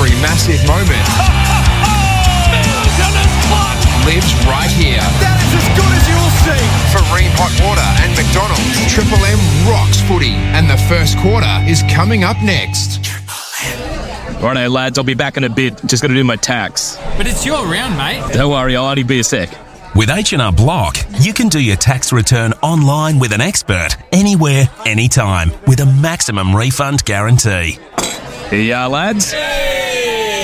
Every massive moment lives right here. That is as good as you'll see. For Ream Hot Water and McDonald's, Triple M rocks footy, and the first quarter is coming up next. Righto, lads, I'll be back in a bit. Just got to do my tax. But it's your round, mate. Don't worry, I'll only be a sec. With H&R Block, you can do your tax return online with an expert, anywhere, anytime, with a maximum refund guarantee. Here you are, lads.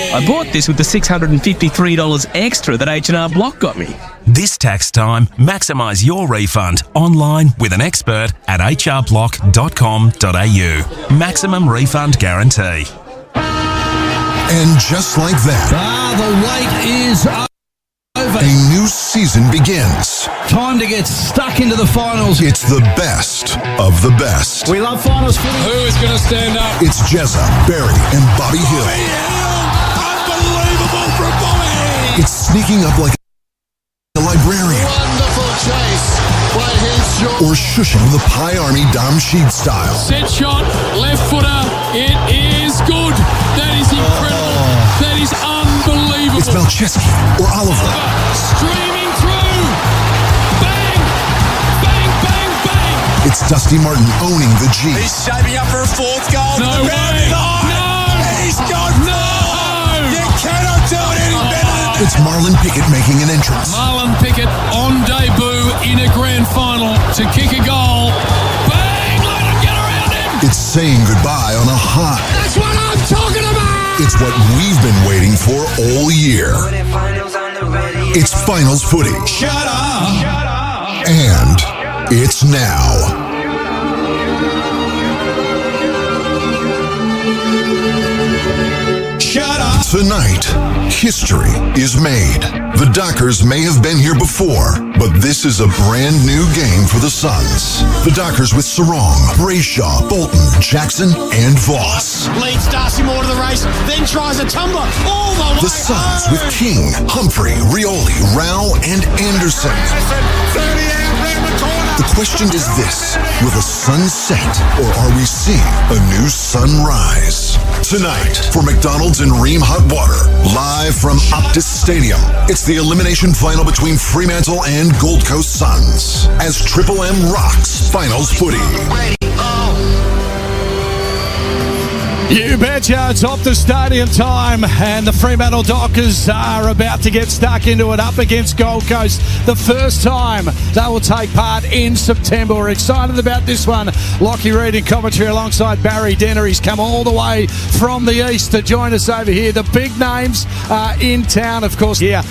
I bought this with the $653 extra that H&R Block got me. This tax time, maximise your refund online with an expert at hrblock.com.au. Maximum refund guarantee. And just like that, the wait is over. A new season begins. Time to get stuck into the finals. It's the best of the best. We love finals footy. Who is going to stand up? It's Jezza, Barry, and Bobby Hill. Unbelievable from Bobby. It's sneaking up like a librarian. Wonderful chase by Henshaw. Or shushing the Pie Army Dom Sheed style. Set shot, left footer. It is good. That is incredible. That is unbelievable. It's Malcheski or Oliver. Streaming through. Bang! Bang, bang, bang! It's Dusty Martin owning the G. He's shaping up for a fourth goal. No way! No! He's got No! You cannot do it any better than that. It's Marlon Pickett making an entrance. Marlon Pickett on debut in a grand final to kick a goal. Bang! Let him get around him! It's saying goodbye on a high. That's what I'm talking about! It's what we've been waiting for all year. It's finals footy. Shut up! And it's now. Shut up! Tonight, history is made. The Dockers may have been here before, but this is a brand new game for the Suns. The Dockers with Sarong, Brayshaw, Bolton, Jackson, and Voss. Leads Darcy Moore to the race, then tries a tumbler all the way. The Suns with King, Humphrey, Rioli, Rao, and Anderson. 30 out round the corner. The question is this: will the sun set, or are we seeing a new sunrise? Tonight, for McDonald's and Ream Hot Water, live from Optus Stadium, it's the elimination final between Fremantle and Gold Coast Suns, as Triple M rocks finals footy. You betcha, it's off the stadium time, and the Fremantle Dockers are about to get stuck into it up against Gold Coast. The first time they will take part in September. We're excited about this one. Lockie Reid in commentary alongside Barry Denner. He's come all the way from the east to join us over here. The big names are in town, of course. Here,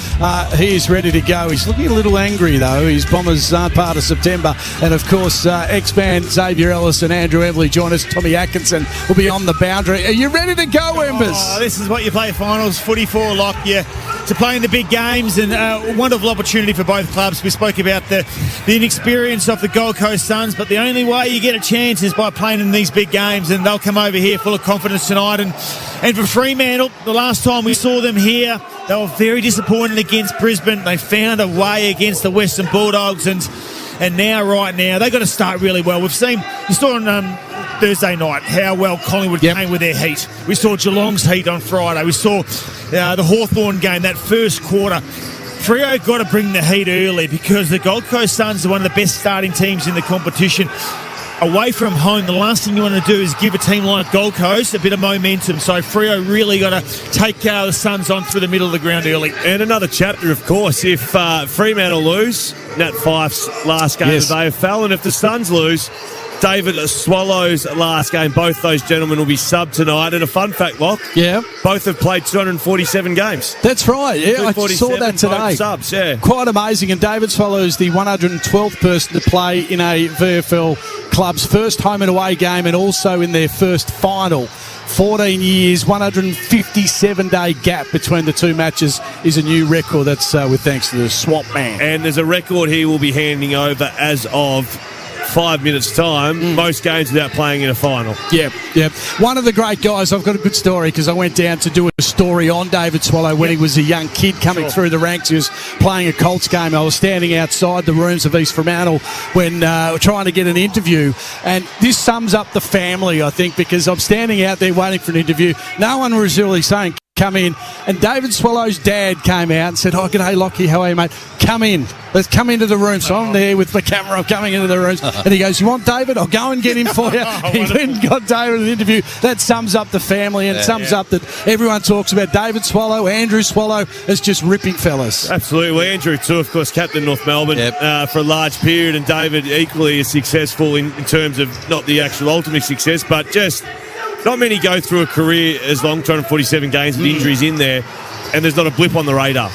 he is ready to go. He's looking a little angry, though. His Bombers aren't part of September. And, of course, ex-man Xavier Ellis and Andrew Everly join us. Tommy Atkinson will be on the boundary. Are you ready to go, Embers? Oh, this is what you play finals footy for, Lock. To play in the big games, and a wonderful opportunity for both clubs. We spoke about the inexperience of the Gold Coast Suns, but the only way you get a chance is by playing in these big games, and they'll come over here full of confidence tonight. And for Fremantle, the last time we saw them here, they were very disappointed against Brisbane. They found a way against the Western Bulldogs, and right now, they've got to start really well. You saw on Thursday night how well Collingwood came with their heat. We saw Geelong's heat on Friday. We saw the Hawthorn game, that first quarter. Freo got to bring the heat early because the Gold Coast Suns are one of the best starting teams in the competition. Away from home, the last thing you want to do is give a team like Gold Coast a bit of momentum. So Freo really got to take the Suns on through the middle of the ground early. And another chapter, of course, if Fremantle lose, Nat Fyfe's last game of AFL, and if the Suns lose, David Swallow's last game. Both those gentlemen will be subbed tonight. And a fun fact, Lock. Yeah. Both have played 247 games. That's right. Yeah, I saw that today. Subs, yeah. Quite amazing. And David Swallow's the 112th person to play in a VFL club's first home and away game, and also in their first final. 14 years, 157-day gap between the two matches is a new record. That's with thanks to the Swamp Man. And there's a record he will be handing over as of 5 minutes' time, most games without playing in a final. Yep. One of the great guys, I've got a good story because I went down to do a story on David Swallow when he was a young kid coming through the ranks. He was playing a Colts game. I was standing outside the rooms of East Fremantle when trying to get an interview. And this sums up the family, I think, because I'm standing out there waiting for an interview. No one was really saying, come in. And David Swallow's dad came out and said, "Oh, g'day, Lockie, how are you, mate? Come in. Let's come into the room." So I'm there with the camera. I'm coming into the rooms. And he goes, "You want David? I'll go and get him for you." He went and got David in the interview. That sums up the family and sums up that everyone talks about David Swallow, Andrew Swallow as just ripping fellas. Absolutely. Well, Andrew, too, of course, captain North Melbourne for a large period, and David equally as successful in terms of not the actual ultimate success, but just not many go through a career as long, 247 games with injuries in there, and there's not a blip on the radar.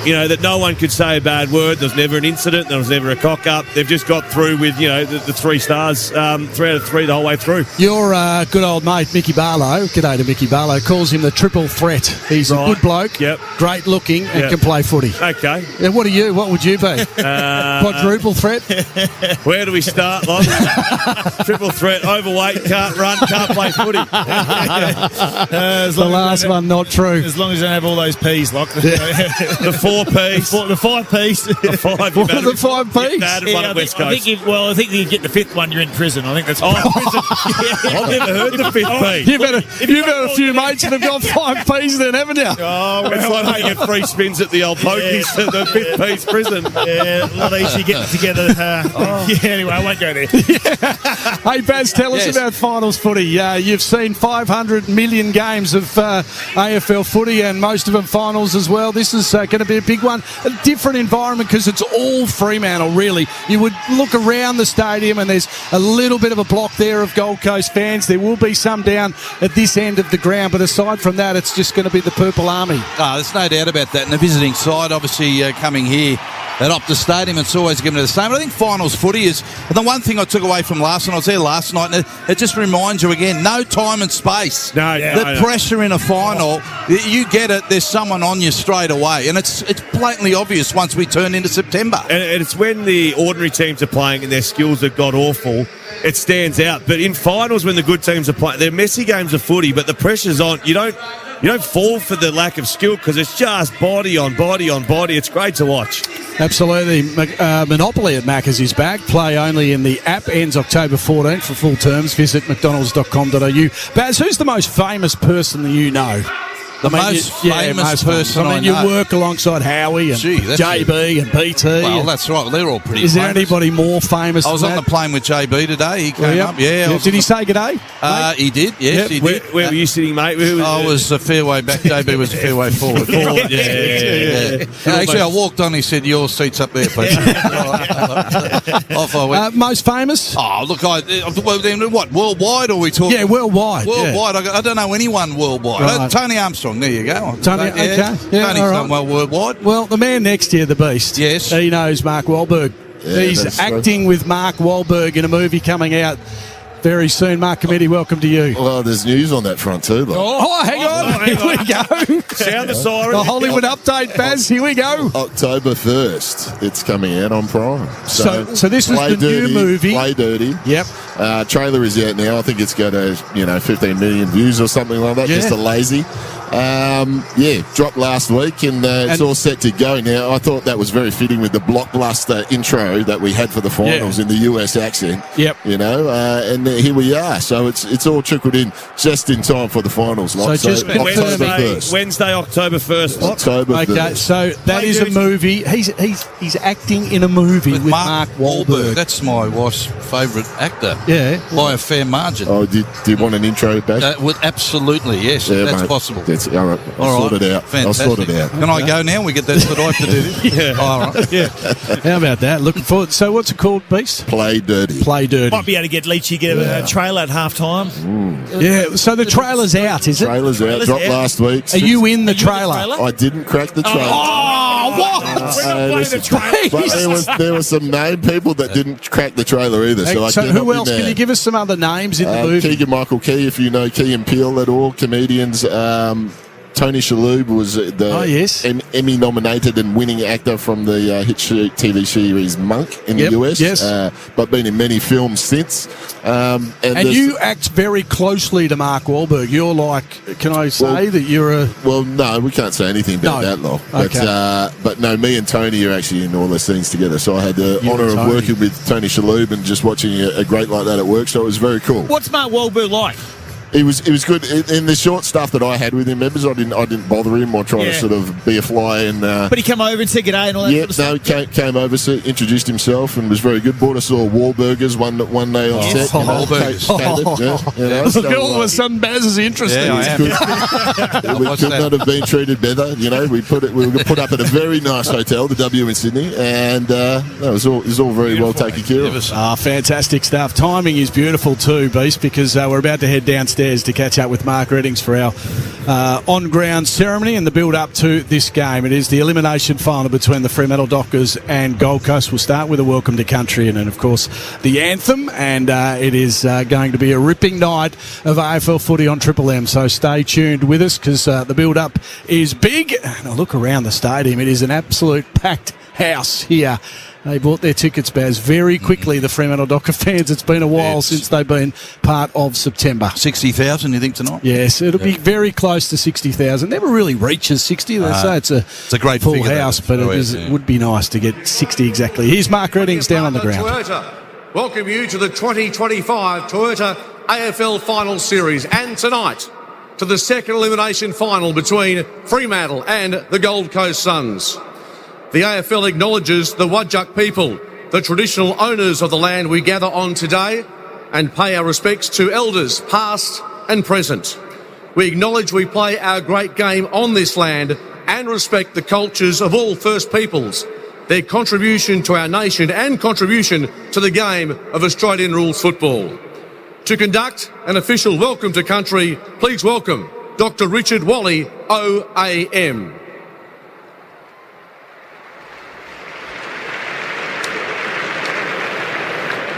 You know, that no one could say a bad word. There was never an incident. There was never a cock-up. They've just got through with, you know, the 3 stars, 3 out of 3 the whole way through. Your good old mate, Mickey Barlow, g'day to Mickey Barlow, calls him the triple threat. He's a good bloke, great looking, and can play footy. Okay. Yeah, what are you? What would you be? Quadruple threat? Where do we start, Lon? Triple threat, overweight, can't run, can't play footy. The last one, not true. As long as you don't have all those P's, Lock. The 4 P's. The 5 P's. The 5 The 5 P's? I think you get the 5th one, you're in prison. I think that's prison. I've never heard the 5th P. You've had a few mates that have got 5 P's then, haven't you? Oh, it's like they get free spins at the old pokies to the 5th P's prison. Yeah, a lot easier getting together. Anyway, I won't go there. Hey, Baz, tell us about finals footy. You've seen 500 million games of AFL footy and most of them finals as well. This is going to be a big one. A different environment because it's all Fremantle, really. You would look around the stadium and there's a little bit of a block there of Gold Coast fans. There will be some down at this end of the ground, but aside from that, it's just going to be the Purple Army. There's no doubt about that. And the visiting side, obviously, coming here at Optus Stadium, it's always given it the same. But I think finals footy is the one thing I took away from last night. I was there last night, and it just reminds you again, no time and space. The pressure in a final, you get it, there's someone on you straight away. And it's blatantly obvious once we turn into September. And it's when the ordinary teams are playing and their skills have got awful, it stands out. But in finals, when the good teams are playing, they're messy games of footy, but the pressure's on. You don't fall for the lack of skill because it's just body on body on body. It's great to watch. Absolutely. Monopoly at Macca's is back. Play only in the app. Ends October 14th. For full terms, visit mcdonalds.com.au. Baz, who's the most famous person that you know? Most famous person I know. You work alongside Howie and JB and PT. Well, that's right. They're all pretty famous. Is there anybody more famous I was on the plane with JB today. He came up. Did he say good day? He did, yes, he did. Where were you sitting, mate? I was a fair way back. JB was a fair way forward. Actually, I walked on. He said, "Your seat's up there, please." Off I went. Most famous? Oh, look, then what, worldwide or are we talking? Yeah, worldwide. Worldwide. I don't know anyone worldwide. Right. Tony Armstrong. There you go. Tony, okay. Yeah, Tony's done well worldwide. Well, the man next to you, the Beast. Yes. He knows Mark Wahlberg. Yeah, he's acting with Mark Wahlberg in a movie coming out very soon. Mark Committee, welcome to you. Well, there's news on that front too. Hang on. Here we go. Sound the siren. The Hollywood update, Baz. Here we go. October 1st, it's coming out on Prime. So this is the new movie. Play Dirty. Yep. Trailer is out now. I think it's got 15 million views or something like that. Yeah. Just a lazy. Dropped last week and it's all set to go now. I thought that was very fitting with the blockbuster intro that we had for the finals in the US accent. Yep. And here we are. So it's all trickled in just in time for the finals. So just October 1st. Wednesday, October 1st. October 1st. Okay, so that is a movie. He's acting in a movie with Mark Wahlberg. That's my wife's favourite actor. Yeah. By a fair margin. Oh, do you want an intro back? Absolutely, yes. That's possible. All right. I'll sort it out. Fantastic. I'll sort it out. Can I go now? We get that I have to do this? All right. Yeah. How about that? Looking forward. So what's it called, Beast? Play Dirty. Play Dirty. Might be able to get Leachy a trailer at half time. Yeah, so the trailer's out, is it? Trailer's out. Dropped last week. Are you in the trailer? I didn't crack the trailer. Oh, what? But there were some named people that didn't crack the trailer either. So who else? Can you give us some other names in the movie? Keegan-Michael Key, if you know Key and Peele at all, comedians. Tony Shalhoub was the Emmy-nominated and winning actor from the hit TV series Monk in the US. Yes. But been in many films since. And you act very closely to Mark Wahlberg. You're like, can I say that you're a... Well, no, we can't say anything about that, Law. But no, me and Tony are actually in all the scenes together. So I had the honour of working with Tony Shalhoub and just watching a great like that at work. So it was very cool. What's Mark Wahlberg like? He was good in the short stuff that I had with him. Members, I didn't bother him or try to sort of be a fly. And but he came over and said g'day and all that. Yeah, sort of stuff. Came over, introduced himself, and was very good. Bought us all Wahlburgers one day on set. All of a sudden, Baz is interested. Yeah, I am. We could not have been treated better. We were put up at a very nice hotel, the W in Sydney, and it was all very well taken care of. Fantastic stuff. Timing is beautiful too, Beast, because we're about to head downstairs to catch up with Mark Reddings for our on-ground ceremony and the build-up to this game. It is the elimination final between the Fremantle Dockers and Gold Coast. We'll start with a welcome to country and then, of course, the anthem, and it is going to be a ripping night of AFL footy on Triple M, so stay tuned with us because the build-up is big. And I look around the stadium, it is an absolute packed house here. They bought their tickets, Baz, very quickly, the Fremantle Docker fans. It's been a while since they've been part of September. 60,000, you think, tonight? Yes, it'll be very close to 60,000. Never really reaches 60. They say it's a great full figure, house, but it would be nice to get 60 exactly. Here's Mark Reddings down on the ground. Toyota welcome you to the 2025 Toyota AFL Final Series, and tonight to the second elimination final between Fremantle and the Gold Coast Suns. The AFL acknowledges the Whadjuk people, the traditional owners of the land we gather on today, and pay our respects to elders past and present. We acknowledge we play our great game on this land and respect the cultures of all First Peoples, their contribution to our nation and contribution to the game of Australian rules football. To conduct an official welcome to country, please welcome Dr. Richard Wally, OAM.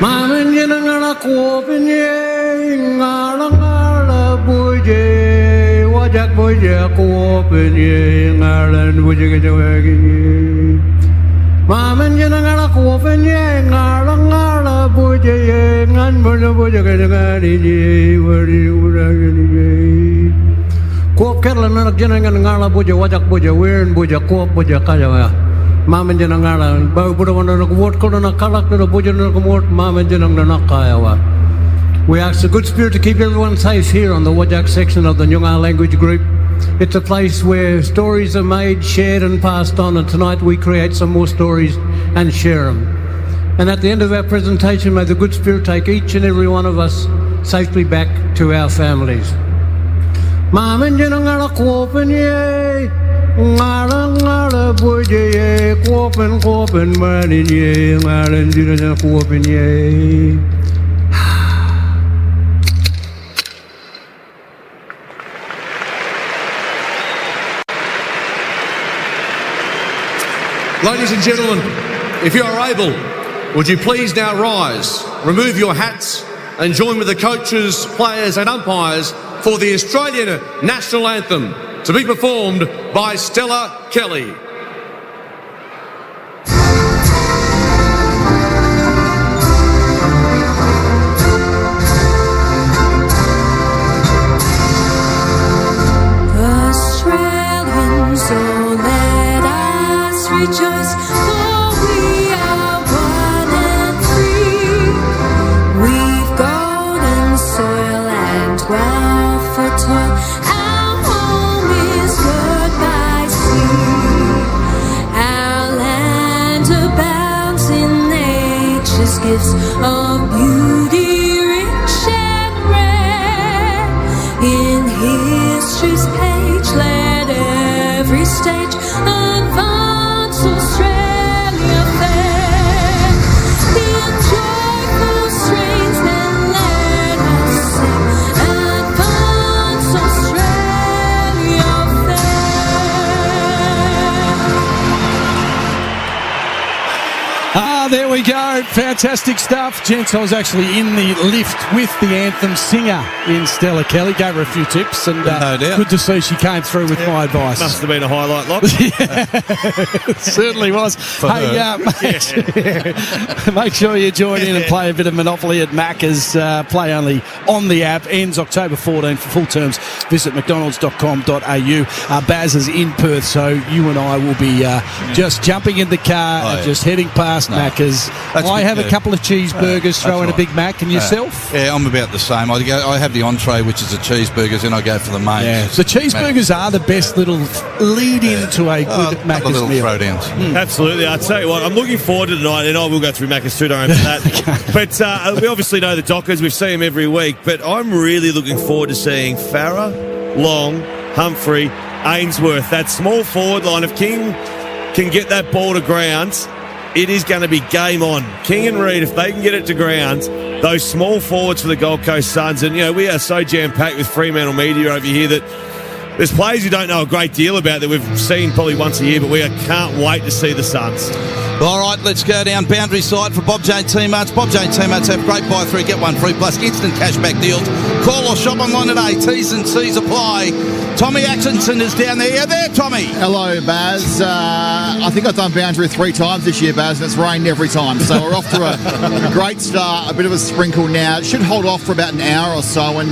Maman jenangala kuopinye ngala buje wajak buje kuopinye ngalan buje kejawagi. Maman jenangala kuopinye ngala buje ngan buje kejawagi wari uragani. Kuop kerlan anak jenangan ngala buje wajak buje wirin buje kuop buje kajawa. Mama jenang ngalan, bau budak mana nak word kalau nak kalak nak bujuk nak word, mama jenang nak kaya wa. We ask the good spirit to keep everyone safe here on the Whadjuk section of the Nyungar language group. It's a place where stories are made, shared and passed on, and tonight we create some more stories and share them. And at the end of our presentation, may the good spirit take each and every one of us safely back to our families. Mama jenang ngalan kuopin ye. Ngala buje kuopin manin ye ngalan jina kuopin ye. Ladies and gentlemen, if you are able, would you please now rise, remove your hats and join with the coaches, players and umpires for the Australian National Anthem, to be performed by Stella Kelly. Australians, oh let us rejoice, for we are one and free. We've golden soil and wealth for toil. Gifts of beauty rich and rare. In history's page, let every stage advance Australia fair. In joyful strains, then let us sing, advance Australia fair. There we go. Fantastic stuff. Gents, I was actually in the lift with the anthem singer in Stella Kelly. Gave her a few tips, and good to see she came through with my advice. Must have been a highlight, Lock. It certainly was. Make sure you join in and play a bit of Monopoly at Macca's. Play only on the app. Ends October 14. For full terms, visit mcdonalds.com.au. Baz is in Perth, so you and I will be just jumping in the car and just heading past Macca's Baz. I have a couple of cheeseburgers, throw in a Big Mac, and yourself? Yeah, I'm about the same. I have the entree, which is the cheeseburgers, and I go for the main. Yeah. The cheeseburgers are the best little lead-in to a good Macca's little meal. throwdowns. Absolutely. I'll tell you what, I'm looking forward to tonight, and I will go through Macca's too, don't worry about that. But we obviously know the Dockers. We see them every week, but I'm really looking forward to seeing Farah, Long, Humphrey, Ainsworth. That small forward line, if King can get that ball to ground, it is going to be game on. King and Reid, if they can get it to ground, those small forwards for the Gold Coast Suns, and we are so jam-packed with Fremantle media over here that there's players who don't know a great deal about that we've seen probably once a year, but we can't wait to see the Suns. All right, let's go down boundary side for Bob J Teammates. Bob J Teammates have great buy 3, get 1 free plus instant cashback deals. Call or shop online today. T's and C's apply. Tommy Atkinson is down there. You there, Tommy? Hello, Baz. I think I've done boundary 3 times this year, Baz, and it's rained every time. So we're off to a great start, a bit of a sprinkle now. It should hold off for about an hour or so. And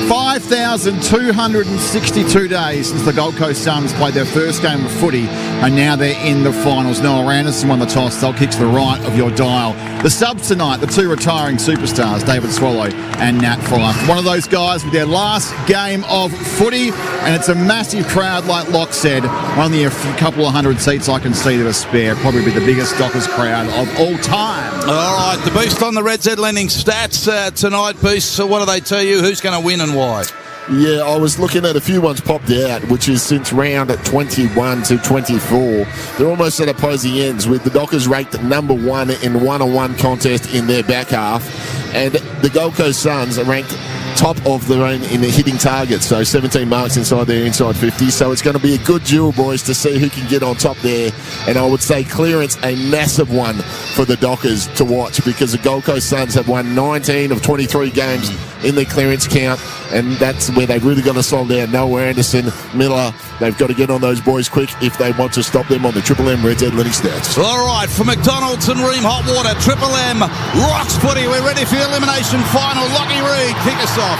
5,262 days since the Gold Coast Suns played their first game of footy, and now they're in the finals. Noah Anderson won the toss. They'll kick to the right of your dial. The subs tonight, the 2 retiring superstars, David Swallow and Nat Fyfe. One of those guys with their last game of footy, and it's a massive crowd, like Locke said. Only a couple of hundred seats I can see to a spare. Probably be the biggest Dockers crowd of all time. All right, the boost on the Red Z Lending stats tonight, Beast. So what do they tell you? Who's going to win and why? Yeah, I was looking at a few ones popped out, which is since round 21 to 24. They're almost at opposing ends, with the Dockers ranked number 1 in one-on-one contest in their back half, and the Gold Coast Suns are ranked top of the range in the hitting targets, so 17 marks inside their inside 50. So it's going to be a good duel, boys, to see who can get on top there. And I would say clearance, a massive one for the Dockers to watch, because the Gold Coast Suns have won 19 of 23 games in their clearance count, and that's where they've really got to slow down. Noah Anderson, Miller, they've got to get on those boys quick if they want to stop them on the Triple M Red Z Lending stats. All right, from McDonald's and Ream Hot Water, Triple M rocks footy. We're ready for the elimination final. Lockie Reid, kick us off.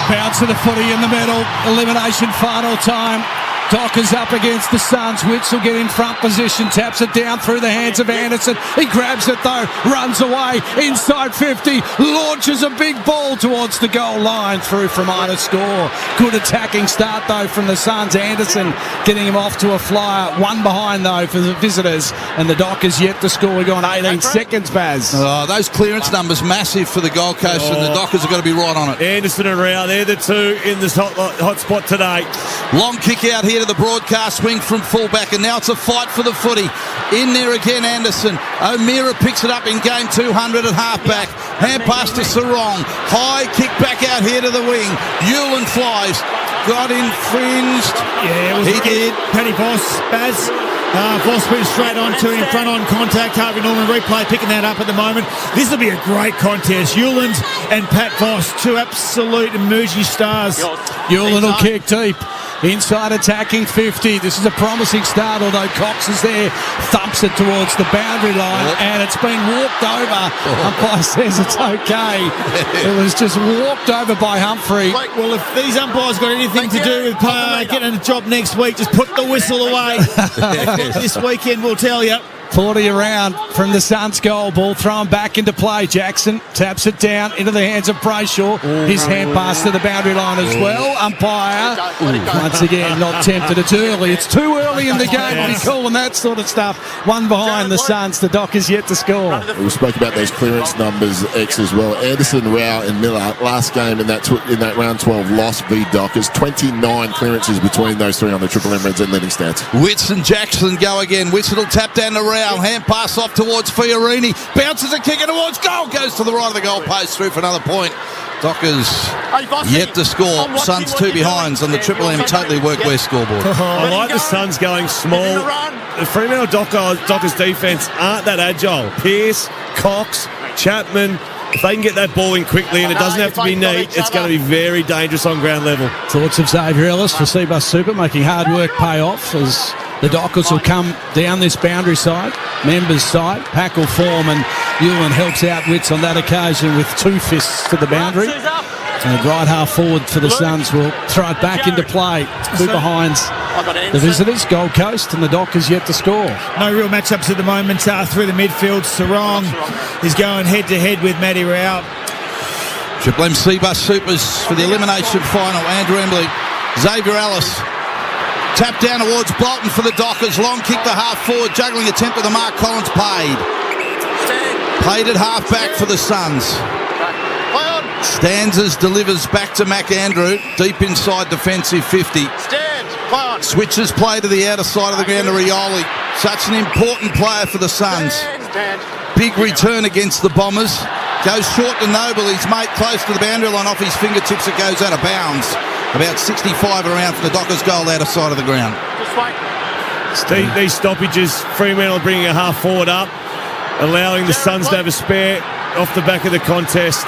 Bounce of the footy in the middle. Elimination final time. Dockers up against the Suns. Witzel get in front position, taps it down through the hands of Anderson. He grabs it though, runs away, inside 50, launches a big ball towards the goal line, through Fremantle score. Good attacking start though from the Suns. Anderson getting him off to a flyer. 1 behind though for the visitors, and the Dockers yet to score. We've gone 18 seconds, Baz. Oh, those clearance numbers massive for the Gold Coast, and the Dockers have got to be right on it. Anderson and Rao, they're the 2 in this hot spot today. Long kick out here to the broadcast wing from fullback, and now it's a fight for the footy. In there again, Anderson. O'Meara picks it up in game 200 at halfback. Hand pass to Sarong. High kick back out here to the wing. Hewlin flies. Got infringed. Yeah, it was he did. Paddy Voss, Baz. Voss went straight on to him, front on contact. Harvey Norman replay picking that up at the moment. This will be a great contest. Hewlin and Pat Voss, 2 absolute emerging stars. Hewlin will kick deep. Inside attacking 50. This is a promising start, although Cox is there, thumps it towards the boundary line, and it's been walked over. Umpire says it's okay. It was just walked over by Humphrey. Well, if these umpires got anything to do with getting a job next week, just put the whistle away. This weekend, we'll tell you. 40 around from the Suns goal. Ball thrown back into play. Jackson taps it down into the hands of Brayshaw. His hand pass to the boundary line as well. Umpire, once again, not tempted. It's early. It's too early in the game to be calling that sort of stuff. 1 behind the Suns. The Dockers yet to score. We spoke about those clearance numbers, X, as well. Anderson, Rao and Miller, last game in that round 12 loss v Dockers. 29 clearances between those 3 on the Triple M Red Z Lending stats. Witz and Jackson go again. Witz will tap down to Rao. Hand pass off towards Fiorini. Bounces a kicker towards goal. Goes to the right of the goal post, through for another point. Dockers yet to score. Suns 2 behinds on the Triple M Totally Workwear scoreboard. I like the Suns going small. The Fremantle Dockers defence aren't that agile. Pearce, Cox, Chapman. If they can get that ball in quickly and it doesn't have to be neat, it's going to be very dangerous on ground level. Thoughts of Xavier Ellis for Seabus Super, making hard work pay off as the Dockers will come down this boundary side, members side. Pack will form, and Hewlin helps out Witz on that occasion with 2 fists to the boundary. And right half forward for the Suns will throw it back into play. Cooper Hines The visitors, Gold Coast, and the Dockers yet to score. No real matchups at the moment through the midfield. Sarong is going head-to-head with Matty Rao. Triple M C-Bus Supers for the elimination final. Andrew Embley, Xavier Ellis. Tap down towards Bolton for the Dockers. Long kick to half forward. Juggling attempt with the Mark Collins paid. Played at half back for the Suns. Stanzas delivers back to McAndrew. Deep inside defensive 50. Switches play to the outer side of the ground to Rioli. Such an important player for the Suns. Big return against the Bombers. Goes short to Noble. His mate close to the boundary line off his fingertips. It goes out of bounds. About 65 around for the Dockers goal outer side of the ground. These stoppages, Fremantle bringing a half forward up, allowing the Suns to have a spare off the back of the contest.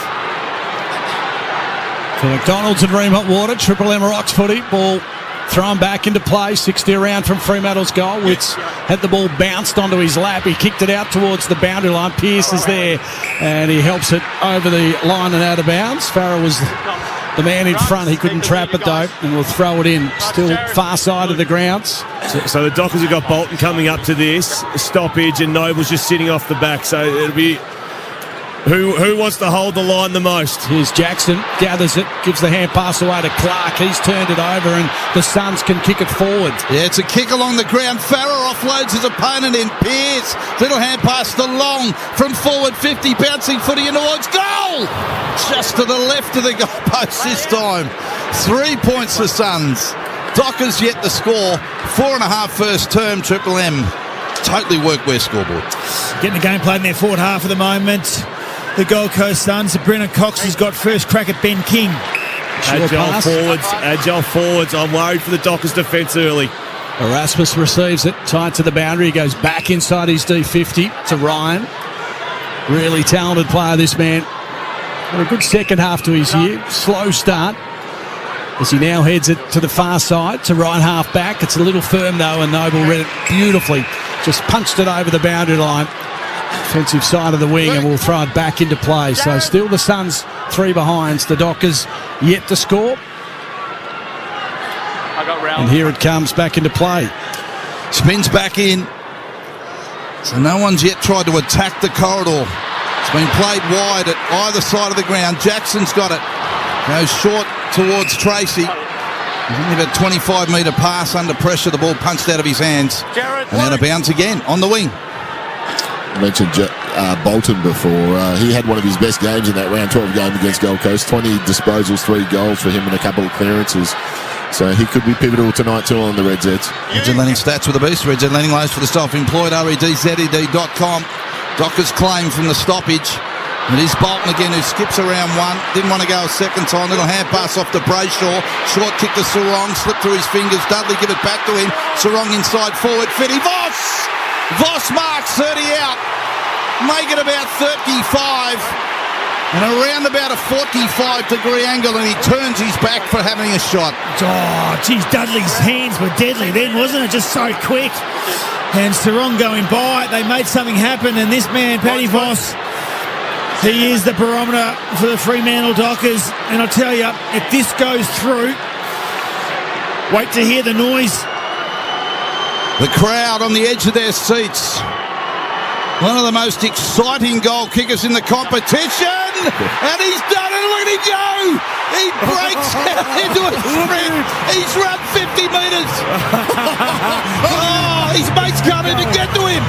For McDonald's and Ream Hot Water, Triple M Rocks footy. Ball thrown back into play, 60 around from Fremantle's goal. Witts had the ball bounced onto his lap. He kicked it out towards the boundary line. Pearce is there, and he helps it over the line and out of bounds. Farrell was the man in front. He couldn't trap it, though, and will throw it in. Still far side of the grounds. So the Dockers have got Bolton coming up to this stoppage, and Noble's just sitting off the back. So it'll be who wants to hold the line the most. Here's Jackson, gathers it, gives the hand pass away to Clark. He's turned it over, and the Suns can kick it forward. Yeah, it's a kick along the ground. Farrer offloads his opponent in. Pearce, little hand pass to Long from forward 50, bouncing footy in towards goal. Just to the left of the goal post this time. 3 points for Suns. Dockers yet to score. 4.5 first term, Triple M. Totally workwear scoreboard. Getting the game played in their forward half at the moment. The Gold Coast Suns. Brennan Cox has got first crack at Ben King. Agile forwards. I'm worried for the Dockers defence early. Erasmus receives it, tight to the boundary. He goes back inside his D50 to Ryan. Really talented player, this man. Got a good second half to his year. Slow start as he now heads it to the far side to right half back. It's a little firm though, and Noble read it beautifully. Just punched it over the boundary line. Offensive side of the wing, and we'll throw it back into play. So still the Suns 3 behinds. The Dockers yet to score. And here it comes back into play. Spins back in. So no one's yet tried to attack the corridor. It's been played wide at either side of the ground. Jackson's got it. Goes short towards Tracy. Only about 25-metre pass under pressure. The ball punched out of his hands. And out of bounds again on the wing. I mentioned Bolton before. He had one of his best games in that round 12 game against Gold Coast. 20 disposals, 3 goals for him and a couple of clearances. So he could be pivotal tonight too on the Red Zeds. Red Z Lending stats with the beast. Red Z Lending loans for the self-employed. REDZED.com. Dockers claim from the stoppage. It is Bolton again who skips around one. Didn't want to go a second time. Little hand pass off to Brayshaw. Short kick to Sarong. Slipped through his fingers. Dudley give it back to him. Sarong inside forward. Fitty Voss! Voss marks 30 out. Make it about 35. And around about a 45-degree angle, and he turns his back for having a shot. Oh, geez, Dudley's hands were deadly then, wasn't it? Just so quick. And Sarong going by. They made something happen, and this man, Paddy Voss, he is the barometer for the Fremantle Dockers. And I'll tell you, if this goes through, wait to hear the noise. The crowd on the edge of their seats. One of the most exciting goal kickers in the competition. And he's done it. Look at him go. He breaks out into a sprint. He's run 50 metres. Oh, his mates can't even get to him.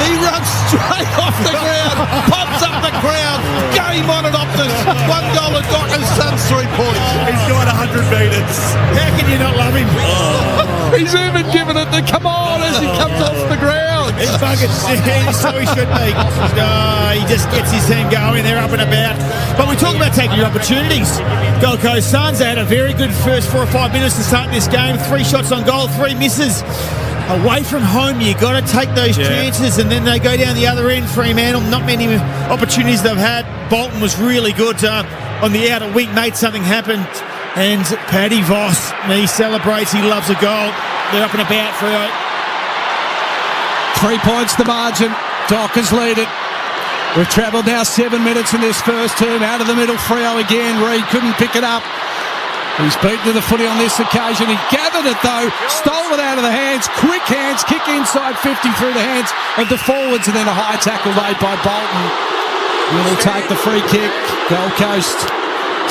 He runs straight off the ground. Pops up the crowd. Game on at Optus. 1 goal at Dockers, Suns 3 points. He's got 100 metres. How can you not love him? He's even given it the come on as he comes off the ground. He's bugging, so he should be. He just gets his team going. They're up and about. But we talk about taking your opportunities. Gold Coast Suns, they had a very good first 4 or 5 minutes to start this game. 3 shots on goal, 3 misses. Away from home, you got to take those chances, and then they go down the other end. Fremantle, not many opportunities they've had. Bolton was really good on the outer wing, made something happen. And Paddy Voss, he celebrates, he loves a goal. They're up and about for 3 points the margin. Dockers lead it. We've travelled now 7 minutes in this first term. Out of the middle, Freo again. Reid couldn't pick it up. He's beaten to the footy on this occasion. He gathered it though, stole it out of the hands, quick hands, kick inside 50 through the hands of the forwards, and then a high tackle made by Bolton. Will take the free kick. Gold Coast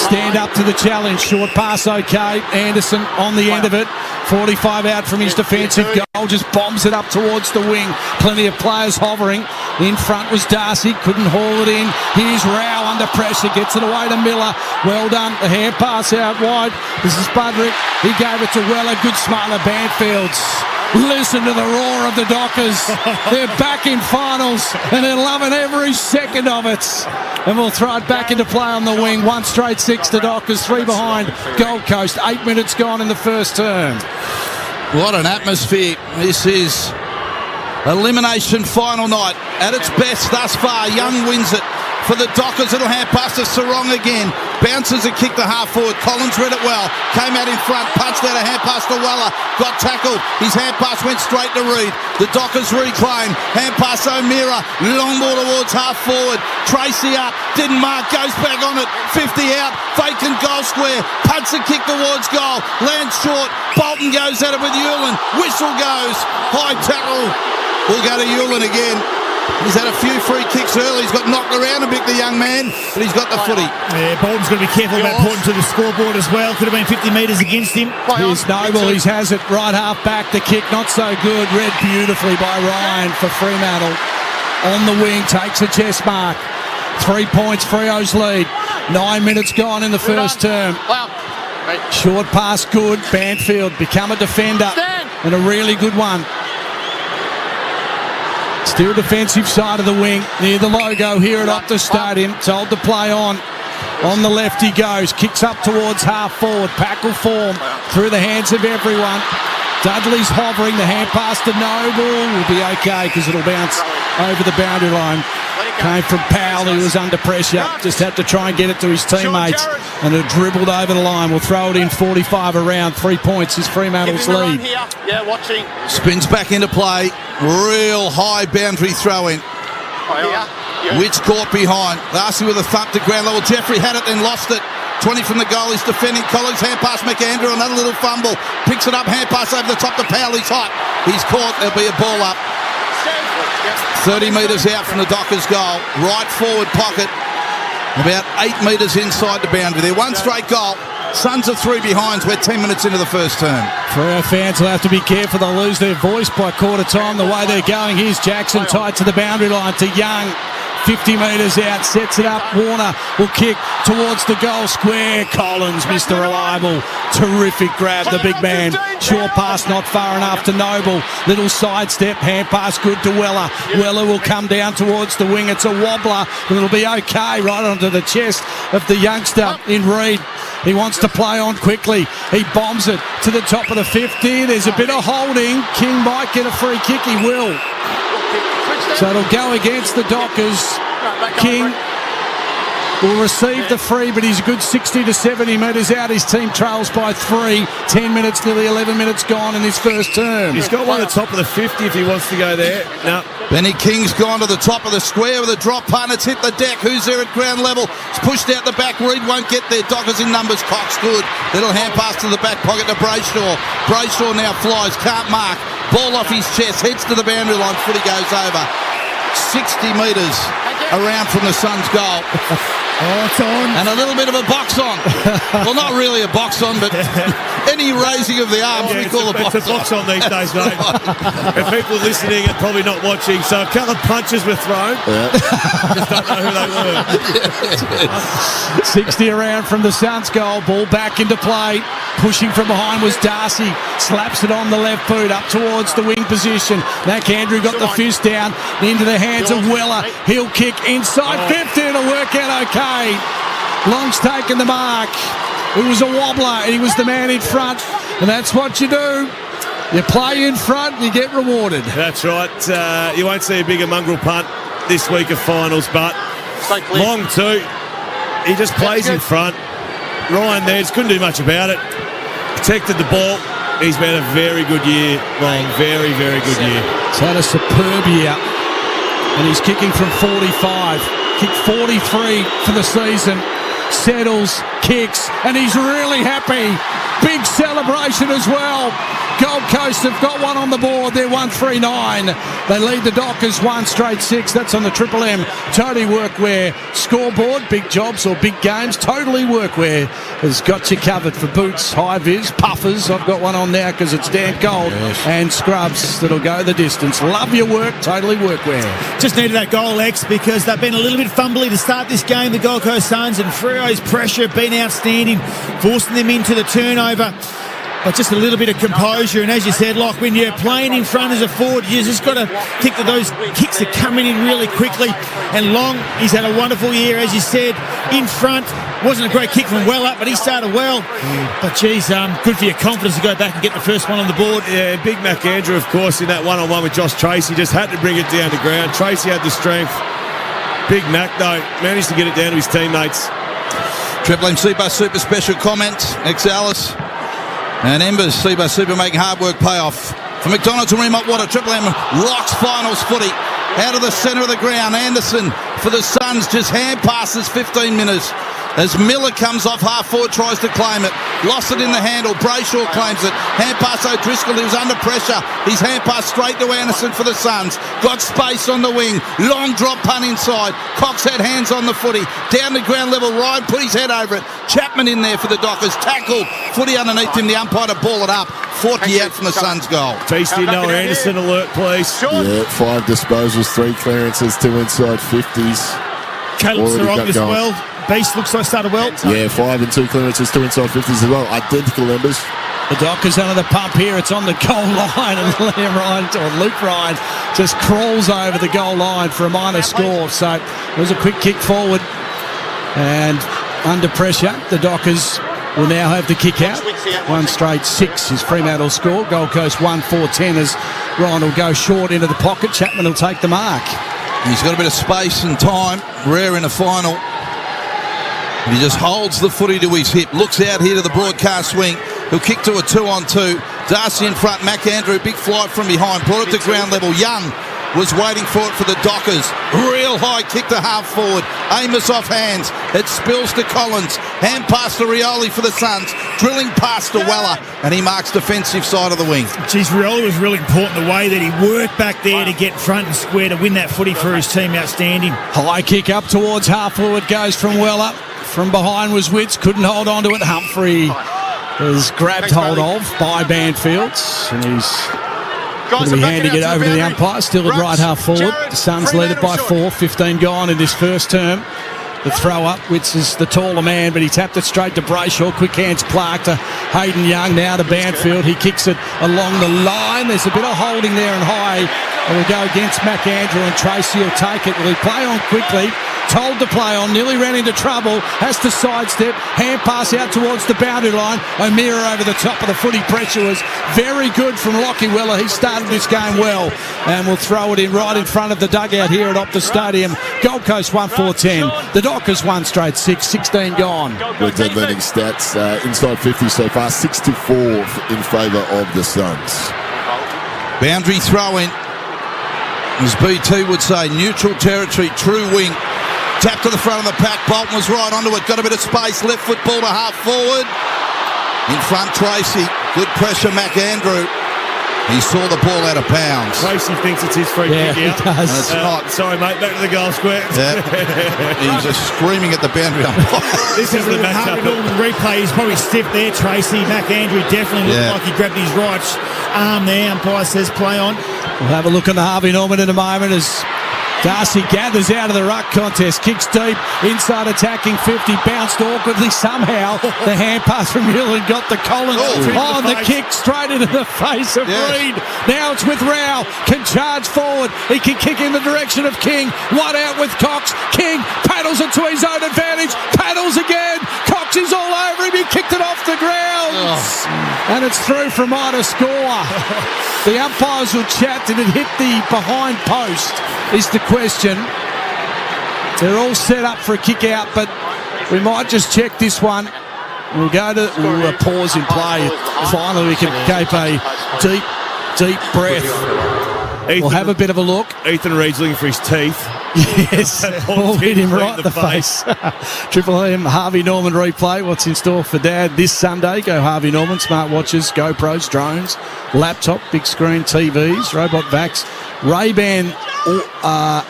stand up to the challenge. Short pass okay. Anderson on the end of it. 45 out from his defensive goal. Just bombs it up towards the wing. Plenty of players hovering. In front was Darcy. Couldn't haul it in. Here's Rao under pressure. Gets it away to Miller. Well done. The hand pass out wide. This is Budrick. He gave it to Weller. Good smart of Banfields. Listen to the roar of the Dockers. They're back in finals and they're loving every second of it. And we'll throw it back into play on the wing. 1 straight 6 to Dockers, 3 behind Gold Coast. 8 minutes gone in the first term. What an atmosphere. This is elimination final night. At its best thus far, Young wins it. For the Dockers, it'll hand pass to Sarong again. Bounces a kick to half forward. Collins read it well. Came out in front. Punched out a hand pass to Weller. Got tackled. His hand pass went straight to Reid. The Dockers reclaim. Hand pass O'Meara. Long ball towards half forward. Tracy up. Didn't mark. Goes back on it. 50 out. Vacant goal square. Punts a kick towards goal. Lands short. Bolton goes at it with Hewlin. Whistle goes. High tackle. We'll go to Hewlin again. He's had a few free kicks early. He's got knocked around a bit, the young man, but he's got the footy. Yeah, Bolton's got to be careful about putting to the scoreboard as well. Could have been 50 metres against him. Here's Noble. He has it right half back. The kick not so good. Read beautifully by Ryan for Fremantle. On the wing, takes a chest mark. 3 points, Freo's lead. 9 minutes gone in the first term. Short pass good. Banfield become a defender and a really good one. Still defensive side of the wing, near the logo here at Optus Stadium. Told to play on. On the left he goes, kicks up towards half forward. Packle form through the hands of everyone. Dudley's hovering, the hand pass to Noble will be okay because it'll bounce over the boundary line. Came from Powell, who was under pressure. Just had to try and get it to his teammates, and it dribbled over the line. We'll throw it in 45 around. 3 points is Fremantle's lead. Yeah, watching. Spins back into play. Real high boundary throw in. Which caught behind. Darcy with a thump to ground level. Jeffrey had it, then lost it. 20 from the goal. He's defending Collins. Hand pass McAndrew. Another little fumble. Picks it up. Hand pass over the top to Powell. He's hot. He's caught. There'll be a ball up. 30 metres out from the Dockers goal. Right forward pocket. About 8 metres inside the boundary. They're 1 straight goal. Suns are 3 behinds. We're 10 minutes into the first term. Freo fans will have to be careful. They'll lose their voice by quarter time the way they're going. Here's Jackson tied to the boundary line to Young. 50 metres out, sets it up. Warner will kick towards the goal square. Collins, Mr. Reliable. Terrific grab, the big man. Short pass not far enough to Noble. Little sidestep, hand pass good to Weller. Weller will come down towards the wing. It's a wobbler, but it'll be okay. Right onto the chest of the youngster in Reid. He wants to play on quickly. He bombs it to the top of the 50. There's a bit of holding. King might get a free kick. He will. So it'll go against the Dockers. King will receive the free, but he's a good 60 to 70 metres out. His team trails by 3. 10 minutes, nearly 11 minutes gone in his first term. He's got one at the top of the 50 if he wants to go there. No. Benny King's gone to the top of the square with a drop punt. It's hit the deck. Who's there at ground level? It's pushed out the back. Reid won't get there. Dockers in numbers. Cox good. Little hand pass to the back pocket to Brayshaw. Brayshaw now flies. Can't mark. Ball off his chest. Heads to the boundary line. Footy goes over. 60 metres around from the Suns' goal. Oh, it's on. And a little bit of a box on. Well, not really a box on, but any raising of the arms we call a box on. It's a box on these days, mate. And people listening and probably not watching, so a couple of punches were thrown. Just don't know who they were. 60 around from the Suns' goal. Ball back into play. Pushing from behind was Darcy. Slaps it on the left boot up towards the wing position. McAndrew got the fist down into the hands of Weller. He'll kick inside 50. It'll work out okay. Long's taken the mark. It was a wobbler. He was the man in front. And that's what you do. You play in front and you get rewarded. That's right. You won't see a bigger mongrel punt this week of finals, but Long too. He just plays in front. Ryan there just couldn't do much about it. Protected the ball. He's been a very good year, Long. Very, very good year. He's had a superb year. And he's kicking from 45. Kicked 43 for the season. settles, kicks, and he's really happy. Big celebration as well. Gold Coast have got one on the board. They're 139. They lead the Dockers 1-6. That's on the Triple M Totally Workwear scoreboard. Big jobs or big games. Totally Workwear has got you covered for boots, high-vis, puffers. I've got one on now because it's damn cold. Yes. And scrubs that'll go the distance. Love your work. Totally Workwear. Just needed that goal, X, because they've been a little bit fumbly to start this game, the Gold Coast Suns, and Freo's pressure been outstanding, forcing them into the turnover. But just a little bit of composure, and as you said, like when you're playing in front as a forward, you just got to think that those kicks are coming in really quickly. And Long, he's had a wonderful year, as you said, in front. Wasn't a great kick from well up, but he started well. But geez, good for your confidence to go back and get the first one on the board. Yeah, Big Mac Andrew, of course, in that one-on-one with Josh Tracy, just had to bring it down to ground. Tracy had the strength. Big Mac, though, managed to get it down to his teammates. Triple M Super special comment, ex-Alice. And Embers, Seabar Super making hard work pay off. For McDonald's and Remont Water, Triple M locks finals footy. Out of the centre of the ground, Anderson for the Suns just hand passes 15 minutes. As Miller comes off half forward, tries to claim it. Lost it in the handle. Brayshaw claims it. Hand pass O'Driscoll. He was under pressure. His hand pass straight to Anderson for the Suns. Got space on the wing. Long drop punt inside. Cox had hands on the footy. Down to ground level. Ryan put his head over it. Chapman in there for the Dockers. Tackled. Footy underneath him. The umpire to ball it up. 40 out from the Suns goal. Tasty Noah Anderson alert, please. Yeah, 5 disposals, 3 clearances, 2 inside 50s. Caleb Sarong as well. Beast looks like started well. Yeah, 5 and 2 clearances, 2 inside 50s as well. Identical numbers. The Dockers under the pump here. It's on the goal line, and Luke Ryan just crawls over the goal line for a minor score. So it was a quick kick forward, and under pressure, the Dockers will now have the kick out. 1-6 is Fremantle score. Gold Coast 1-4-10 as Ryan will go short into the pocket. Chapman will take the mark. He's got a bit of space and time. Rare in a final. He just holds the footy to his hip. Looks out here to the broadcast wing. He'll kick to a 2-on-2. Darcy in front. Mac Andrew, big flight from behind. Brought it to ground level. Young was waiting for it for the Dockers. Real high kick to half forward. Amos off hands. It spills to Collins. Hand pass to Rioli for the Suns. Drilling pass to Weller. And he marks defensive side of the wing. Geez, Rioli was really important the way that he worked back there to get front and square to win that footy for his team. Outstanding. High kick up towards half forward goes from Weller. From behind was Witts. Couldn't hold on to it. Humphrey was grabbed hold of by Banfield. And he's going to be handing it over to the umpire. Still at right half forward. The Suns lead it by 4. 15 gone in this first term. The throw up. Witts is the taller man, but he tapped it straight to Brayshaw. Quick hands Clark to Hayden Young. Now to Banfield. He kicks it along the line. There's a bit of holding there and high. It will go against McAndrew, and Tracy will take it. Will he play on quickly? Told to play on, nearly ran into trouble, has to sidestep, hand pass out towards the boundary line. O'Meara over the top of the footy. Pressure was very good from Lockie Weller. He started this game well, and we'll throw it in right in front of the dugout here at Optus Stadium. Gold Coast 1-4-10. The Dockers 1-6, 16 gone. Good learning stats. Inside 50 so far, 6-4 in favour of the Suns. Boundary throw in. As BT would say, neutral territory, true wing. Tap to the front of the pack. Bolton was right onto it. Got a bit of space. Left foot ball to half forward. In front, Tracy. Good pressure, McAndrew. He saw the ball out of bounds. Tracy thinks it's his free kick. He does. And it's not. Sorry, mate. Back to the goal square. Yep. He's just screaming at the boundary umpire. This is the matchup. Norman replay. He's probably stiff there, Tracy. McAndrew definitely looked like he grabbed his right arm there. Umpire says play on. We'll have a look at the Harvey Norman in a moment as Darcy gathers out of the ruck contest, kicks deep, inside attacking 50, bounced awkwardly somehow. The hand pass from Newland got the Collins on the kick straight into the face of Reed. Now it's with Rao, can charge forward, he can kick in the direction of King. One out with Cox. King paddles it to his own advantage, paddles again. Cox is all over him, he kicked it off the ground. And it's through for minor score. The umpires will chat. Did it hit the behind post is the question. They're all set up for a kick out, but we might just check this one. We'll go to a pause in play. Finally, we can take a deep breath. We'll have a bit of a look. Ethan Reed's looking for his teeth. Yes, ball hit him right in the face. Triple M, Harvey Norman replay. What's in store for Dad this Sunday? Go Harvey Norman, smartwatches, GoPros, drones, laptop, big screen TVs, robot vacs, Ray-Ban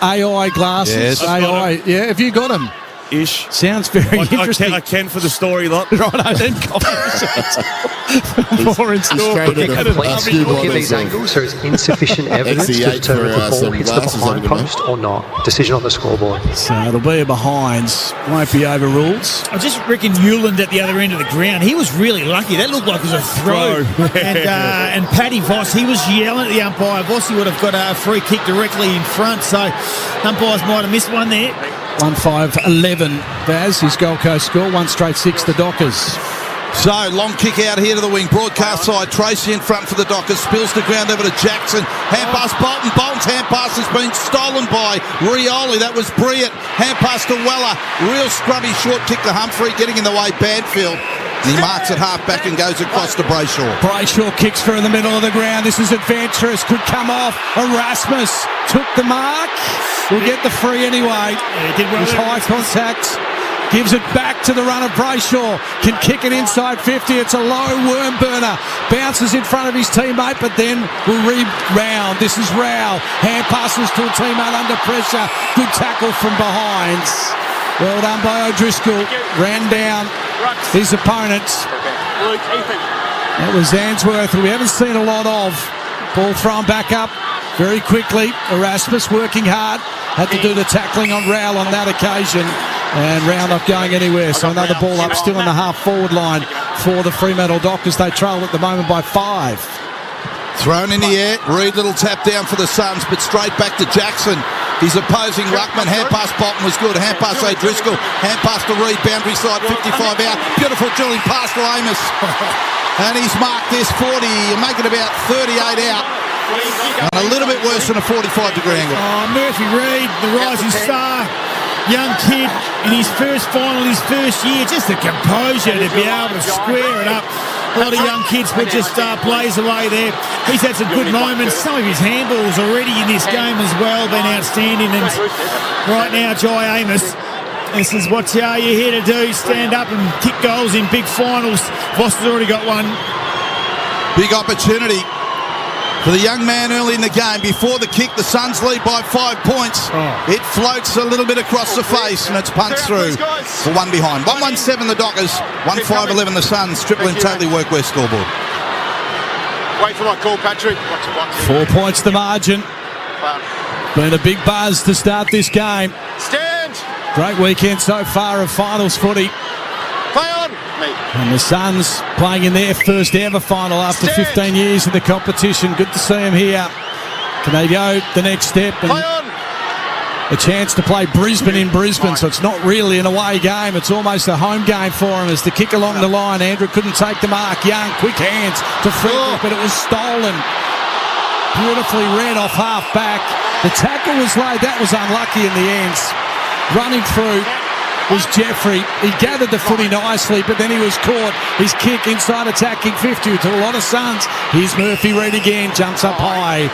AI glasses. Yes. AI, yeah, have you got them? Ish. Sounds very interesting. I can for the story lot. Right, then more in store. Looking at these angles, there is insufficient evidence to determine if the ball hits the behind post or not. Decision on the scoreboard. So it'll be a behind. Won't be overruled. I just reckon Newland at the other end of the ground, he was really lucky. That looked like it was a throw. And Paddy Voss, he was yelling at the umpire. Vossi would have got a free kick directly in front, so umpires might have missed one there. 1-5-11, Baz, his Gold Coast score. 1 straight 6, the Dockers. So, long kick out here to the wing. Broadcast side. Tracy in front for the Dockers. Spills the ground over to Jackson. Hand pass Bolton. Bolton's hand pass has been stolen by Rioli. That was brilliant. Hand pass to Weller. Real scrubby short kick to Humphrey. Getting in the way, Banfield. And he marks at half back and goes across to Brayshaw. Brayshaw kicks through the middle of the ground. This is adventurous. Could come off. Erasmus took the mark. Will get the free anyway. Yeah, did well. It was high contact. Gives it back to the run of Brayshaw. Can kick it inside 50. It's a low worm burner. Bounces in front of his teammate, but then will rebound. This is Rao. Hand passes to a teammate under pressure. Good tackle from behind. Well done by O'Driscoll. Ran down his opponents. That was Answorth, who we haven't seen a lot of. Ball thrown back up very quickly. Erasmus working hard. Had to do the tackling on Rowell on that occasion. And Rowell not going anywhere. So another ball up still in the half-forward line for the Fremantle Dockers. They trail at the moment by 5. Thrown in the air. Reed, little tap down for the Suns, but straight back to Jackson. His opposing ruckman. Hand pass Bolton was good. Hand pass O'Driscoll. Hand pass to Reed. Boundary side 55 out. Beautiful drilling pass to Amos. And he's marked this 40. You make it about 38 out. And a little bit worse than a 45-degree angle. Oh, Murphy Reed, the rising star. Young kid in his first final, his first year. Just the composure to be able to square it up. A lot of young kids will just blaze away there. He's had some good moments. Some of his handballs already in this game as well been outstanding. And right now, Jai Amos, this is what you're here to do. Stand up and kick goals in big finals. Voss has already got one. Big opportunity for the young man early in the game. Before the kick, the Suns lead by 5 points. It floats a little bit across the face and it's punched through for one behind. 1-1-7 the Dockers, 1-5-11 the Suns. Triple M Totally Workwear scoreboard. Wait for my call, Patrick. 4 points the margin. Been a big buzz to start this game. Stand! Great weekend so far of finals footy. Play on! Me. And the Suns playing in their first ever final after 15 years in the competition. Good to see them here. Can they go the next step? And play on! A chance to play Brisbane in Brisbane, so it's not really an away game. It's almost a home game for them as the kick along the line. Andrew couldn't take the mark. Young, quick hands to Frederick, but it was stolen. Beautifully read off half back. The tackle was laid. That was unlucky in the end. Running through was Jeffrey. He gathered the footy nicely, but then he was caught. His kick inside attacking 50 to a lot of Suns. Here's Murphy Reed again, jumps up high.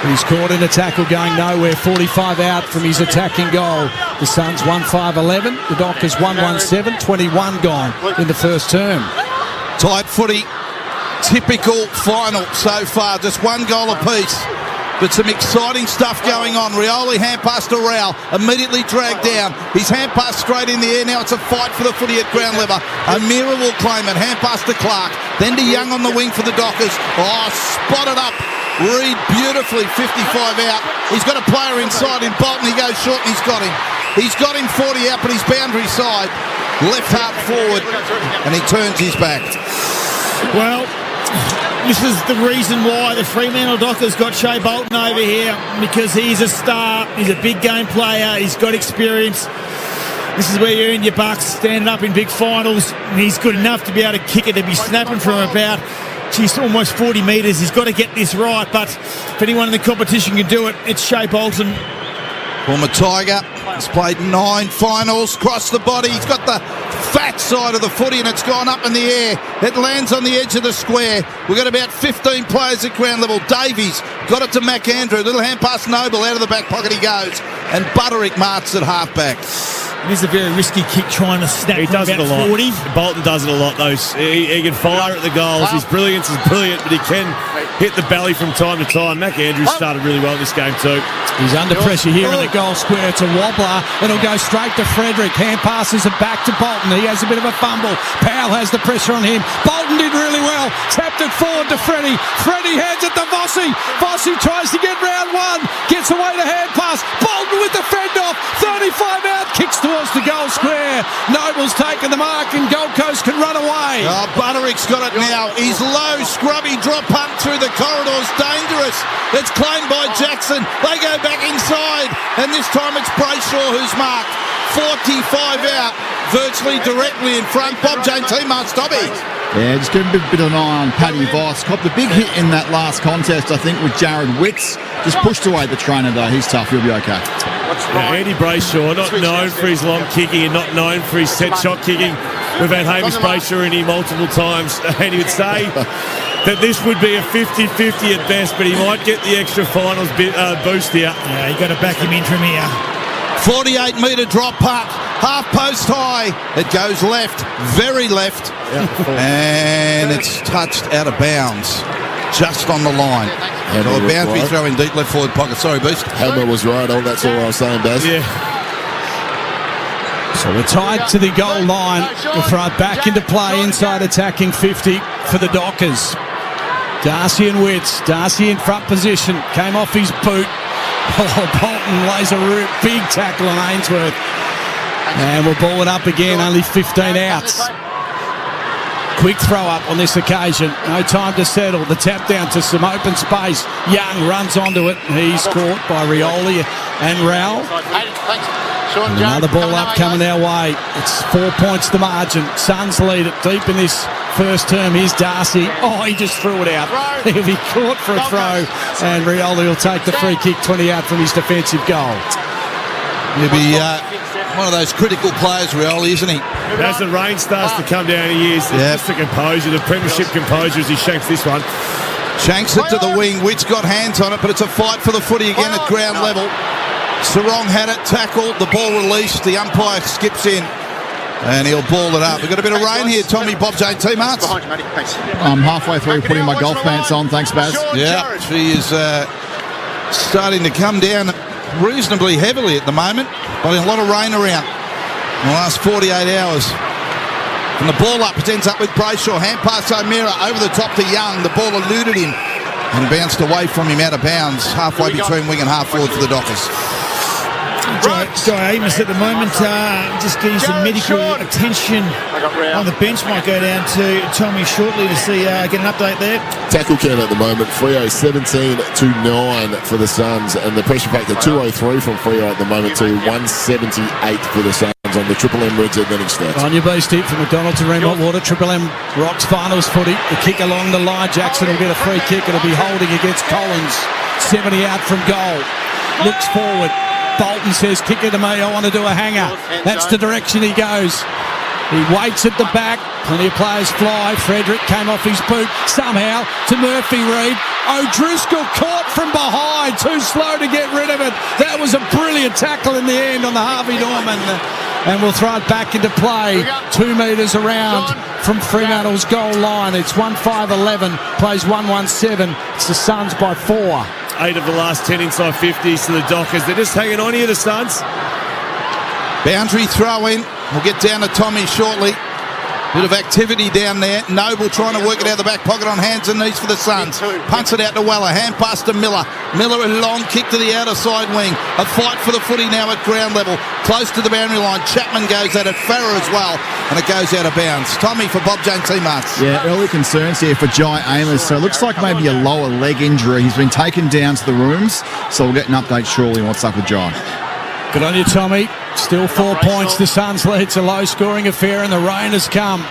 He's caught in a tackle going nowhere. 45 out from his attacking goal. The Suns 1-5-11. The Dockers 1-1-7. 21 gone in the first term. Tight footy. Typical final so far. Just one goal apiece. But some exciting stuff going on. Rioli hand pass to Rao, immediately dragged down. His hand pass straight in the air. Now it's a fight for the footy at ground level. O'Meara will claim it. Hand pass to Clark. Then to Young on the wing for the Dockers. Oh, spotted up. Reed beautifully, 55 out. He's got a player inside in Bolton. He goes short and he's got him. He's got him 40 out, but his boundary side. Left half forward, and he turns his back. Well, this is the reason why the Fremantle Dockers got Shea Bolton over here, because he's a star, he's a big game player, he's got experience. This is where you earn your bucks, standing up in big finals, and he's good enough to be able to kick it, to be snapping from about, almost 40 metres. He's got to get this right, but if anyone in the competition can do it, it's Shea Bolton. Former Tiger, he's played 9 finals, crossed the body, he's got the fat side of the footy and it's gone up in the air. It lands on the edge of the square. We've got about 15 players at ground level. Davies got it to McAndrew, little hand pass Noble, out of the back pocket he goes. and Butterick marks at halfback. It is a very risky kick trying to snap He does it a about lot. 40. Bolton does it a lot, though. He can fire at the goals. His brilliance is brilliant, but he can hit the belly from time to time. Mac Andrews started really well this game too. He's under pressure here in the goal square. It's a wobbler. It'll go straight to Frederick. Hand passes it back to Bolton. He has a bit of a fumble. Powell has the pressure on him. Bolton did really well. Tapped it forward to Freddie. Freddie hands it to Vossi. Vossi tries to get round one. Gets away to hand pass. Bolton with the fend off. 35 out. Kicks towards the goal square. Noble's taken the mark and Gold Coast can run away. Oh, Butterick's got it now. He's low, scrubby drop punt through the corridors. Dangerous. It's claimed by Jackson. They go back inside, and this time it's Brayshaw who's marked. 45 out, virtually directly in front. Bob Jane T-Mart, stop it. Yeah, just give him a bit of an eye on Paddy Voss. Copped a big hit in that last contest, I think, with Jared Witts. Just pushed away the trainer, though. He's tough. He'll be okay. Andy Brayshaw, not known for his long kicking and not known for his set shot kicking. We've had Hamish Brayshaw in here multiple times, and he would say that this would be a 50-50 at best, but he might get the extra finals boost here. Yeah, you got to back him in from here. 48-metre drop punt, half post high. It goes left, very left, and it's touched out of bounds, just on the line. So a boundary throw in deep left forward pocket. Sorry, Beast. Hammer was right. That's all I was saying, Baz. Yeah. So we're tied to the goal line. We'll throw it back into play inside attacking 50 for the Dockers. Darcy and Witts. Darcy in front position. Came off his boot. Oh, Bolton lays a big tackle on Ainsworth. And we'll ball it up again. Only 15 outs. Quick throw up on this occasion. No time to settle. The tap down to some open space. Young runs onto it. He's caught by Rioli and Rowell. And another ball up coming our way. It's 4 points the margin. Suns lead it deep in this first term. Here's Darcy. Oh, he just threw it out. He'll be caught for a throw. And Rioli will take the free kick 20 out from his defensive goal. He'll be one of those critical players, Rioli, isn't he? As the rain starts to come down, he is. Just the composure, the premiership composure as he shanks this one. Shanks it to the wing. Witts got hands on it, but it's a fight for the footy again at ground level. Sarong had it tackled, the ball released, the umpire skips in, and he'll ball it up. We've got a bit of rain here, Tommy, Bob Jane T-Marts. I'm halfway through putting my golf pants on. Thanks, Baz. Yeah, she is starting to come down reasonably heavily at the moment, but a lot of rain around in the last 48 hours. And the ball up, it ends up with Brayshaw. Hand pass O'Meara over the top to Young. The ball eluded him and bounced away from him out of bounds, halfway between wing and half forward for the Dockers. Guy Amos at the moment just getting some medical attention on the bench. Might go down to Tommy shortly to see get an update there. Tackle count at the moment, Freo 17-9 for the Suns, and the pressure factor 203 from Freo at the moment to 178 for the Suns on the Triple M Reds Advantage stats. On your base tip from McDonald's and Remont Water. Triple M Rocks finals footy. The kick along the line. Jackson will get a free kick. It'll be holding against Collins. 70 out from goal. Looks forward. Bolton says, kick it to me, I want to do a hanger. That's the direction he goes. He waits at the back. Plenty of players fly. Frederick came off his boot somehow to Murphy Reid. O'Driscoll caught from behind. Too slow to get rid of it. That was a brilliant tackle in the end on the Harvey Norman. And we'll throw it back into play. 2 metres around from Fremantle's goal line. It's 1-5-11. Plays 1-1-7. It's the Suns by 4. 8 of the last 10 inside 50s to the Dockers. They're just hanging on here, the Suns. Boundary throw in. We'll get down to Tommy shortly. Bit of activity down there. Noble trying to work it out the back pocket on hands and knees for the Suns. Punts it out to Weller. Hand pass to Miller. Miller a long kick to the outer side wing. A fight for the footy now at ground level. Close to the boundary line. Chapman goes at it. Farrer as well. And it goes out of bounds. Tommy for Bob Jane T-Marts. Yeah, early concerns here for Jai Amos. So it looks like maybe a lower leg injury. He's been taken down to the rooms. So we'll get an update shortly on what's up with Jai. Good on you, Tommy. Still 4 points. The Suns lead. It's a low-scoring affair, and the rain has come.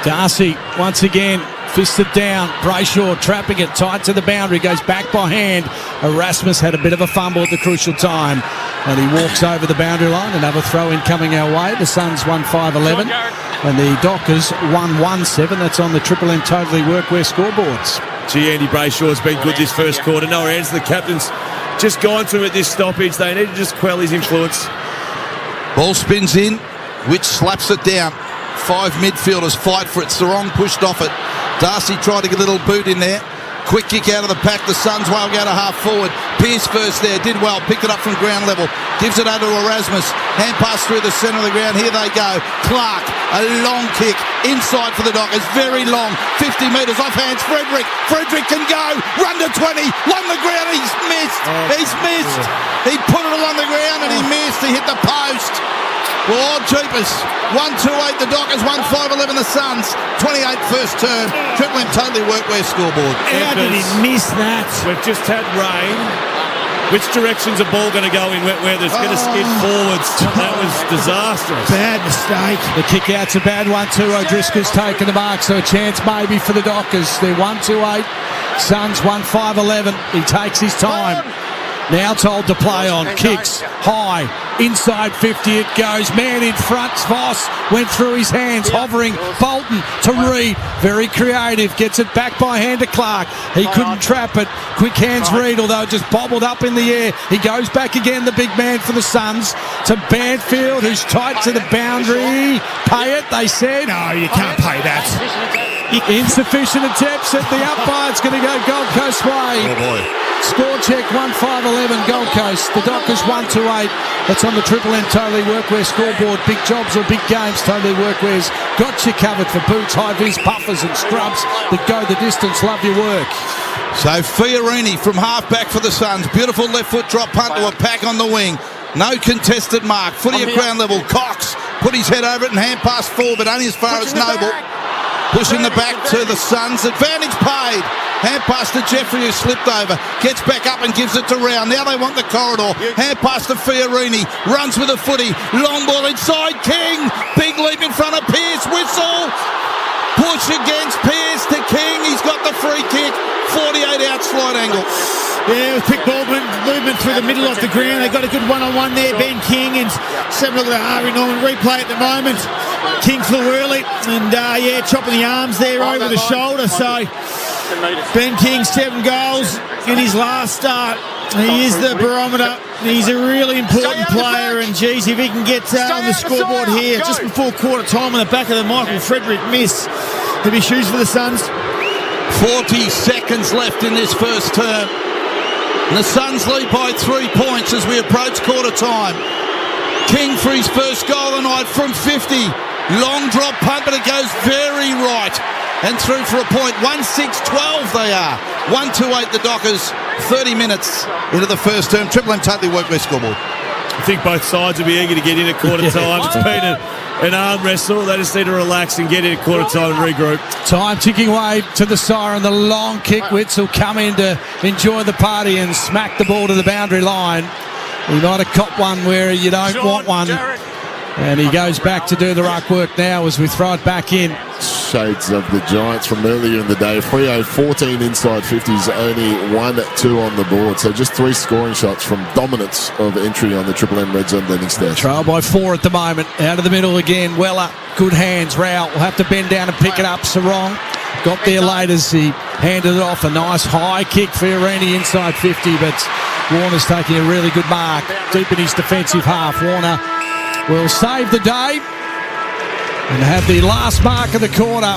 Darcy, once again, fisted down. Brayshaw trapping it tight to the boundary. Goes back by hand. Erasmus had a bit of a fumble at the crucial time, and he walks over the boundary line. Another throw-in coming our way. The Suns 1-5-11, and the Dockers 1-1-7. That's on the Triple M Totally Workwear scoreboards. Gee, Andy Brayshaw's been good this first quarter. Noah Anderson, the captain's just gone to him at this stoppage. They need to just quell his influence. Ball spins in, which slaps it down. 5 midfielders fight for it. Sarong pushed off it. Darcy tried to get a little boot in there. Quick kick out of the pack. The Suns won't go to half forward. Pearce first there. Did well. Picked it up from ground level. Gives it over to Erasmus. Hand pass through the centre of the ground. Here they go. Clark. A long kick. Inside for the Dockers. Very long. 50 metres off hands. Frederick. Frederick can go. Run to 20. Along the ground. He's missed. He's missed. He put it along the ground and he missed. He hit the post. Oh, jeepers. 1-2-8 the Dockers, 1-5-11 the Suns. 28 first term. Triple M totally workwear scoreboard. How did he miss that? We've just had rain. Which direction's the ball going to go in wet weather? It's going to skid forwards. That was disastrous. Bad mistake. The kick out's a bad one too. O'Driscoll's taken the mark, so a chance maybe for the Dockers. They're 1-2-8. Suns 1-5-11. He takes his time. Now told to play on. Kicks high. Inside 50 it goes. Man in front. Voss went through his hands. Hovering. Bolton to Reid. Very creative. Gets it back by hand to Clark. He couldn't trap it. Quick hands Reid, although it just bobbled up in the air. He goes back again, the big man for the Suns, to Banfield, who's tight to the boundary. Pay it, they said. No, you can't pay that. Insufficient attempts at the umpire. It's going to go Gold Coast way. Oh boy. Score check 1-5-11 Gold Coast. The Dockers 1-2-8. That's on the Triple M Totally Workwear scoreboard. Big jobs or big games, Totally Workwear's got you covered for boots, high-vis, puffers and scrubs that go the distance. Love your work. So Fiorini from half-back for the Suns. Beautiful left foot drop punt to a pack on the wing. No contested mark. Footy at ground level. Cox put his head over it and hand pass forward, but only as far as Noble. Pushing the back to the Suns. Advantage paid. Hand pass to Jeffrey, who slipped over. Gets back up and gives it to Round. Now they want the corridor. Hand pass to Fiorini. Runs with a footy. Long ball inside. King. Big leap in front of Pearce. Whistle. Push against Pearce to King. He's got the free kick. 48 out slide angle. Yeah, with quick ball movement through the middle of the ground. They got a good one-on-one there. Ben King and several of the Harvey Norman replay at the moment. King flew early and, chopping the arms there over the shoulder. So Ben King, 7 goals in his last start. He is the barometer. He's a really important player, and geez, if he can get on the scoreboard here just before quarter time on the back of the Michael Frederick miss, there'll be shoes for the Suns. 40 seconds left in this first term. And the Suns lead by 3 points as we approach quarter time. King for his first goal of the night from 50. Long drop punt, but it goes very right. And through for a point. 1-6-12 they are. 1-2-8 the Dockers. 30 minutes into the first term. Triple M totally workwear scoreboard. I think both sides will be eager to get in at quarter time. It's been an arm wrestle. They just need to relax and get in at quarter time and regroup. Time ticking away to the siren. The long kick. Witz will come in to enjoy the party and smack the ball to the boundary line. He might have caught one where you don't want one. And he goes back to do the ruck work now as we throw it back in. Shades of the Giants from earlier in the day. Freo 14 inside 50s, only 1-2 on the board. So just 3 scoring shots from dominance of entry on the Triple M Red Zone leading stats. Trail by 4 at the moment. Out of the middle again. Weller, good hands. Rao will have to bend down and pick it up. Sarong got there late as he handed it off. A nice high kick. Fiorini inside 50, but Warner's taking a really good mark deep in his defensive half. Warner will save the day and have the last mark of the quarter.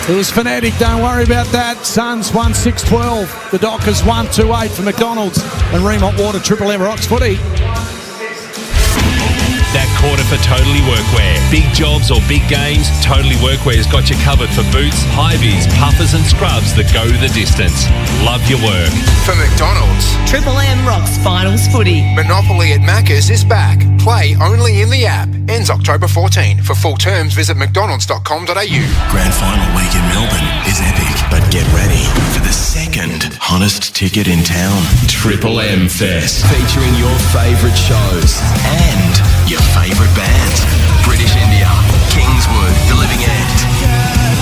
It was phonetic, don't worry about that. Suns 1-6-12. The Dockers 1-2-8 for McDonald's and Remont Water Triple M Rocks Footy. That quarter for Totally Workwear. Big jobs or big games, Totally Workwear's got you covered for boots, high-vis, puffers and scrubs that go the distance. Love your work. For McDonald's, Triple M Rocks Finals Footy. Monopoly at Macca's is back. Play only in the app. Ends October 14. For full terms, visit mcdonalds.com.au. Grand final week in Melbourne is epic, but get ready for the second hottest ticket in town. Triple M Fest. Featuring your favourite shows and your favourite bands. British India, Kingswood, The Living End.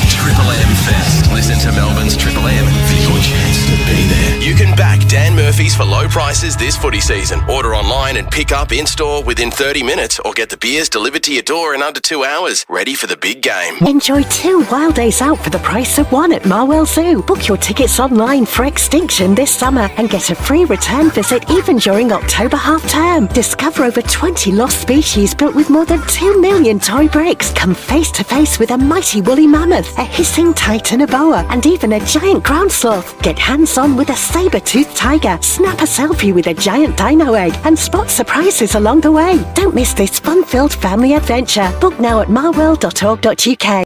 Triple M Fest. Listen to Melbourne's Triple M for your chance to be there. You can back Dan Murphy footies for low prices this footy season. Order online and pick up in-store within 30 minutes or get the beers delivered to your door in under 2 hours. Ready for the big game. Enjoy 2 wild days out for the price of 1 at Marwell Zoo. Book your tickets online for Extinction this summer and get a free return visit even during October half term. Discover over 20 lost species built with more than 2 million toy bricks. Come face to face with a mighty woolly mammoth, a hissing titan, a boa, and even a giant ground sloth. Get hands-on with a saber-toothed tiger. Snap a selfie with a giant dino egg and spot surprises along the way. Don't miss this fun-filled family adventure. Book now at marwell.org.uk.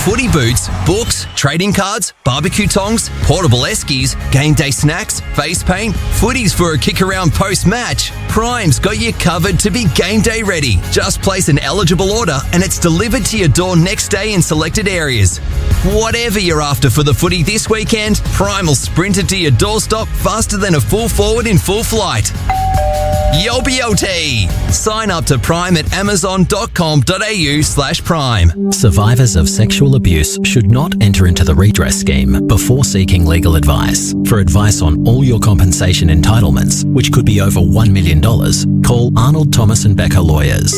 Footy boots, books, trading cards, barbecue tongs, portable eskies, game day snacks, face paint, footies for a kick around post-match. Prime's got you covered to be game day ready. Just place an eligible order and it's delivered to your door next day in selected areas. Whatever you're after for the footy this weekend, Prime will sprint it to your doorstep faster than a full forward in full flight. Yobioti! Sign up to Prime at amazon.com.au/prime. Survivors of sexual abuse should not enter into the redress scheme before seeking legal advice. For advice on all your compensation entitlements, which could be over $1 million, call Arnold Thomas and Becker Lawyers.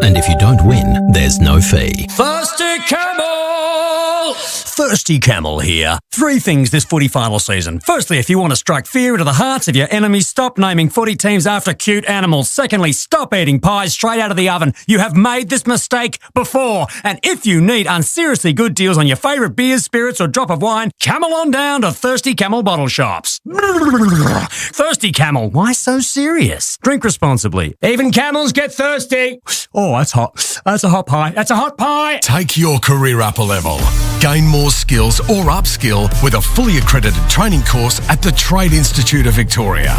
And if you don't win, there's no fee. Thirsty Camel! Thirsty Camel here. 3 things this footy final season. Firstly, if you want to strike fear into the hearts of your enemies, stop naming footy teams after cute animals. Secondly, stop eating pies straight out of the oven. You have made this mistake before. And if you need unseriously good deals on your favourite beers, spirits or drop of wine, camel on down to Thirsty Camel bottle shops. Thirsty Camel, why so serious? Drink responsibly. Even camels get thirsty. Oh, that's hot. That's a hot pie. That's a hot pie. Take your career up a level. Gain more skills or upskill with a fully accredited training course at the Trade Institute of Victoria.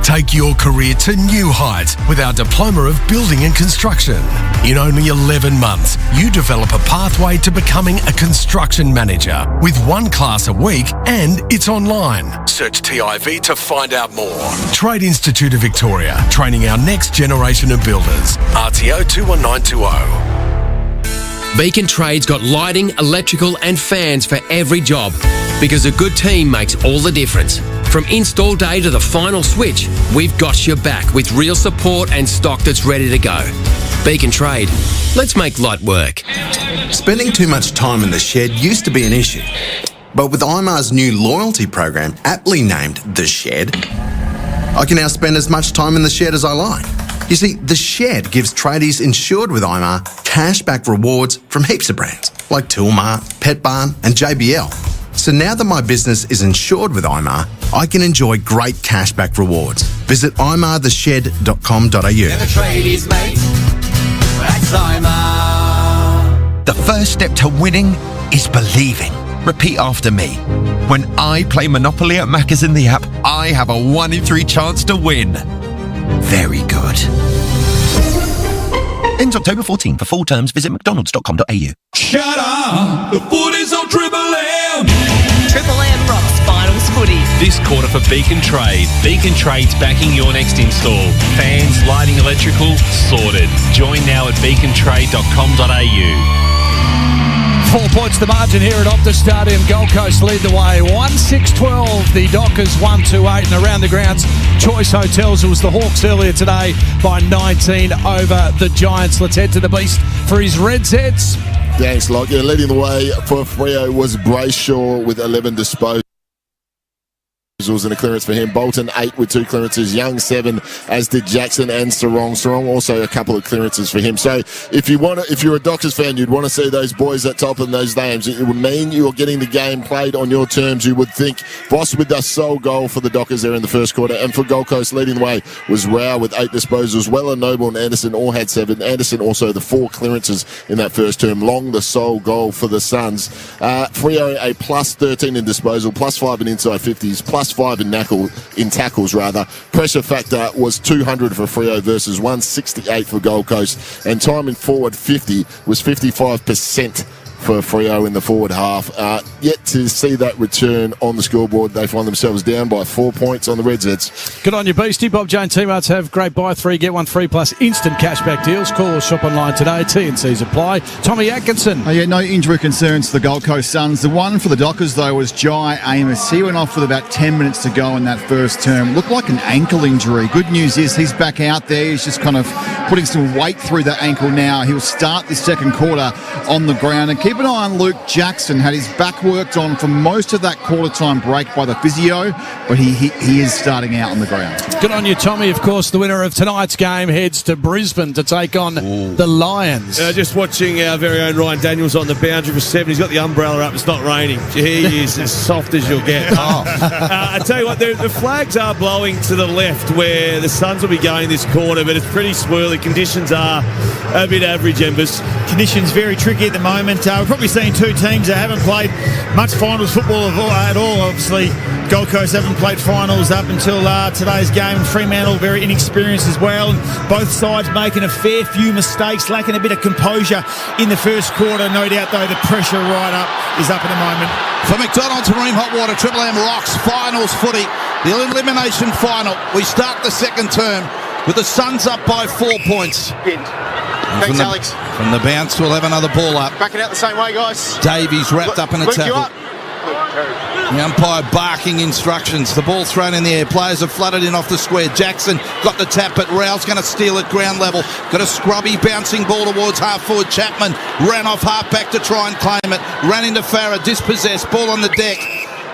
Take your career to new heights with our Diploma of Building and Construction. In only 11 months, you develop a pathway to becoming a construction manager with 1 class a week and it's online. Search TIV to find out more. Trade Institute of Victoria, training our next generation of builders. RTO 21920. Beacon Trade's got lighting, electrical and fans for every job because a good team makes all the difference. From install day to the final switch, we've got your back with real support and stock that's ready to go. Beacon Trade, let's make light work. Spending too much time in the shed used to be an issue. But with IMAR's new loyalty program, aptly named The Shed, I can now spend as much time in the shed as I like. You see, The Shed gives tradies insured with IMAR cashback rewards from heaps of brands like Toolmart, Pet Barn and JBL. So now that my business is insured with IMAR, I can enjoy great cashback rewards. Visit imartheshed.com.au. The tradies, mate. That's IMAR. The first step to winning is believing. Repeat after me. When I play Monopoly at Macca's in the app, I have a 1 in 3 chance to win. Very good. Ends October 14. For full terms, visit mcdonalds.com.au. Shut up! The footy's on Triple M! Triple M rocks finals footy. This quarter for Beacon Trade. Beacon Trade's backing your next install. Fans, lighting, electrical, sorted. Join now at beacontrade.com.au. 4 points the margin here at Optus Stadium. Gold Coast lead the way. 1-6-12. The Dockers 1-2-8. And around the grounds, Choice Hotels. It was the Hawks earlier today by 19 over the Giants. Let's head to the Beast for his Reds heads. Thanks, Locke. Yeah, leading the way for Freo was Brayshaw with 11 disposals and a clearance for him. Bolton 8 with 2 clearances. Young 7, as did Jackson and Sarong. Sarong also a couple of clearances for him. So if you're a Dockers fan, you'd want to see those boys at top in those names. It would mean you're getting the game played on your terms, you would think. Voss with the sole goal for the Dockers there in the first quarter. And for Gold Coast, leading the way was Rao with 8 disposals. Weller, Noble and Anderson all had 7. Anderson also the 4 clearances in that first term. Long the sole goal for the Suns. Freo a plus 13 in disposal, plus 5 in inside 50s, plus 5 in tackles rather. Pressure factor was 200 for Freo versus 168 for Gold Coast, and time in forward 50 was 55% for Freo in the forward half. Yet to see that return on the scoreboard. They find themselves down by 4 points on the Reds. Good on you, Beastie. Bob Jane teammates have great buy 3, get 1 free plus instant cashback deals. Call or shop online today. T&Cs apply. Tommy Atkinson. No injury concerns to the Gold Coast Suns. The one for the Dockers, though, was Jai Amos. He went off with about 10 minutes to go in that first term. Looked like an ankle injury. Good news is he's back out there. He's just kind of putting some weight through that ankle now. He'll start this second quarter on the ground. And keep an eye on Luke Jackson. Had his back worked on for most of that quarter-time break by the physio, but he is starting out on the ground. Good on you, Tommy. Of course, the winner of tonight's game heads to Brisbane to take on the Lions. Just watching our very own Ryan Daniels on the boundary for 7. He's got the umbrella up. It's not raining. He is as soft as you'll get. I tell you what, the flags are blowing to the left where the Suns will be going this quarter, but it's pretty swirly. Conditions are a bit average, Embers. Conditions very tricky at the moment. We're probably seeing two teams that haven't played much finals football at all. Obviously, Gold Coast haven't played finals up until today's game. Fremantle very inexperienced as well. Both sides making a fair few mistakes, lacking a bit of composure in the first quarter. No doubt, though, the pressure right up is up at the moment. For McDonald's Marine Hot Water, Triple M Rocks finals footy, the elimination final. We start the second term with the Suns up by 4 points. Thanks, Alex. From the bounce, we'll have another ball up. Back it out the same way, guys. Davies wrapped up in a tackle. The umpire barking instructions. The ball thrown in the air. Players have flooded in off the square. Jackson got the tap, but Rao's going to steal at ground level. Got a scrubby bouncing ball towards half forward. Chapman ran off half back to try and claim it. Ran into Farah, dispossessed. Ball on the deck.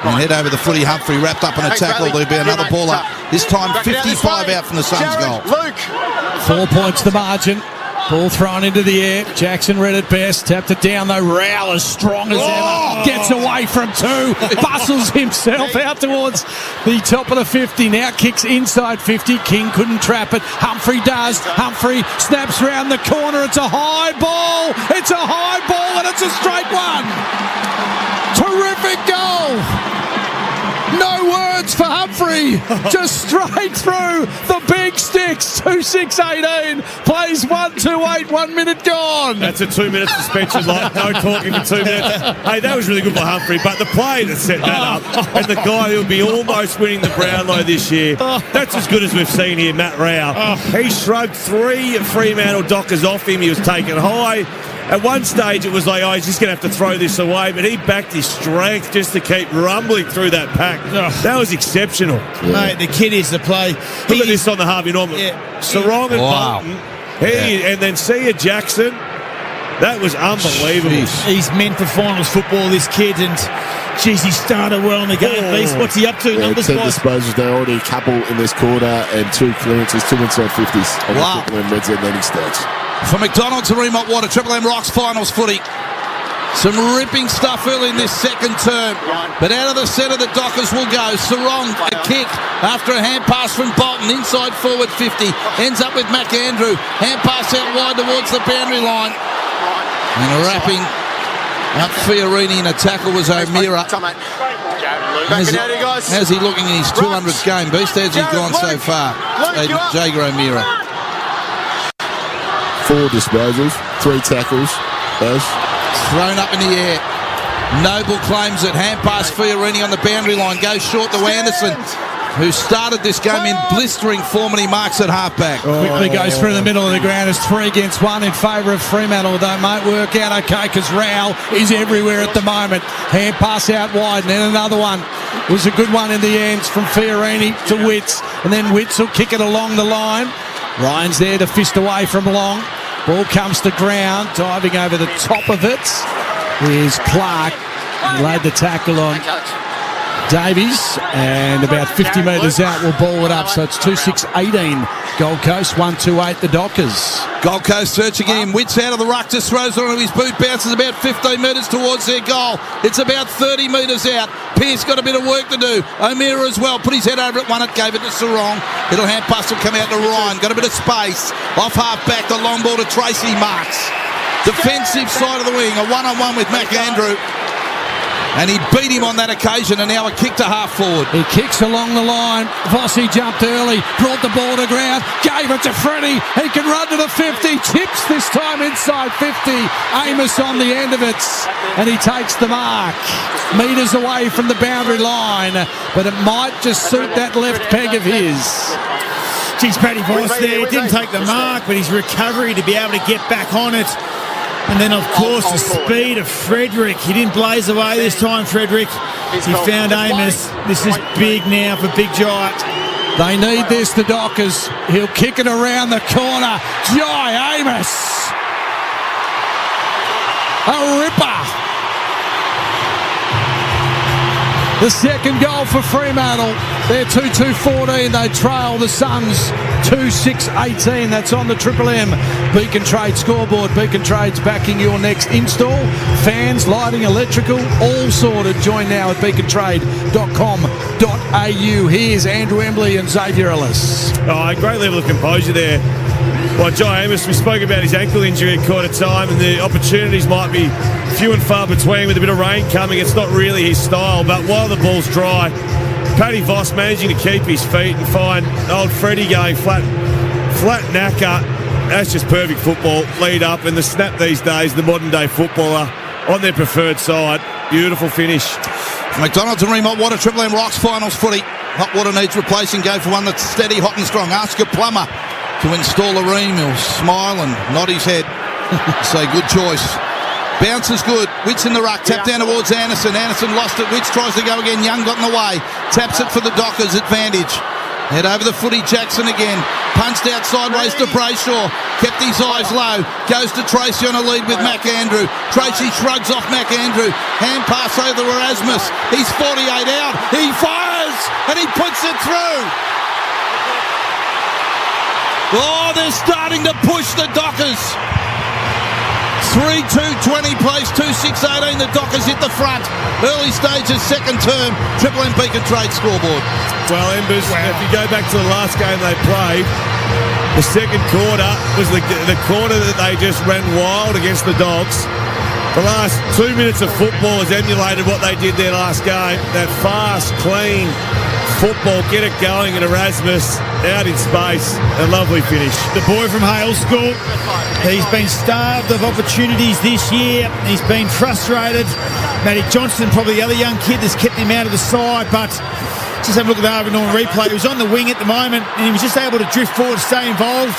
And head over the footy. Humphrey wrapped up in a tackle. There'll be another ball up. This time 55 out from the Suns goal. 4 points the margin. Ball thrown into the air. Jackson read it best. Tapped it down though. Rao as strong as ever. Gets away from 2. Bustles himself out towards the top of the 50. Now kicks inside 50. King couldn't trap it. Humphrey does. Humphrey snaps round the corner. It's a high ball. It's a high ball and it's a straight one. Terrific goal. No words for Humphrey. Just straight through the big sticks. 2-6-18. Plays 1-2-8. 1 minute gone. That's a 2 minute suspension. Like no talking for 2 minutes. Hey, that was really good for Humphrey. But the play that set that up, and the guy who'll be almost winning the Brownlow this year, that's as good as we've seen here, Matt Rao. He shrugged 3 Fremantle Dockers off him. He was taken high. At one stage, it was like, he's just going to have to throw this away. But he backed his strength just to keep rumbling through that pack. That was exceptional. Yeah. Mate, the kid is the play. Look at this on the Harvey Norman. Yeah. Sarong and Bolton. And then Sia Jackson. That was unbelievable. He's meant for finals football, this kid. And, geez, he started well in the game. What's he up to? Numbers 10 disposals now, already a couple in this quarter and 2 clearances, 2 inside 50s. Wow. The Reds and then he starts. For McDonald's Marine Hot Water, Triple M Rocks finals footy. Some ripping stuff early in this second term. But out of the centre, the Dockers will go. Sarong, a kick after a hand pass from Bolton, inside forward 50. Ends up with McAndrew. Hand pass out wide towards the boundary line. And a wrapping up Fiorini, and a tackle was O'Meara. How's he looking in his 200th game, Beast? How's he gone so far? Jager O'Meara. 4 disposals, 3 tackles. Thrown up in the air. Noble claims it. Hand pass Fiorini on the boundary line. Goes short to Anderson, who started this game in blistering form, and he marks at halfback. Quickly goes through the middle of the ground. It's 3 against 1 in favour of Fremantle. Though might work out okay because Rao is everywhere at the moment. Hand pass out wide, and then another one. It was a good one in the end from Fiorini to Witts, and then Witts will kick it along the line. Ryan's there to fist away from Long. Ball comes to ground, diving over the top of it. Here's Clark. He laid the tackle on Davies, and about 50 metres out will ball it up. So it's 2-6-18 Gold Coast, 1-2-8 the Dockers. Gold Coast searching him. Witts out of the ruck, just throws it onto his boot, bounces about 15 metres towards their goal. It's about 30 metres out. Pearce got a bit of work to do. O'Meara as well, put his head over it, won it, gave it to Sarong. Little hand pass will come out to Ryan. Got a bit of space. Off half back, the long ball to Tracy Marks. Defensive side of the wing, a one-on-one with McAndrew. And he beat him on that occasion, and now a kick to half forward. He kicks along the line. Vossi jumped early, brought the ball to ground, gave it to Freddie. He can run to the 50, tips this time inside 50. Amos on the end of it, and he takes the mark. Metres away from the boundary line, but it might just suit that left peg of his. Geez, Paddy Voss there didn't take the mark, but his recovery to be able to get back on it. And then, of course, the speed of Frederick. He didn't blaze away this time, Frederick. He found Amos. This is big now for Big Giant. They need this, the Dockers. He'll kick it around the corner. Jai Amos. A ripper. The second goal for Fremantle. They're 2-2-14. They trail the Suns 2-6-18. That's on the Triple M Beacon Trade scoreboard. Beacon Trade's backing your next install. Fans, lighting, electrical, all sorted. Join now at beacontrade.com.au. Here's Andrew Embley and Xavier Ellis. Oh, a great level of composure there. Well, Jai Amos, we spoke about his ankle injury at quarter time, and the opportunities might be few and far between with a bit of rain coming. It's not really his style, but while the ball's dry, Paddy Voss managing to keep his feet and find old Freddie going flat knacker. That's just perfect football. Lead up, and the snap these days, the modern day footballer on their preferred side. Beautiful finish. McDonald's and Ream Hotwater Triple M Rocks finals footy. Hotwater needs replacing. Go for one that's steady, hot and strong. Ask your plumber to install a ream. He'll smile and nod his head. Say good choice. Bounce is good. Witts in the ruck. Tap down towards Anderson. Anderson lost it. Witts tries to go again. Young got in the way. Taps it for the Dockers. Advantage. Head over the footy. Jackson again. Punched out sideways to Brayshaw. Kept his eyes low. Goes to Tracy on a lead with Mac Andrew. Tracy shrugs off Mac Andrew. Hand pass over Erasmus. He's 48 out. He fires and he puts it through. Oh, they're starting to push the Dockers. 3-2-20 plays 2-6-18. The Dockers hit the front. Early stages, second term. Triple M Beacon Trade scoreboard. Well, Embers, if you go back to the last game they played, the second quarter was the quarter that they just ran wild against the Dogs. The last 2 minutes of football has emulated what they did their last game. That fast, clean football, get it going, and Erasmus out in space. A lovely finish. The boy from Hale School, he's been starved of opportunities this year. He's been frustrated. Matty Johnston, probably the other young kid that's kept him out of the side, but just have a look at the Arvin replay. He was on the wing at the moment, and he was just able to drift forward, stay involved,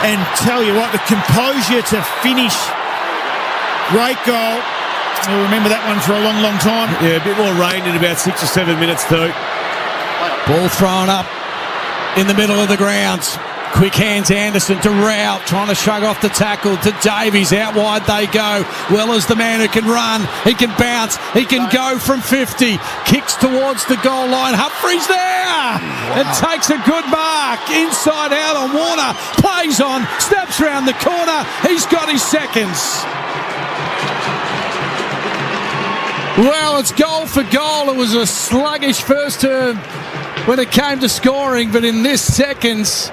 and tell you what, the composure to finish. Great goal. We'll remember that one for a long, long time. Yeah, a bit more rain in about 6 or 7 minutes too. Ball thrown up in the middle of the ground. Quick hands Anderson to Rao, trying to shrug off the tackle to Davies. Out wide they go. Weller's the man who can run. He can bounce. He can go from 50. Kicks towards the goal line. Humphrey's there and takes a good mark. Inside out on Warner. Plays on. Steps round the corner. He's got his seconds. Well, it's goal for goal. It was a sluggish first term when it came to scoring, but in this seconds,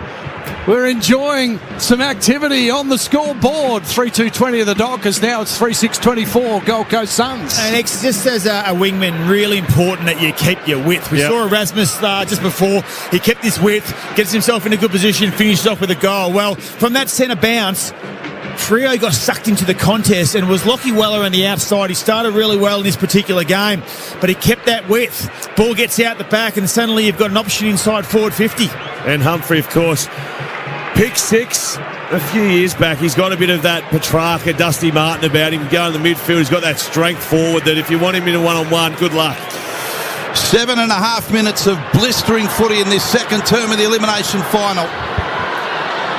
we're enjoying some activity on the scoreboard. 3-2-20 of the Dockers. Now it's 3-6-24 Gold Coast Suns. And it's just as a wingman, really important that you keep your width. We saw Erasmus just before. He kept his width, gets himself in a good position, finishes off with a goal. Well, from that centre bounce, Freo got sucked into the contest, and it was Lockie Weller on the outside. He started really well in this particular game, but he kept that width. Ball gets out the back, and suddenly you've got an option inside forward 50. And Humphrey, of course, pick six a few years back. He's got a bit of that Petrarca, Dusty Martin about him. Go in the midfield. He's got that strength forward that if you want him in a one-on-one, good luck. 7.5 minutes of blistering footy in this second term of the elimination final.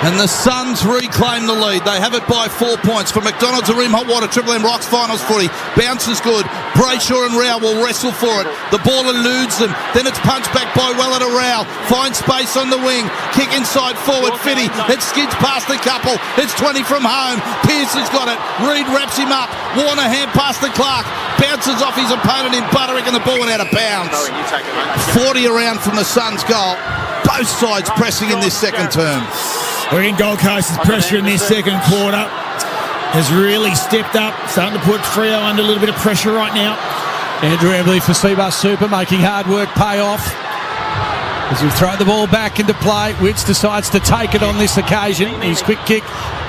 And the Suns reclaim the lead. They have it by 4 points for McDonald's and Ream Hotwater Triple M Rocks finals footy. Bounce is good. Brayshaw and Rao will wrestle for it. The ball eludes them. Then it's punched back by Weller to Rao. Finds space on the wing. Kick inside forward. Fitty. It skids past the couple. It's 20 from home. Pearce has got it. Reed wraps him up. Warner hand past the Clark. Bounces off his opponent in Butterick, and the ball went out of bounds. 40 around from the Suns' goal. Both sides pressing in this second term. We're in Gold Coast's pressure in this second quarter has really stepped up, starting to put Freo under a little bit of pressure right now. Andrew Embley for Seabus Super, making hard work pay off. As we throw the ball back into play, Witts decides to take it on this occasion. His quick kick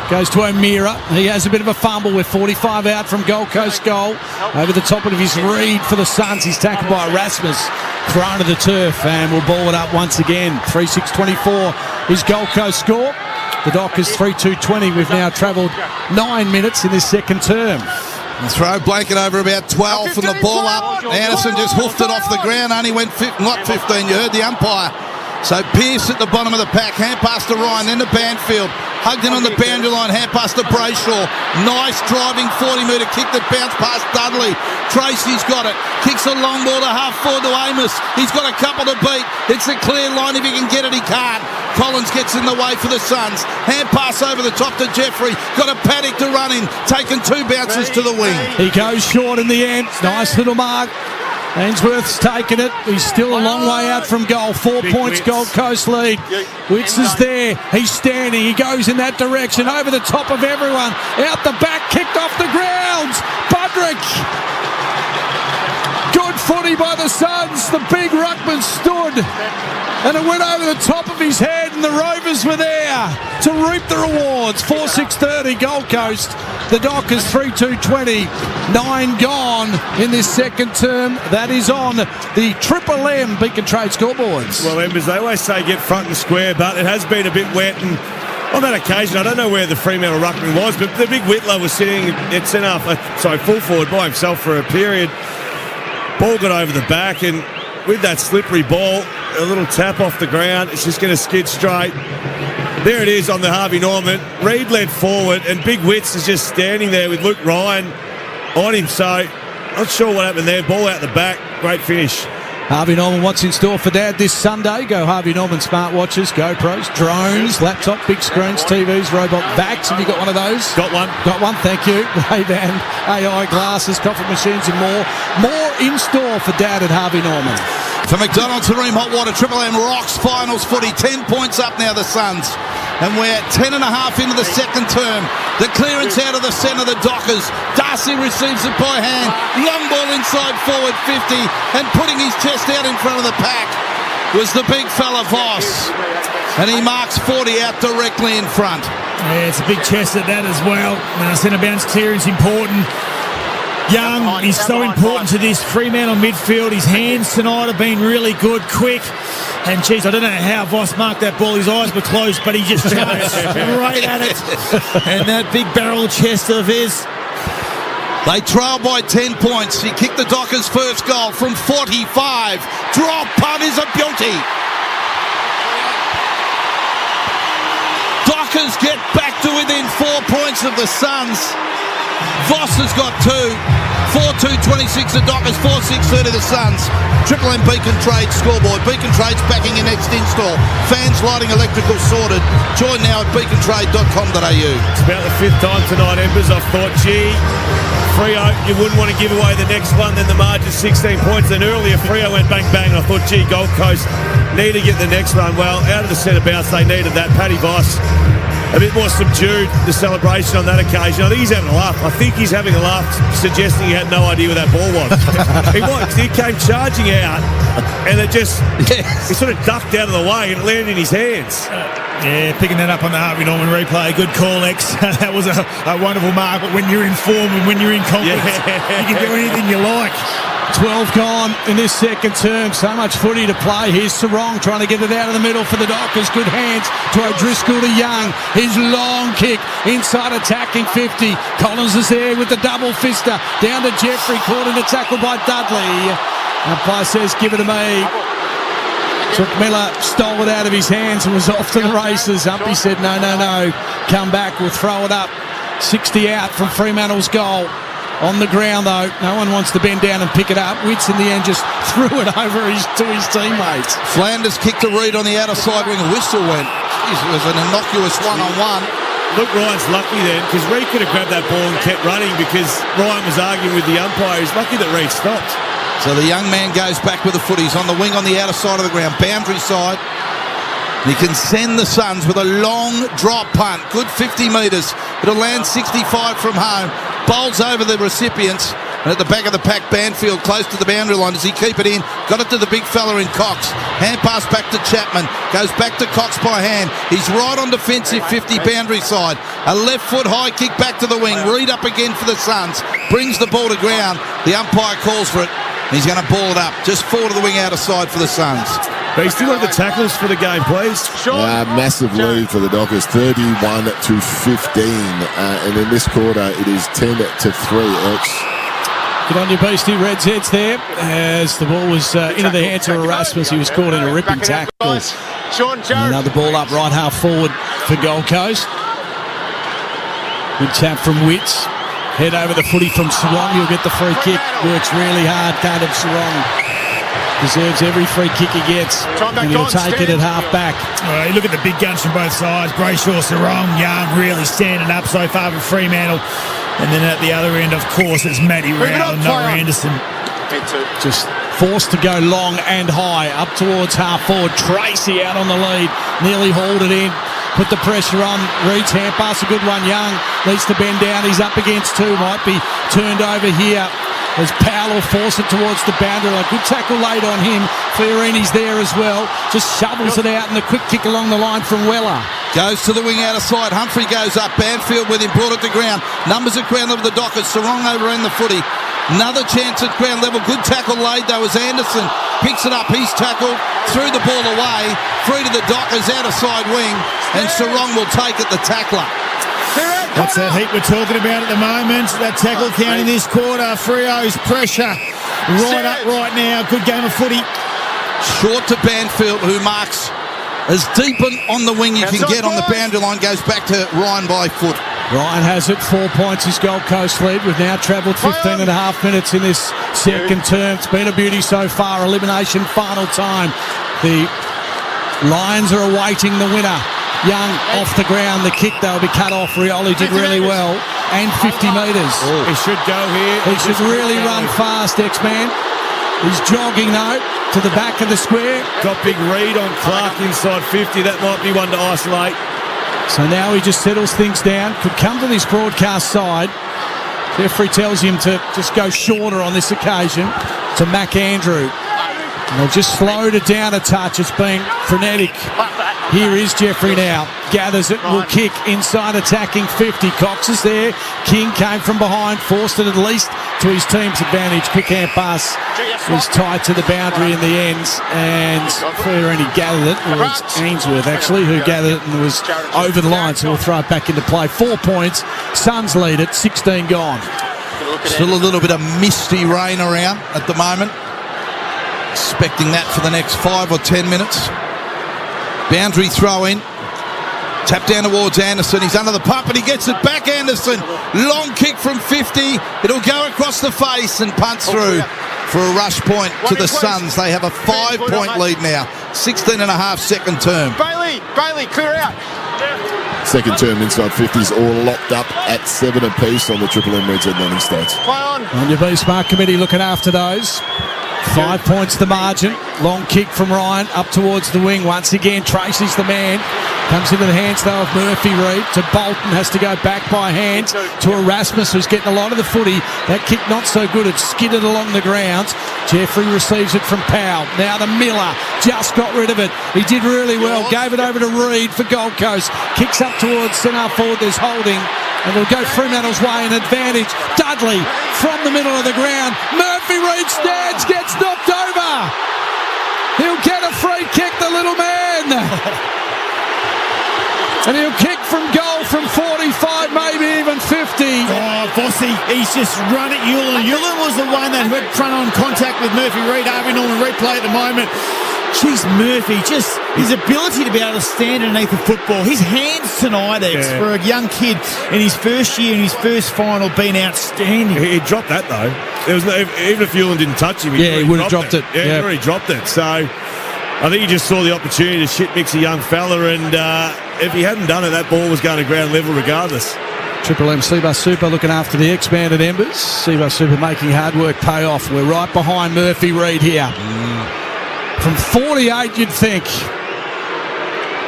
goes to O'Meara. He has a bit of a fumble with 45 out from Gold Coast goal. Over the top of his read for the Suns. He's tackled by Erasmus. Thrown to the turf and we'll ball it up once again. 3-6-24 is Gold Coast score. The Dockers 3-2-20. We've now travelled 9 minutes in this second term. And throw blanket over about 12 from the ball up. Anderson just hoofed it off the ground. Only went not 15. You heard the umpire. So Pearce at the bottom of the pack. Hand pass to Ryan. Then to Banfield. Hugged in on the boundary line. Hand pass to Brayshaw. Nice driving 40-metre kick that bounced past Dudley. Tracy's got it. Kicks a long ball to half forward to Amos. He's got a couple to beat. It's a clear line. If he can get it, he can't. Collins gets in the way for the Suns. Hand pass over the top to Jeffrey. Got a Paddock to run in. Taking 2 bounces to the wing. He goes short in the end. Nice little mark. Ainsworth's taken it. He's still a long way out from goal. 4 points, Gold Coast lead. Witts is there. He's standing. He goes in that direction. Over the top of everyone. Out the back. Kicked off the grounds. Budrick. Good footy by the Suns. The big ruckman stood. And it went over the top of his head, and the Rovers were there to reap the rewards. 4-6-30 Gold Coast. The Dockers 3-2-20. 9 gone in this second term. That is on the Triple M Beacon Trade scoreboards. Well, Embers, they always say get front and square, but it has been a bit wet. And on that occasion, I don't know where the Fremantle ruckman was, but the big Whitlow was sitting at full forward by himself for a period. Ball got over the back, and with that slippery ball, a little tap off the ground, it's just going to skid straight. There it is on the Harvey Norman. Reid led forward, and Big Witts is just standing there with Luke Ryan on him. So, not sure what happened there. Ball out the back. Great finish. Harvey Norman, what's in store for Dad this Sunday? Go Harvey Norman smartwatches, GoPros, drones, laptop, big screens, TVs, robot bags. Have you got one of those? Got one. Got one, thank you. Ray-Ban, AI glasses, coffee machines and more. More in store for Dad at Harvey Norman. For McDonald's, Hareem Hotwater, Triple M rocks finals footy. 10 points up now, the Suns. And we're 10.5 into the second term. The clearance out of the centre, the Dockers. Darcy receives it by hand. Long ball inside forward 50. And putting his chest out in front of the pack was the big fella Voss. And he marks 40 out directly in front. Yeah, it's a big chest at that as well. Centre bounce clearance important. Young is so important to this Fremantle midfield. His hands tonight have been really good, quick. And, geez, I don't know how Voss marked that ball. His eyes were closed, but he just jumped straight at it. And that big barrel chest of his. They trail by 10 points. He kicked the Dockers' first goal from 45. Drop punt is a beauty. Dockers get back to within 4 points of the Suns. Voss has got 2. 4-2-26 the Dockers, 4-6-30 the Suns. Triple M Beacon Trade scoreboard. Beacon Trade's backing your next install. Fans, lighting, electrical sorted. Join now at beacontrade.com.au. It's about the 5th time tonight, Embers. I've thought, Freo, you wouldn't want to give away the next one, then the margin 16 points. Then earlier, Freo went bang, bang. I thought, Gold Coast need to get the next one. Well, out of the centre bounce, they needed that. Paddy Voss, a bit more subdued, the celebration on that occasion. I think he's having a laugh. I think he's having a laugh, suggesting he had no idea where that ball was. He came charging out, and it just, he sort of ducked out of the way, and it landed in his hands. Yeah, picking that up on the Harvey Norman replay. Good call, X. That was a wonderful mark, but when you're in form and when you're in confidence, you can do anything you like. 12 gone in this second term. So much footy to play. Here's Sarong trying to get it out of the middle for the Dockers. Good hands to O'Driscoll to Young. His long kick inside attacking 50. Collins is there with the double fister. Down to Jeffrey. Caught in a tackle by Dudley. Umpire says, give it to me. Took Miller, stole it out of his hands and was off to the races. Umpy said, no. Come back, we'll throw it up. 60 out from Fremantle's goal. On the ground, though, no one wants to bend down and pick it up. Witts, in the end, just threw it over to his teammates. Flanders kicked a read on the outer side wing. A whistle went. Jeez, it was an innocuous one-on-one. Luke Ryan's lucky then, because Reid could have grabbed that ball and kept running because Ryan was arguing with the umpire. He's lucky that Reid stopped. So the young man goes back with the footies on the wing on the outer side of the ground. Boundary side. He can send the Suns with a long drop punt. Good 50 metres. It'll land 65 from home. Bowls over the recipients. And at the back of the pack, Banfield close to the boundary line. Does he keep it in? Got it to the big fella in Cox. Hand pass back to Chapman. Goes back to Cox by hand. He's right on defensive 50 boundary side. A left foot high kick back to the wing. Reed up again for the Suns. Brings the ball to ground. The umpire calls for it. He's going to ball it up. Just forward of the wing out of side for the Suns. They still have the tackles for the game, please. Massive lead for the Dockers, 31-15. And in this quarter, it is 10-3. Good on your Beastie Reds heads there. As the ball was into the hands of Erasmus, he was caught in a ripping tackle. Another ball up right half forward for Gold Coast. Good tap from Witts. Head over the footy from Sarong. He'll get the free kick. Works really hard. Caleb Sarong deserves every free kick he gets. And he'll take it at half back. You look at the big guns from both sides. Brayshaw, Sarong, Young really standing up so far for Fremantle. And then at the other end, of course, it's Matty Rowell and Noah Anderson. Just forced to go long and high. Up towards half forward. Tracy out on the lead. Nearly hauled it in. Put the pressure on. Reed's hand pass, a good one. Young needs to bend down. He's up against two. Might be turned over here as Powell will force it towards the boundary. A good tackle laid on him. Fiorini's there as well. Just shovels it out and a quick kick along the line from Weller. Goes to the wing out of side. Humphrey goes up. Banfield with him. Brought it to ground. Numbers at ground level. The Dockers. Sarong over in the footy. Another chance at ground level. Good tackle laid though as Anderson picks it up. He's tackled. Threw the ball away. Free to the Dockers out of side wing. And Sarong will take it, the tackler. That's that heat we're talking about at the moment. That tackle count in this quarter. Freo's pressure right up right now. Good game of footy. Short to Banfield, who marks as deep on the wing you can get on the boundary line. Goes back to Ryan by foot. Ryan has it, 4 points, his Gold Coast lead. We've now travelled 15 and a half minutes in this second term. It's been a beauty so far. Elimination final time. The Lions are awaiting the winner. Young off the ground. The kick, they'll be cut off. Rioli did really well. And 50 metres. He should go here. He should really run fast, X-Man. He's jogging, though, to the back of the square. Got big Reed on Clark inside 50. That might be one to isolate. So now he just settles things down. Could come to this broadcast side. Referee tells him to just go shorter on this occasion to McAndrew. And they've just slowed it down a touch. It's been frenetic. Here is Jeffrey now. Gathers it, will kick inside attacking 50. Cox is there. King came from behind, forced it at least to his team's advantage. Quick hand pass was tied to the boundary in the ends, and Fiorini gathered it. It was Ainsworth actually who gathered it and was over the line, so we'll throw it back into play. 4 points. Suns lead it, 16 gone. Still a little bit of misty rain around at the moment. Expecting that for the next 5 or 10 minutes. Boundary throw in. Tap down towards Anderson. He's under the pump and he gets it back. Anderson. Long kick from 50. It'll go across the face and punts through for a rush point to the Suns. They have a 5-point lead now. 16 and a half second term. Bailey, clear out. Second term inside 50s all locked up at 7 apiece on the Triple M Reds at Manning States. On your B-Smart committee looking after those. 5 points the margin. Long kick from Ryan up towards the wing. Once again, Tracy's the man. Comes into the hands, though, of Murphy Reed. To Bolton, has to go back by hand to Erasmus, who's getting a lot of the footy. That kick not so good. It skidded along the ground. Jeffrey receives it from Powell. Now to Miller. Just got rid of it. He did really well. Gave it over to Reed for Gold Coast. Kicks up towards centre forward. There's holding. And it'll go Fremantle's way, an advantage. Dudley from the middle of the ground. Murphy Reed stands, gets knocked over. He'll get a free kick, the little man. And he'll kick from goal from 45, maybe even 50. Oh, Bossy, he's just run at Ulan. Ulan was the one that had front on contact with Murphy Reed. Harvey Norman replay at the moment. Jeez, Murphy, just his ability to be able to stand underneath the football. His hands tonight, X, for a young kid in his first year, in his first final, been outstanding. He dropped that, though. There was no, even if Ulan didn't touch him, he would have dropped it. Yeah, he already dropped it. So I think he just saw the opportunity to shit mix a young fella, and if he hadn't done it, that ball was going to ground level regardless. Triple M Seabus Super looking after the expanded Embers. Seabus Super making hard work pay off. We're right behind Murphy Reed here. From 48, you'd think.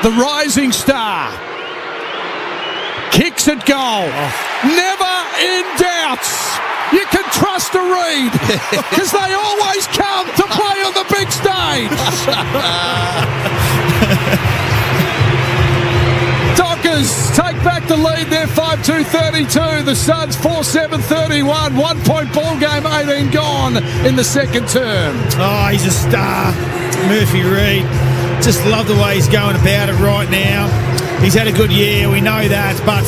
The rising star. Kicks at goal. Never in doubt. you can trust a Reed because they always come to play on the big stage. Dockers take back the lead there, 5-2-32. The Suns 4-7-31. 1 point ball game, 18 gone in the second term. Oh, he's a star, Murphy Reed. Just love the way he's going about it right now. He's had a good year, we know that, but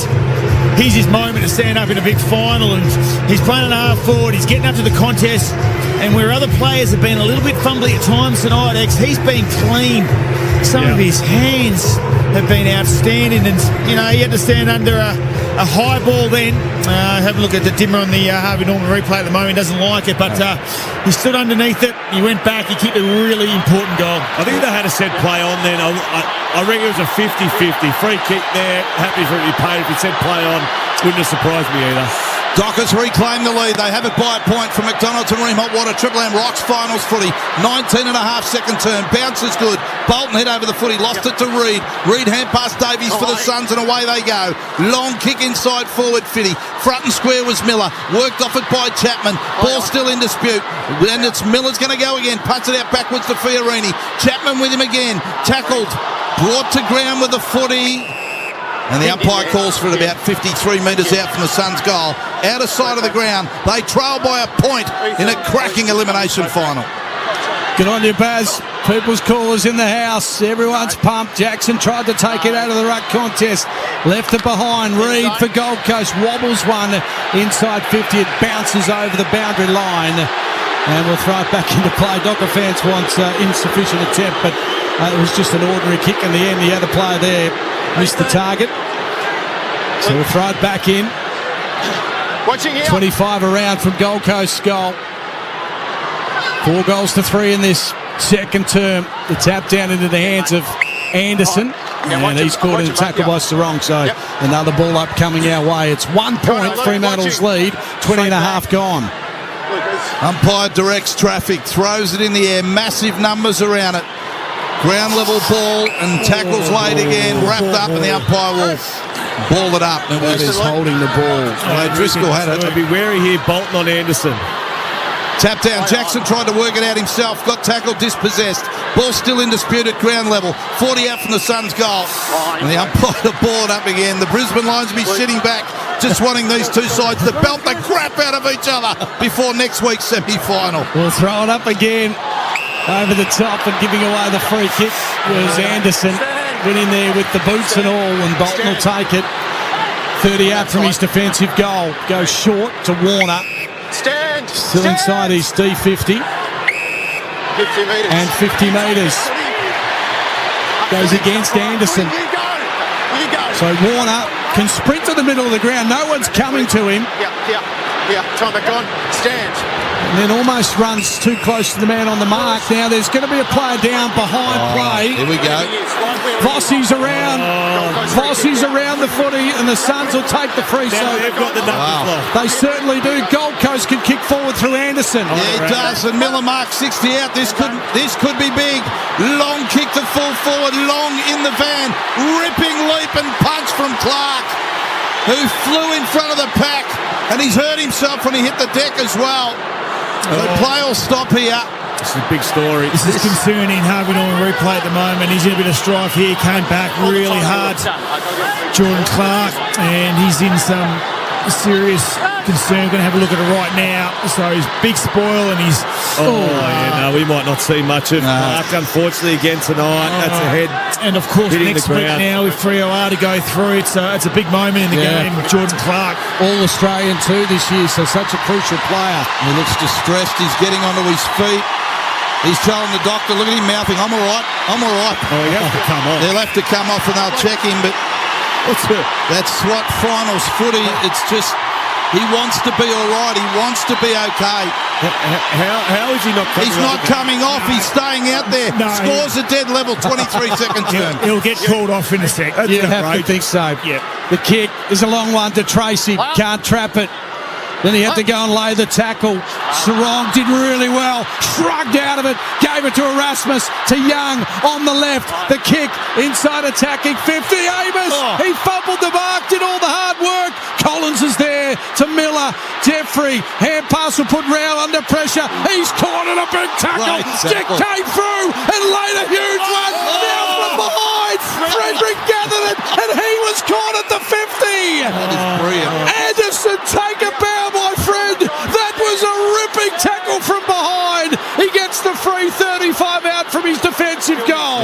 here's his moment to stand up in a big final, and he's playing an half forward, he's getting up to the contest, and where other players have been a little bit fumbly at times tonight, he's been clean. Some of his hands have been outstanding, and he had to stand under a high ball then. Have a look at the dimmer on the Harvey Norman replay at the moment. He doesn't like it, but he stood underneath it. He went back. He kicked a really important goal. I think they had a set play on then. I reckon it was a 50-50. Free kick there. Happy for it to be paid. If it said play on, wouldn't have surprised me either. Dockers reclaim the lead. They have it by a point from McDonald to Marine Hot Water. Triple M Rocks finals footy. 19 and a half second term. Bounce is good. Bolton hit over the footy. Lost it to Reed. Reed hand past Davies for the Suns, and away they go. Long kick inside forward Fitty. Front and square was Miller. Worked off it by Chapman. Ball still in dispute. And it's Miller's going to go again. Punts it out backwards to Fiorini. Chapman with him again. Tackled. Brought to ground with the footy. And the umpire calls for it about 53 metres out from the Suns' goal. Out of sight of the ground. They trail by a point in a cracking elimination final. Good on you, Baz. People's callers in the house. Everyone's pumped. Jackson tried to take it out of the ruck contest. Left it behind. Reed for Gold Coast. Wobbles one inside 50. It bounces over the boundary line. And we'll throw it back into play. Docker fans want insufficient attempt, but it was just an ordinary kick in the end. The other player there missed the target. So we'll throw it back in. 25 around from Gold Coast's goal. 4 goals to 3 in this second term. The tap down into the hands of Anderson. And he's caught in a tackle by Sarong. So another ball up coming our way. It's 1 point, Fremantle's lead. 20 and a half gone. Umpire directs traffic. Throws it in the air. Massive numbers around it. Ground level ball and tackles laid again, wrapped up, and the umpire will ball it up. That is holding the ball. Driscoll had it. I'd be wary here, Bolton on Anderson. Tap down. Jackson tried to work it out himself. Got tackled, dispossessed. Ball still in dispute at ground level. 40 out from the Suns' goal. And the umpire to ball it up again. The Brisbane Lions will be sitting back, just wanting these two sides to belt the crap out of each other before next week's semi-final. We'll throw it up again. Over the top and giving away the free kick was Anderson. Went in there with the boots and all, and Bolton will take it. 30 out from his defensive goal. Goes short to Warner. Still inside his D50. And 50 metres. Goes against Anderson. So Warner can sprint to the middle of the ground. No one's coming to him. Time back on. Stand. And then almost runs too close to the man on the mark. Now there's going to be a player down behind play. Here we go. Vossi's around. Vossi's around the footy, and the Suns will take the free. So they've got the numbers locked. They certainly do. Gold Coast can kick forward through Anderson. Yeah, he does. And Miller marks 60 out. This could be big. Long kick to full forward. Long in the van. Ripping leap and punch from Clark, who flew in front of the pack. And he's hurt himself when he hit the deck as well. So play will stop here. This is a big story. This is concerning. Harvey Norman replay at the moment. He's in a bit of strife here. Came back really hard. Jordan Clark, and he's in some serious concern. Going to have a look at it right now. So he's big spoil, and he's... we might not see much of Clark, unfortunately, again tonight. That's a head. And of course, next week now with Freo to go through, it's a big moment in the game with Jordan Clark. All Australian too this year, so such a crucial player. He looks distressed. He's getting onto his feet. He's telling the doctor, look at him mouthing, I'm all right, I'm all right. Oh, he'll have to come off. They'll have to come off and they'll check him, but that's what finals footy, it's just, he wants to be all right, he wants to be okay. How is he not coming off? He's not coming off, he's staying out there. No. Scores a dead level, 23 seconds turn. He'll get called off in a sec. You have to think so. Yep. The kick is a long one to Tracy. Can't trap it. Then he had to go and lay the tackle. Sarong did really well. Shrugged out of it. Gave it to Erasmus. To Young on the left. The kick inside attacking 50. Amos. He fumbled the mark. Did all the hard work. Collins is there to Miller. Jeffrey. Hand pass will put Rao under pressure. He's caught in a big tackle. Dick came through and laid a huge one. Now from behind. Frederick gathered it and he was caught at the 50. That is brilliant. Anderson, take a bow, my friend. That was a ripping tackle from behind. He gets the free 35 out from his defensive goal.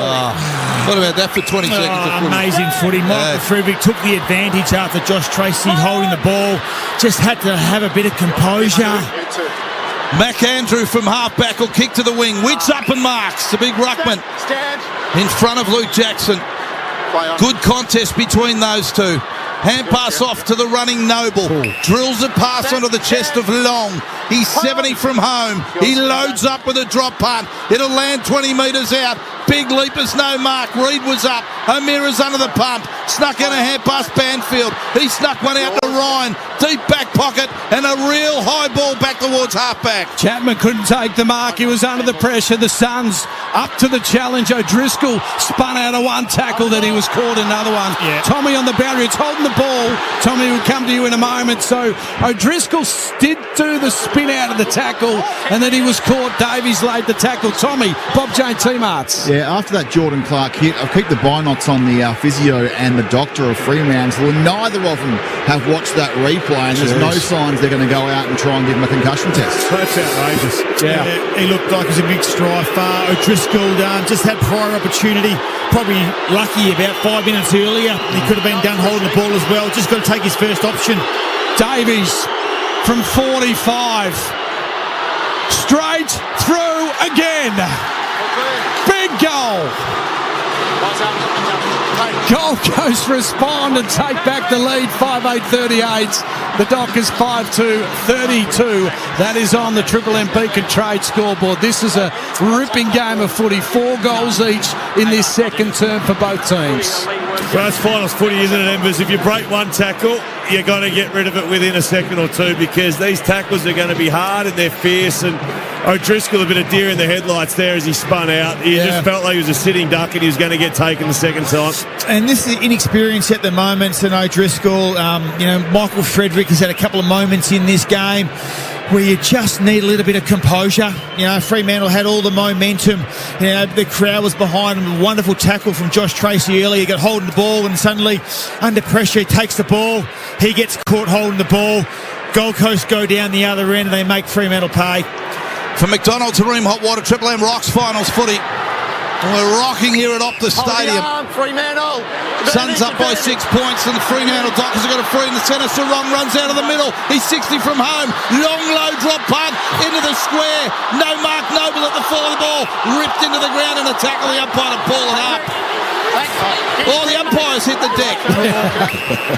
What about that for 20 seconds of footy? Amazing footy. Michael Frederick took the advantage after Josh Tracy holding the ball. Just had to have a bit of composure. Mac Andrew from half-back will kick to the wing. Wits up and marks. The big ruckman in front of Luke Jackson. Good contest between those two. Hand pass off to the running Noble. Drills a pass onto the chest of Long. He's 70 from home. He loads up with a drop punt. It'll land 20 metres out. Big leapers, no mark. Reed was up. O'Meara's under the pump. Snuck in a hand pass Banfield. He snuck one out to Ryan. Deep back pocket and a real high ball back towards halfback. Chapman couldn't take the mark. He was under the pressure. The Suns up to the challenge. O'Driscoll spun out of one tackle, then he was caught another one. Yeah. Tommy on the boundary. It's holding the ball. Tommy will come to you in a moment. So O'Driscoll did do the spin out of the tackle and then he was caught. Davies laid the tackle. Tommy, Bob Jane T-Marts. Yeah, after that Jordan Clark hit, I've kept the binots on the physio and the doctor of Fremantle. Neither of them have watched that replay and there's no signs they're going to go out and try and give him a concussion test. That's outrageous. Yeah. He looked like he was a big striker. O'Driscoll just had prior opportunity. Probably lucky about 5 minutes earlier. He could have been done holding the ball as well. Just got to take his first option. Davies from 45. Straight through again. Big goal. Gold Coast respond and take back the lead, 5-8-38. The Dockers 5-2-32. That is on the Triple M Beacon Trade scoreboard. This is a ripping game of footy. 4 goals each in this second term for both teams. Well, it's finals footy, isn't it, Embers? If you break one tackle, you're going to get rid of it within a second or two because these tackles are going to be hard and they're fierce. And O'Driscoll, a bit of deer in the headlights there as he spun out. He just felt like he was a sitting duck and he was going to get taken the second time. And this is inexperience at the moment. And O'Driscoll, Michael Frederick has had a couple of moments in this game where you just need a little bit of composure. Fremantle had all the momentum. The crowd was behind him. A wonderful tackle from Josh Tracy earlier. He got holding the ball and suddenly under pressure he takes the ball. He gets caught holding the ball. Gold Coast go down the other end and they make Fremantle pay. From McDonald to Ream Hot Water, Triple M Rocks finals footy. And we're rocking here at Optus Stadium. Fremantle. Suns up by 6 points and the Fremantle Dockers have got a free in the centre. Sarong runs out of the middle. He's 60 from home. Long, low drop punt into the square. No mark. Noble at the fall of the ball. Ripped into the ground and a tackle. The umpire to pull it up. Oh, the umpire's hit the deck.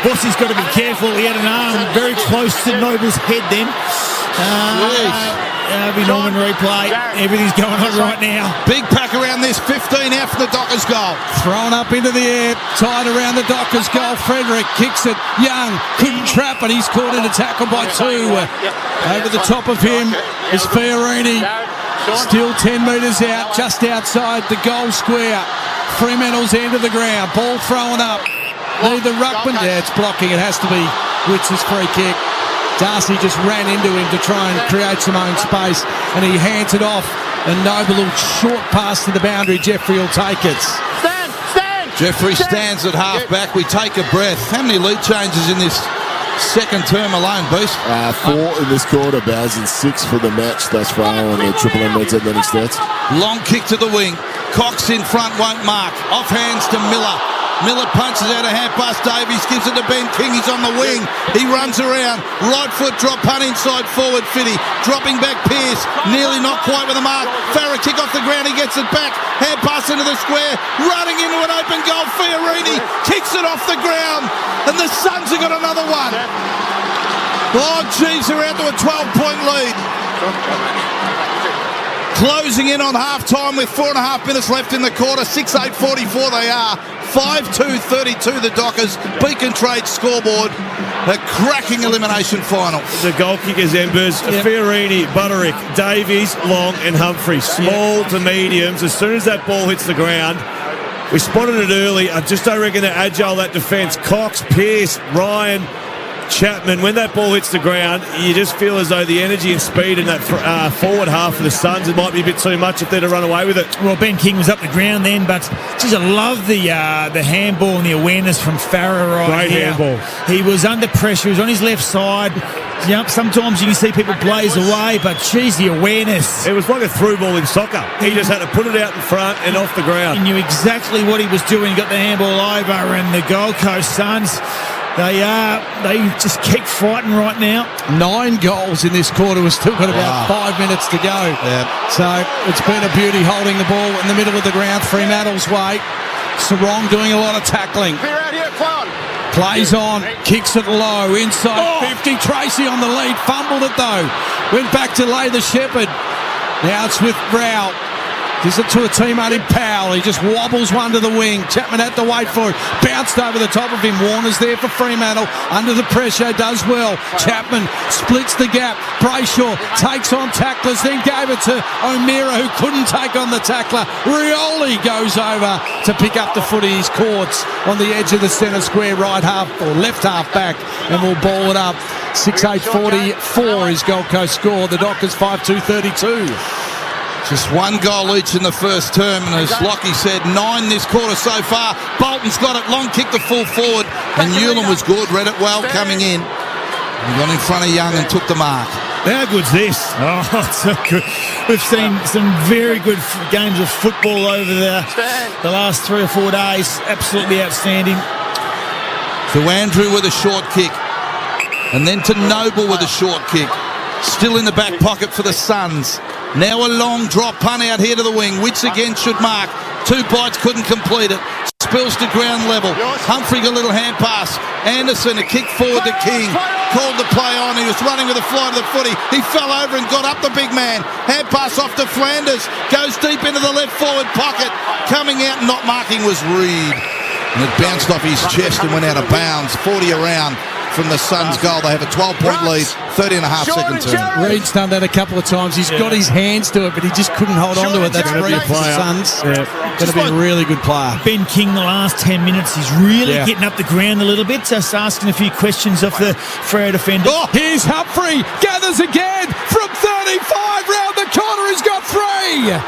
Bossy's got to be careful. He had an arm very close to Noble's head then. Norman replay. Everything's going on right now. Big pack around this. 15 out from the Dockers goal. Thrown up into the air. Tied around the Dockers goal. Frederick kicks it. Young couldn't trap it. He's caught in a tackle by 2. Over the top of him is Fiorini. Still 10 metres out. Just outside the goal square. Fremantle's end of the ground. Ball thrown up. Neither ruckman. Yeah, it's blocking. It has to be Witz's free kick. Darcy just ran into him to try and create some own space and he hands it off and Noble will short pass to the boundary. Jeffrey will take it. Stand! Jeffrey stands at half-back. We take a breath. How many lead changes in this second term alone, Beast? 4 in this quarter, Baz, and 6 for the match thus far on the Triple M Reds Athletics stats. Long kick to the wing. Cox in front, won't mark. Off hands to Miller. Miller punches out a half pass. Davies gives it to Ben King. He's on the wing. He runs around. Right foot drop punt inside forward. Fitty dropping back. Pearce nearly not quite with a mark. Farah kick off the ground. He gets it back. Hand pass into the square. Running into an open goal. Fiorini kicks it off the ground. And the Suns have got another one. Oh, geez, they're out to a 12-point lead. Closing in on half-time with 4.5 minutes left in the quarter. 6:8:44 they are. 5-2-32 the Dockers. Beacon Trade scoreboard. A cracking elimination final. The goal kickers, Embers, Fiorini, Butterick, Davies, Long and Humphrey. Small to mediums. As soon as that ball hits the ground, we spotted it early. I just don't reckon they're agile, that defence. Cox, Pearce, Ryan, Chapman, when that ball hits the ground, you just feel as though the energy and speed in that forward half of the Suns, it might be a bit too much if they're to run away with it. Well, Ben King was up the ground then, but geez, I love the handball and the awareness from Farah Great here. handball. He was under pressure. He was on his left side. Yep, sometimes you can see people blaze away, but geez, the awareness. It was like a through ball in soccer. He just had to put it out in front and off the ground. He knew exactly what he was doing. He got the handball over, and the Gold Coast Suns, they just keep fighting right now. 9 goals in this quarter. We've still got about 5 minutes to go. So it's been a beauty holding the ball in the middle of the ground. Fremantle's way. Sarong doing a lot of tackling. Plays on, kicks it low, inside 50. Tracy on the lead, fumbled it though. Went back to lay the Shepherd. Now it's with Rao. Gives it to a teammate in Powell. He just wobbles one to the wing. Chapman had to wait for it. Bounced over the top of him. Warner's there for Fremantle. Under the pressure, does well. Chapman splits the gap. Brayshaw takes on tacklers, then gave it to O'Meara, who couldn't take on the tackler. Rioli goes over to pick up the footy. He's caught on the edge of the centre square, right half or left half back, and will ball it up. 6:8:44 is Gold Coast score. The Dockers 5-2-32. Just 1 goal each in the first term, and as Lockie said, 9 this quarter so far. Bolton's got it, long kick to full forward, and Newland was good, read it well coming in. He got in front of Young and took the mark. How good's this? Oh, it's so good. We've seen some very good games of football over the last 3 or 4 days. Absolutely outstanding. To Andrew with a short kick, and then to Noble with a short kick. Still in the back pocket for the Suns. Now a long drop punt out here to the wing, which again should mark. 2 bites, couldn't complete it. Spills to ground level. Humphrey got a little hand pass. Anderson a kick forward to King. Called the play on. He was running with a fly to the footy. He fell over and got up the big man. Hand pass off to Flanders. Goes deep into the left forward pocket. Coming out and not marking was Reed. And it bounced off his chest and went out of bounds. 40 around from the Suns' goal. They have a 12-point lead, 30.5 second term. Reed's done that a couple of times. He's got his hands to it, but he just couldn't hold on to it. That's Reed for the Suns. Going to be a really good player. Ben King, the last 10 minutes, he's really getting up the ground a little bit, just asking a few questions of the Freo defender. Oh, here's Humphrey, gathers again from 35 round the corner. He's got 3.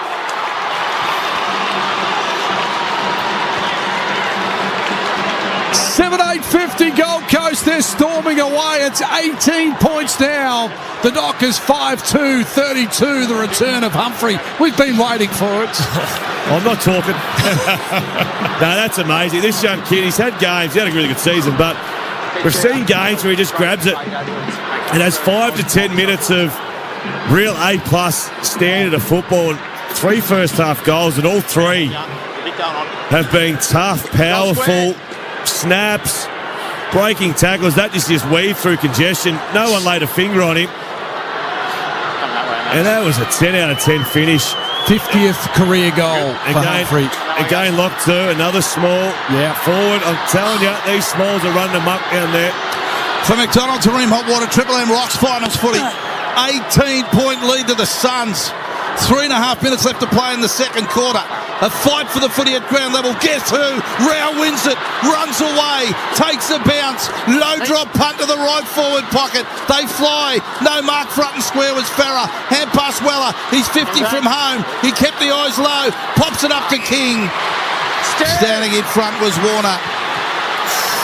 7-8-50 Gold Coast. They're storming away. It's 18 points now. The Dockers 5-2-32. The return of Humphrey. We've been waiting for it. I'm not talking. No, that's amazing. This young kid, he's had games. He had a really good season, but we've seen games where he just grabs it and has 5 to 10 minutes of real A-plus standard of football and 3 first half goals, and all 3 have been tough, powerful snaps, breaking tackles. That just weaved through congestion. No one laid a finger on him. And that was a 10 out of 10 finish. 50th career goal for Humphrey. Again, lock 2, another small forward. I'm telling you, these smalls are running amok down there. For McDonald to Ream Hotwater, Triple M Rocks finals footy. 18-point lead to the Suns. 3.5 minutes left to play in the second quarter. A fight for the footy at ground level. Guess who? Rao wins it. Runs away. Takes a bounce. Low drop punt to the right forward pocket. They fly. No mark front and square was Farah. Hand pass Weller. He's 50 from home. He kept the eyes low. Pops it up to King. Standing in front was Warner.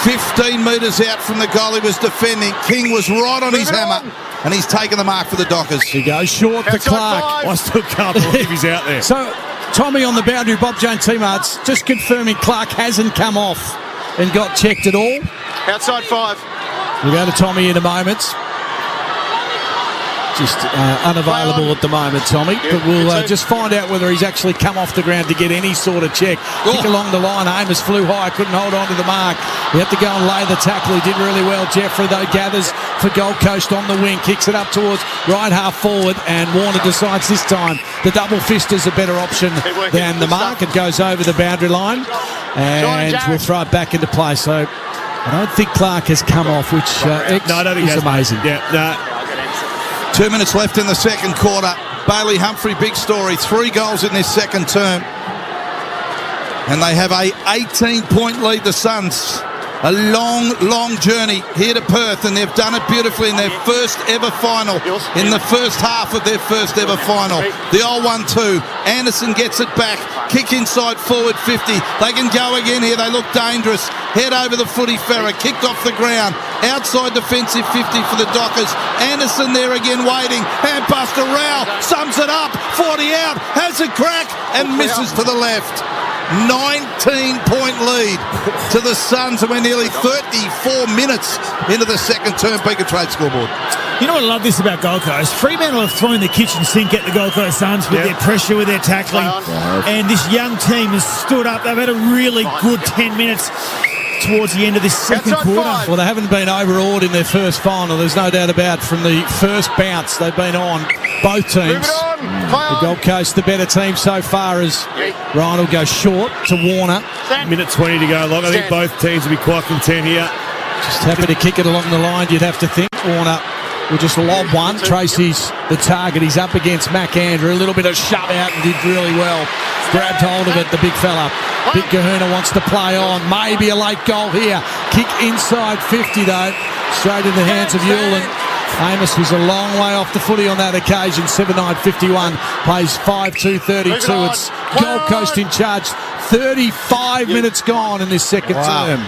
15 metres out from the goal he was defending. King was right on his hammer. And he's taken the mark for the Dockers. He goes short to Clark. I still can't believe he's out there. So, Tommy on the boundary, Bob Jones teammates, just confirming Clark hasn't come off and got checked at all. Outside 5. We'll go to Tommy in a moment. just unavailable at the moment, Tommy. But we'll just find out whether he's actually come off the ground to get any sort of check. Kick along the line. Amos flew high, couldn't hold on to the mark. He had to go and lay the tackle. He did really well. Jeffrey, though, gathers for Gold Coast on the wing, kicks it up towards right half forward, and Warner decides this time the double fist is a better option than the mark. It goes over the boundary line, and we'll throw it back into play. So I don't think Clark has come off, which is amazing. Yeah, no. 2 minutes left in the second quarter. Bailey Humphrey, big story. 3 goals in this second term. And they have a 18-point lead, the Suns. A long, long journey here to Perth, and they've done it beautifully in their first ever final, in the first half of their first ever final. The old 1-2. Anderson gets it back. Kick inside forward 50. They can go again here. They look dangerous. Head over the footy, Farah. Kicked off the ground. Outside defensive 50 for the Dockers. Anderson there again waiting. Hand pass to Rao. Sums it up. 40 out. Has a crack and misses to the left. 19-point lead to the Suns, and we're nearly 34 minutes into the second term. Beacon Trade scoreboard. You know what I love this about Gold Coast? Fremantle have thrown the kitchen sink at the Gold Coast Suns with their pressure, with their tackling. And this young team has stood up. They've had a really good 10 minutes towards the end of this second quarter. Well, they haven't been overawed in their first final. There's no doubt about from the first bounce they've been on, both teams. The Gold Coast, the better team so far, as Ryan will go short to Warner. Minute 20 to go along. I think both teams will be quite content here. Just happy to kick it along the line, you'd have to think. Warner will just lob one. Tracy's the target. He's up against McAndrew. A little bit of shove out and did really well. Grabbed hold of it, the big fella. Big Kahuna wants to play on. Maybe a late goal here. Kick inside 50 though. Straight in the hands of Yulin. Amos was a long way off the footy on that occasion. 7-9-51. Plays 5-2-32. It's Gold Coast in charge. 35 minutes gone in this second term.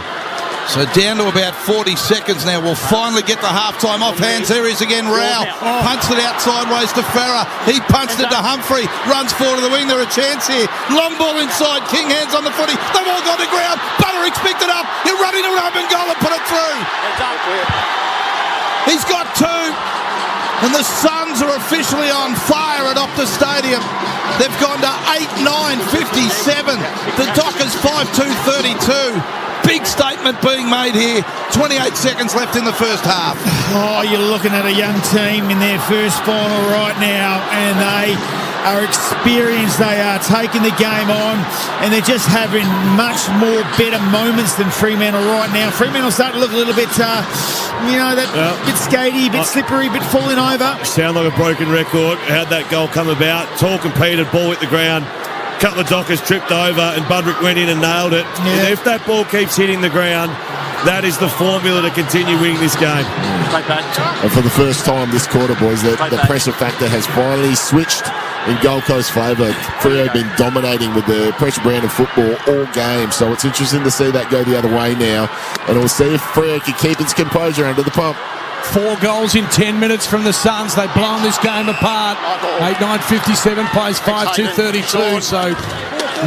So down to about 40 seconds now. We'll finally get the half-time off hands. There he is again, Rao. Punched it out sideways to Farah. He punched it to Humphrey. Runs forward to the wing. There a chance here. Long ball inside. King hands on the footy. They've all gone to ground. Butterick's picked it up. He'll run into an open goal and put it through. He's got 2. And the Suns are officially on fire at Optus Stadium. They've gone to 8-9-57. The Dockers 5-2-32. Big statement being made here. 28 seconds left in the first half. Oh, you're looking at a young team in their first final right now, and they are experienced. They are taking the game on, and they're just having much more better moments than Fremantle right now. Fremantle starting to look a little bit, bit skatey, a bit slippery, a bit falling over. Sound like a broken record. How'd that goal come about? Tall competed, ball hit the ground. Couple of Dockers tripped over and Budrick went in and nailed it. Yeah. And if that ball keeps hitting the ground, that is the formula to continue winning this game. And for the first time this quarter, boys, the pressure factor has finally switched in Gold Coast favour. Freo have been dominating with the pressure brand of football all game, so it's interesting to see that go the other way now. And we'll see if Freo can keep its composure under the pump. 4 goals in 10 minutes from the Suns. They've blown this game apart. 8-9-57, plays 5-2-32. So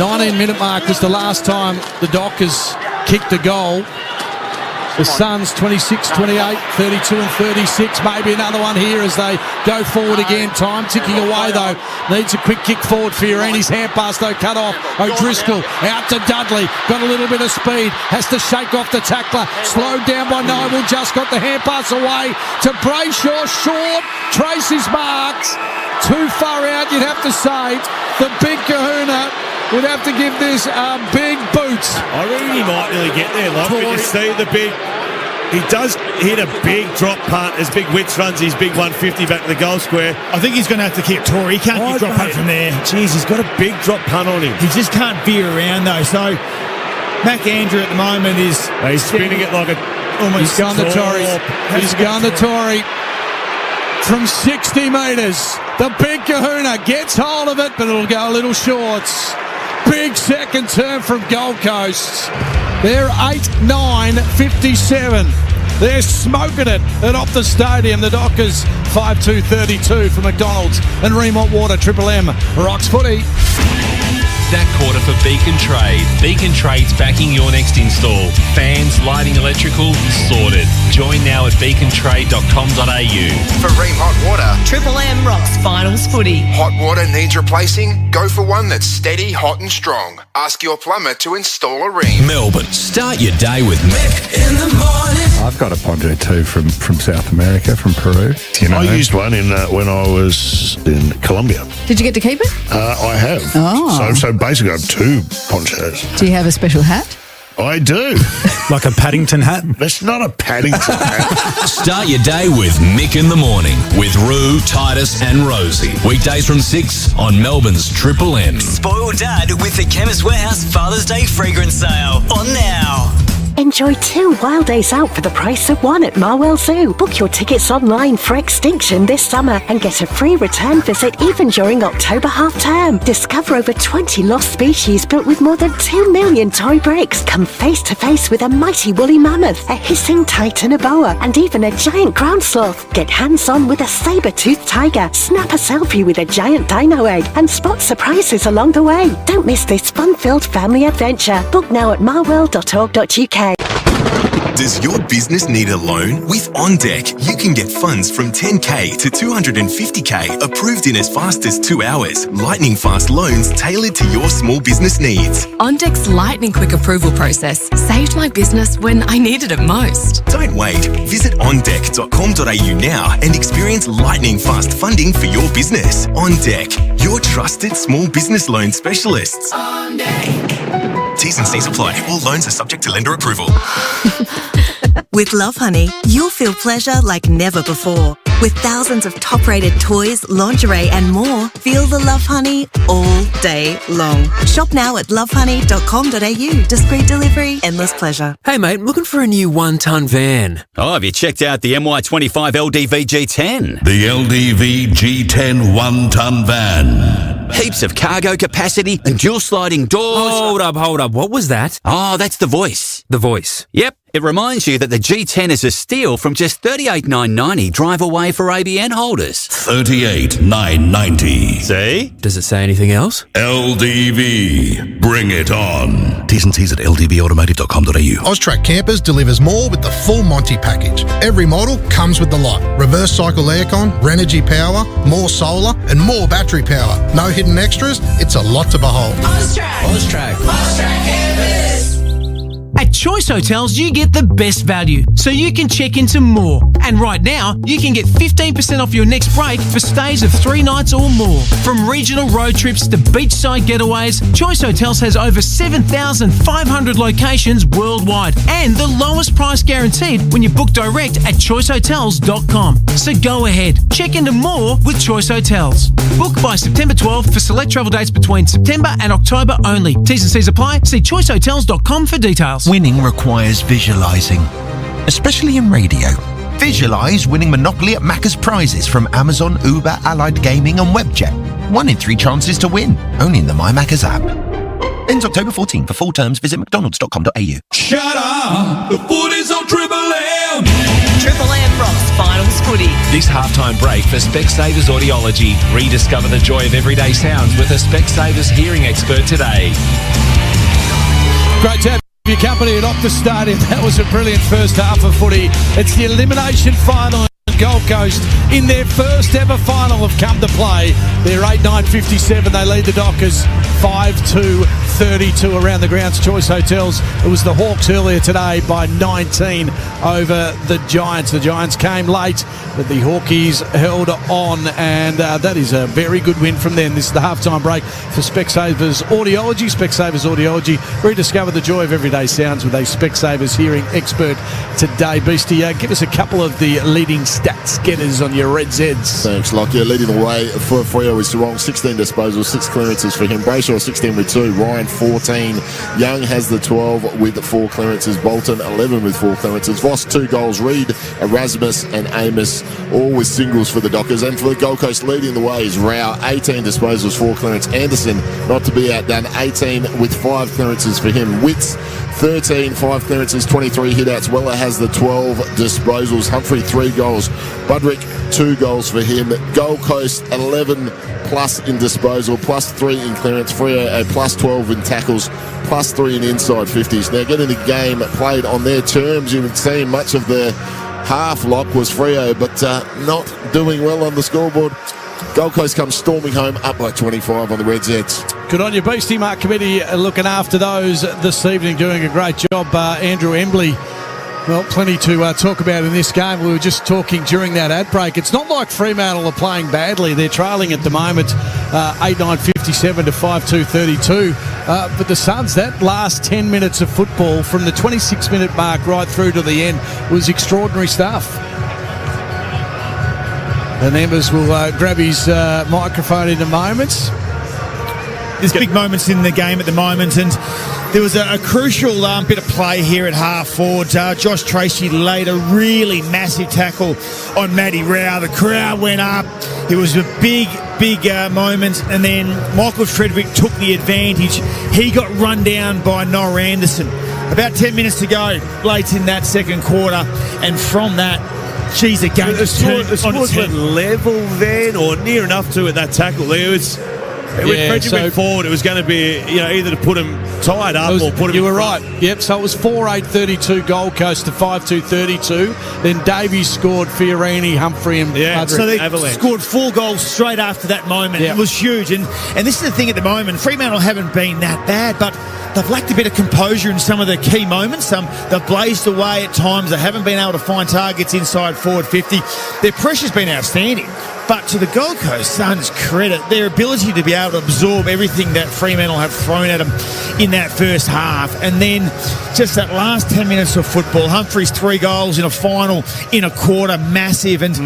19-minute mark was the last time the Dockers kicked a goal. The Suns 26, 28, 32 and 36. Maybe another one here as they go forward again. Time ticking away though. Needs a quick kick forward. Fiorini's hand pass though cut off. O'Driscoll out to Dudley. Got a little bit of speed. Has to shake off the tackler. Slowed down by Noble. Just got the hand pass away to Brayshaw. Short. Tracy's marks. Too far out, you'd have to say. The big Kahuna would have to give this a big boot. I reckon he might nearly get there, like when you see the big. He does hit a big drop punt as Big Witch runs his big 150 back to the goal square. I think he's going to have to kick Tory. He can't kick drop punt from there. Jeez, he's got a big drop punt on him. He just can't veer around though. So McAndrew at the moment is he's spinning it like a almost. He's gone to Tory. He's gone to Tory. From 60 metres, the big Kahuna gets hold of it, but it'll go a little short. Big second term from Gold Coast. They're 8-9-57. They're smoking it at Optus Stadium. The Dockers 5-2-32 for McDonald's and Remont Water. Triple M rocks footy. that quarter for Beacon Trade. Beacon Trade's backing your next install. Fans, lighting, electrical, sorted. Join now at beacontrade.com.au. For Ream Hot Water, Triple M rocks finals footy. hot water needs replacing? Go for one that's steady, hot and strong. Ask your plumber to install a Ream. Melbourne, start your day with Mick in the morning. I've got a Poncho too from South America, from Peru. I used one in when I was in Colombia. Did you get to keep it? I have. Oh. So basically I have two ponchos. Do you have a special hat? I do. Like a Paddington hat? That's not a Paddington hat. Start your day with Mick in the morning with Roo, Titus and Rosie. Weekdays from 6 on Melbourne's Triple M. Spoil Dad with the Chemist Warehouse Father's Day fragrance sale. On now. Enjoy 2 wild days out for the price of 1 at Marwell Zoo. Book your tickets online for Extinction this summer and get a free return visit even during October half term. Discover over 20 lost species built with more than 2 million toy bricks. Come face to face with a mighty woolly mammoth, a hissing titan, a boa, and even a giant ground sloth. Get hands-on with a saber-toothed tiger. Snap a selfie with a giant dino egg and spot surprises along the way. Don't miss this fun-filled family adventure. Book now at marwell.org.uk. Does your business need a loan? With OnDeck, you can get funds from 10K to 250K approved in as fast as 2 hours. Lightning fast loans tailored to your small business needs. OnDeck's lightning quick approval process saved my business when I needed it most. Don't wait. Visit ondeck.com.au now and experience lightning fast funding for your business. OnDeck, your trusted small business loan specialists. T's and C's apply. All loans are subject to lender approval. With Love Honey, you'll feel pleasure like never before. With thousands of top-rated toys, lingerie and more, feel the Love Honey all day long. Shop now at lovehoney.com.au. Discreet delivery, endless pleasure. Hey mate, I'm looking for a new 1-ton van. Oh, have you checked out the MY25 LDV G10? The LDV G10 1-ton van. Heaps of cargo capacity and dual sliding doors. Hold up. What was that? Oh, that's the voice. The voice. Yep. It reminds you that the G10 is a steal from just $38,990 drive away for ABN holders. $38,990. See? Does it say anything else? LDV. Bring it on. T's and C's at ldvautomotive.com.au. Austrac Campers delivers more with the full Monty package. Every model comes with the lot. Reverse cycle aircon, Renogy power, more solar and more battery power. No hidden extras. It's a lot to behold. Austrac Campers. At Choice Hotels, you get the best value, so you can check into more. And right now, you can get 15% off your next break for stays of 3 nights or more. From regional road trips to beachside getaways, Choice Hotels has over 7,500 locations worldwide and the lowest price guaranteed when you book direct at choicehotels.com. So go ahead, check into more with Choice Hotels. Book by September 12 for select travel dates between September and October only. T's and C's apply. See choicehotels.com for details. Winning requires visualising, especially in radio. Visualise winning Monopoly at Macca's prizes from Amazon, Uber, Allied Gaming and Webjet. 1 in 3 chances to win, only in the My Macca's app. Ends October 14. For full terms, visit mcdonalds.com.au. Shut up! The footy's on Triple M! Triple M rocks finals footy. This halftime break for Specsavers Audiology. Rediscover the joy of everyday sounds with a Specsavers hearing expert today. Great to have your company at Optus Stadium. That was a brilliant first half of footy. It's the elimination final. Gold Coast in their first ever final have come to play. They're 8-9-57. They lead the Dockers 5-2-32 around the grounds. Choice Hotels. It was the Hawks earlier today by 19 over the Giants. The Giants came late, but the Hawkies held on, and that is a very good win from them. This is the halftime break for Specsavers Audiology. Specsavers Audiology. Rediscover the joy of everyday sounds with a Specsavers hearing expert today. Beastie, give us a couple of the leading stats getters on your Red Zeds. Thanks, Lockie. Leading the way for Freo is Sarong, 16 disposals, 6 clearances for him. Brayshaw 16 with 2, Ryan 14. Young has the 12 with 4 clearances. Bolton 11 with 4 clearances. Voss 2 goals. Reid, Erasmus and Amos all with singles for the Dockers. And for the Gold Coast, leading the way is Rao, 18 disposals, 4 clearance. Anderson, not to be outdone, 18 with 5 clearances for him. Witts 13, 5 clearances, 23 hit-outs. Weller has the 12 disposals. Humphrey, 3 goals. Budrick, 2 goals for him. Gold Coast, 11 plus in disposal, plus 3 in clearance. Freo, a plus 12 in tackles, plus 3 in inside 50s. Now, getting the game played on their terms, you would see much of the half lock was Freo, but not doing well on the scoreboard. Gold Coast comes storming home up by 25 on the Reds Eds. Good on you, Beastie Mark Committee, looking after those this evening, doing a great job. Andrew Embley, well, plenty to talk about in this game. We were just talking during that ad break. It's not like Fremantle are playing badly. They're trailing at the moment 8-9-57 to 5-2-32. But the Suns, that last 10 minutes of football from the 26-minute mark right through to the end was extraordinary stuff. And Embers will grab his microphone in a moment. There's big moments in the game at the moment, and there was a crucial bit of play here at half forward. Josh Tracy laid a really massive tackle on Matty Rao. The crowd went up. It was a big moment, and then Michael Frederick took the advantage. He got run down by Noah Anderson. About 10 minutes to go, late in that second quarter, and from that, the game just turned on its head. Level then, or near enough to at that tackle. When Frederick went forward, it was going to be either to put him tied up or put him. You were right. Yep. So it was 4-8-32 Gold Coast to 5-2-32. Then Davies scored Fiorini, Humphrey, and Budrick. So they scored 4 goals straight after that moment. It was huge. And this is the thing at the moment. Fremantle haven't been that bad, but they've lacked a bit of composure in some of the key moments. They've blazed away at times. They haven't been able to find targets inside forward 50. Their pressure's been outstanding. But to the Gold Coast Suns' credit, their ability to be able to absorb everything that Fremantle have thrown at them in that first half. And then just that last 10 minutes of football, Humphrey's 3 goals in a final in a quarter, massive. And,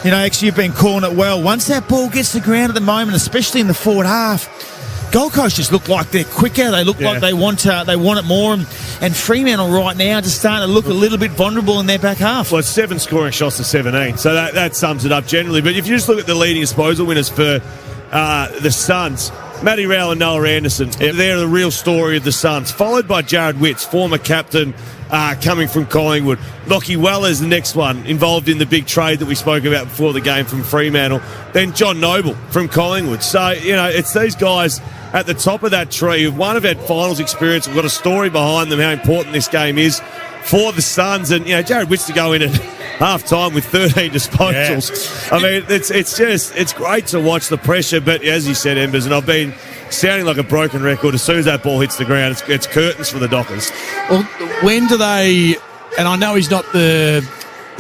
actually you've been calling it well. Once that ball gets to the ground at the moment, especially in the forward half, Gold Coast just look like they're quicker. They look like they want it more. And Fremantle right now just starting to look a little bit vulnerable in their back half. Well, it's 7 scoring shots to 17, so that sums it up generally. But if you just look at the leading disposal winners for the Suns, Matty Rao and Noah Anderson, they're the real story of the Suns, followed by Jared Witts, former captain, coming from Collingwood. Lockie Weller's the next one, involved in the big trade that we spoke about before the game from Fremantle. Then John Noble from Collingwood. So, it's these guys at the top of that tree. One have had finals experience. We've got a story behind them, how important this game is for the Suns. And, Jared Witts to go in at half-time with 13 disposals. Yeah. I mean, it's great to watch the pressure. But as you said, Embers, and I've been sounding like a broken record, as soon as that ball hits the ground, it's curtains for the Dockers. Well, when do they... And I know he's not the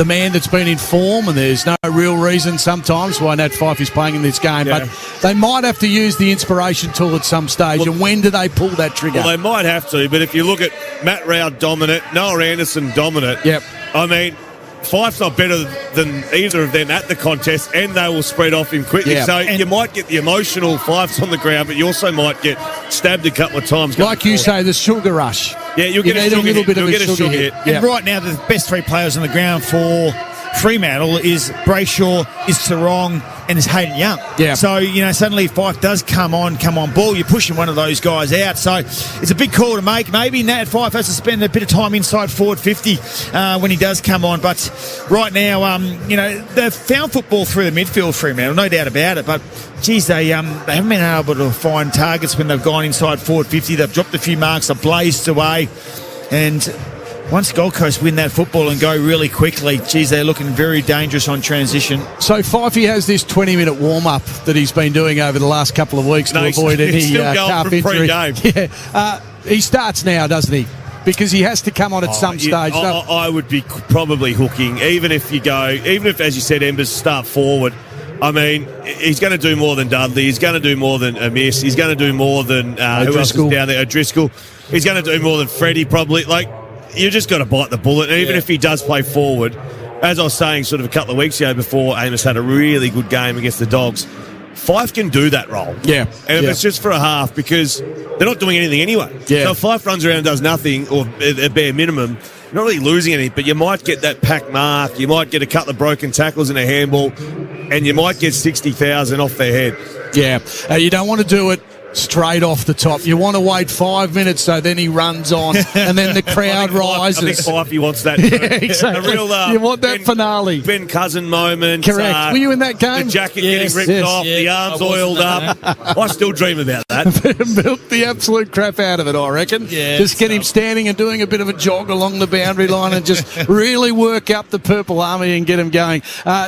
man that's been in form, and there's no real reason sometimes why Nat Fyfe is playing in this game, but they might have to use the inspiration tool at some stage. And when do they pull that trigger? Well, they might have to, but if you look at Matt Rao dominant, Noah Anderson dominant, I mean, Fyfe's not better than either of them at the contest, and they will spread off him quickly. So you might get the emotional Fyfe's on the ground, but you also might get stabbed a couple of times. Like you say, the sugar rush. Yeah, you'll get a little bit of a sugar hit. And right now, the best 3 players on the ground for Fremantle is Brayshaw, is Sarong, and is Hayden Young. Yeah. So, suddenly if Fyfe does come on ball, you're pushing one of those guys out. So it's a big call to make. Maybe Nat Fyfe has to spend a bit of time inside forward 50 when he does come on. But right now, they've found football through the midfield, Fremantle, no doubt about it. But, geez, they haven't been able to find targets when they've gone inside forward 50. They've dropped a few marks, they've blazed away. And once Gold Coast win that football and go really quickly, geez, they're looking very dangerous on transition. So Fyfe has this 20-minute warm-up that he's been doing over the last couple of weeks to avoid any calf injury. He starts now, doesn't he? Because he has to come on at some stage. I would be probably hooking, even if, as you said, Embers start forward. I mean, he's going to do more than Dudley. He's going to do more than Amiss. He's going to do more than who else is down there? O'Driscoll. He's going to do more than Freddie, probably. You just got to bite the bullet. And even if he does play forward, as I was saying sort of a couple of weeks ago before Amos had a really good game against the Dogs, Fyfe can do that role. Yeah. And if it's just for a half, because they're not doing anything anyway. Yeah. So if Fyfe runs around and does nothing, or at bare minimum, you're not really losing anything, but you might get that pack mark, you might get a couple of broken tackles in a handball, and you might get 60,000 off their head. Yeah. You don't want to do it straight off the top. You want to wait 5 minutes, so then he runs on, and then the crowd rises. I think Fifey wants that. Yeah, exactly. You want that finale. Ben Cousin moment. Correct. Were you in that game? The jacket getting ripped off, the arms oiled up. I still dream about that. Milk the absolute crap out of it, I reckon. Yeah, just get him standing and doing a bit of a jog along the boundary line and just really work up the Purple Army and get him going.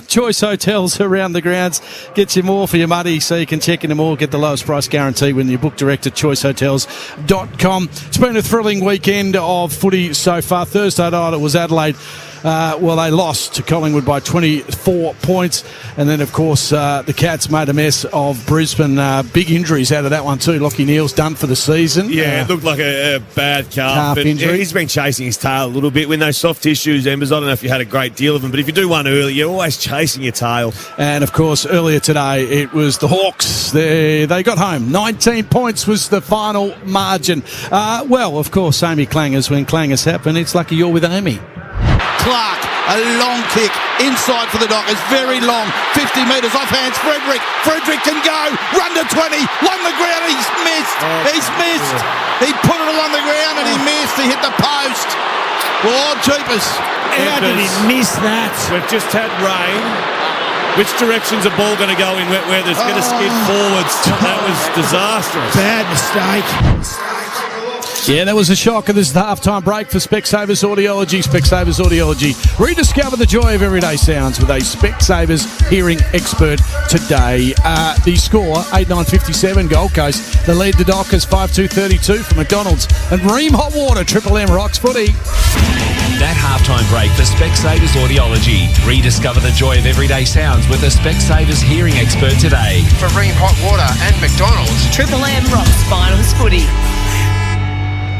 Choice Hotels around the grounds gets you more for your money, so you can check in them all, get the lowest price guarantee when you book direct at choicehotels.com. It's been a thrilling weekend of footy so far. Thursday night it was Adelaide. They lost to Collingwood by 24 points. And then, of course, the Cats made a mess of Brisbane. Big injuries out of that one too. Lachie Neale's done for the season. Yeah, it looked like a bad calf injury. He's been chasing his tail a little bit. When those soft tissues, Embers, I don't know if you had a great deal of them, but if you do one early, you're always chasing your tail. And, of course, earlier today, it was the Hawks. They got home. 19 points was the final margin. Of course, Amy Clangers. When Clangers happen, it's lucky you're with Amy. Clark, a long kick inside for the Dockers, very long, 50 metres off hands. Frederick can go, run to 20, along the ground, he's missed. He put it along the ground and he missed. He hit the post. Oh, jeepers. How did he miss that? We've just had rain. Which direction's a ball going to go in wet weather? It's going to skid forwards. That was disastrous. Bad mistake. Yeah, that was a shocker. This is the halftime break for Specsavers Audiology. Specsavers Audiology. Rediscover the joy of everyday sounds with a Specsavers hearing expert today. The score, 8-9-57 Gold Coast. The lead, the Dockers, 5-2-32 for McDonald's. And Ream Hot Water, Triple M Rocks Footy. That halftime break for Specsavers Audiology. Rediscover the joy of everyday sounds with a Specsavers hearing expert today. For Ream Hot Water and McDonald's. Triple M rocks finals footy.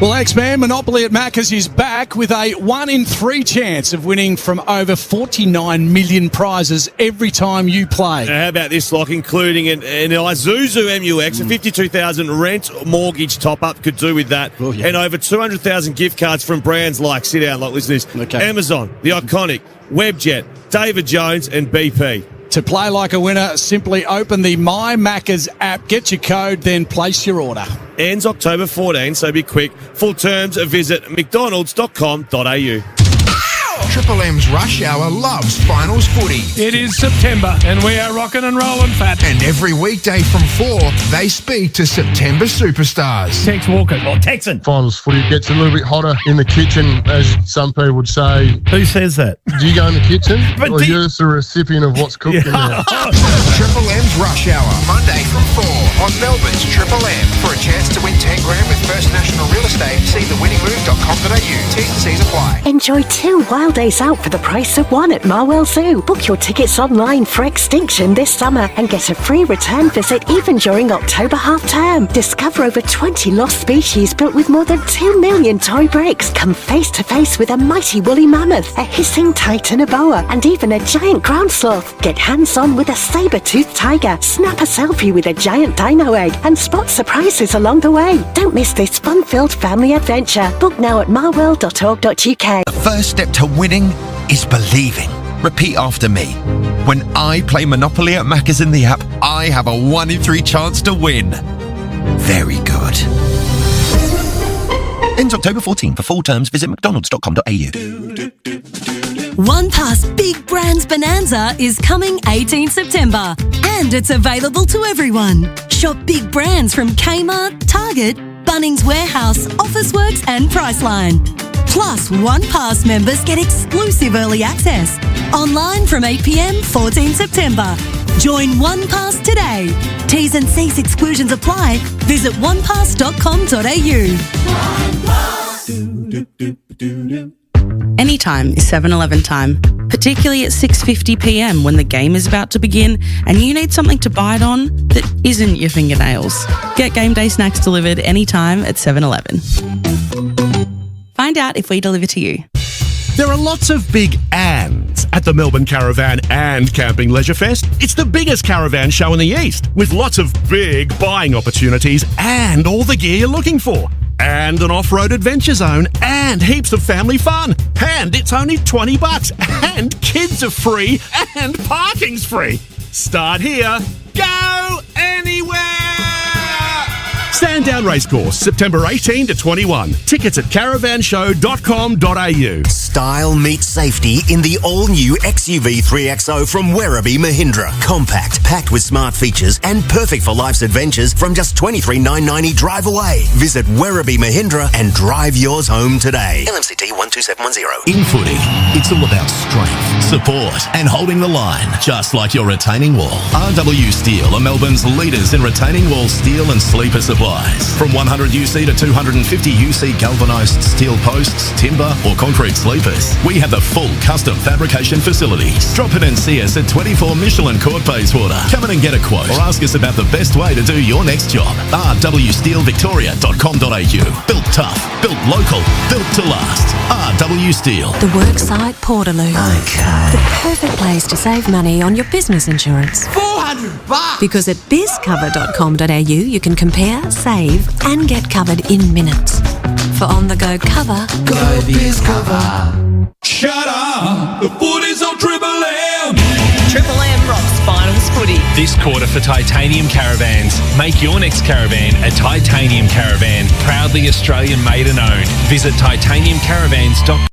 Well, X-Man, Monopoly at Macca's is back with a 1 in 3 chance of winning from over 49 million prizes every time you play. Now, how about this, Lock, including an Isuzu MUX, a 52,000 rent mortgage top-up could do with that, and over 200,000 gift cards from brands like, sit down, Lock, listen to this, Amazon, The Iconic, Webjet, David Jones and BP. To play like a winner, simply open the My Macca's app, get your code, then place your order. Ends October 14, so be quick. Full terms, visit mcdonalds.com.au. Triple M's Rush Hour loves finals footy. It is September and we are rocking and rolling fat. And every weekday from 4, they speak to September superstars. Tex Walker or Texan. Finals footy gets a little bit hotter in the kitchen, as some people would say. Who says that? Do you go in the kitchen? Or you're just a recipient of what's cooked in there? Triple M's Rush Hour, Monday from 4 on Melbourne's Triple M. For a chance to win 10 grand with First National Real Estate, see thewinningmove.com.au. T's and C's apply. Enjoy 2 wild days out for the price of 1 at Marwell Zoo. Book your tickets online for Extinction this summer and get a free return visit even during October half term. Discover over 20 lost species built with more than 2 million toy bricks. Come face to face with a mighty woolly mammoth, a hissing titan boa, and even a giant ground sloth. Get hands-on with a saber-toothed tiger. Snap a selfie with a giant dino egg and spot surprises along the way. Don't miss this fun-filled family adventure. Book now at marwell.org.uk. The first step to winning is believing. Repeat after me. When I play Monopoly at Macca's in the app, I have a 1 in 3 chance to win. Very good. Ends October 14. For full terms, visit mcdonalds.com.au. One Pass Big Brands Bonanza is coming 18 September and it's available to everyone. Shop big brands from Kmart, Target, Bunnings Warehouse, Officeworks and Priceline. Plus, One Pass members get exclusive early access. Online from 8 p.m, 14 September. Join One Pass today. T's and C's exclusions apply. Visit onepass.com.au. Anytime is 7-Eleven time, particularly at 6:50 p.m. when the game is about to begin and you need something to bite on that isn't your fingernails. Get game day snacks delivered anytime at 7-Eleven. Find out if we deliver to you. There are lots of big ands at the Melbourne Caravan and Camping Leisure Fest. It's the biggest caravan show in the East, with lots of big buying opportunities and all the gear you're looking for. And an off-road adventure zone and heaps of family fun. And it's only $20 and kids are free and parking's free. Start here, go anywhere! Sandown Racecourse, September 18 to 21. Tickets at caravanshow.com.au. Style meets safety in the all-new XUV 3XO from Werribee Mahindra. Compact, packed with smart features and perfect for life's adventures from just $23,990 drive away. Visit Werribee Mahindra and drive yours home today. LMCT 12710. In footy, it's all about strength, support and holding the line, just like your retaining wall. RW Steel are Melbourne's leaders in retaining wall steel and sleeper supplies. From 100 UC to 250 UC galvanised steel posts, timber or concrete sleepers, we have the full custom fabrication facilities. Drop in and see us at 24 Michelin Court Bayswater. Come in and get a quote or ask us about the best way to do your next job. rwsteelvictoria.com.au. Built tough, built local, built to last. RW Steel. The Worksite Portaloo. Okay. The perfect place to save money on your business insurance. $400! Because at bizcover.com.au you can compare, save and get covered in minutes. For on-the-go cover, go BizCover. Shut up! The footy's on Triple M! Triple M rocks finals footy. This quarter for Titanium Caravans. Make your next caravan a Titanium Caravan. Proudly Australian made and owned. Visit titaniumcaravans.com.au.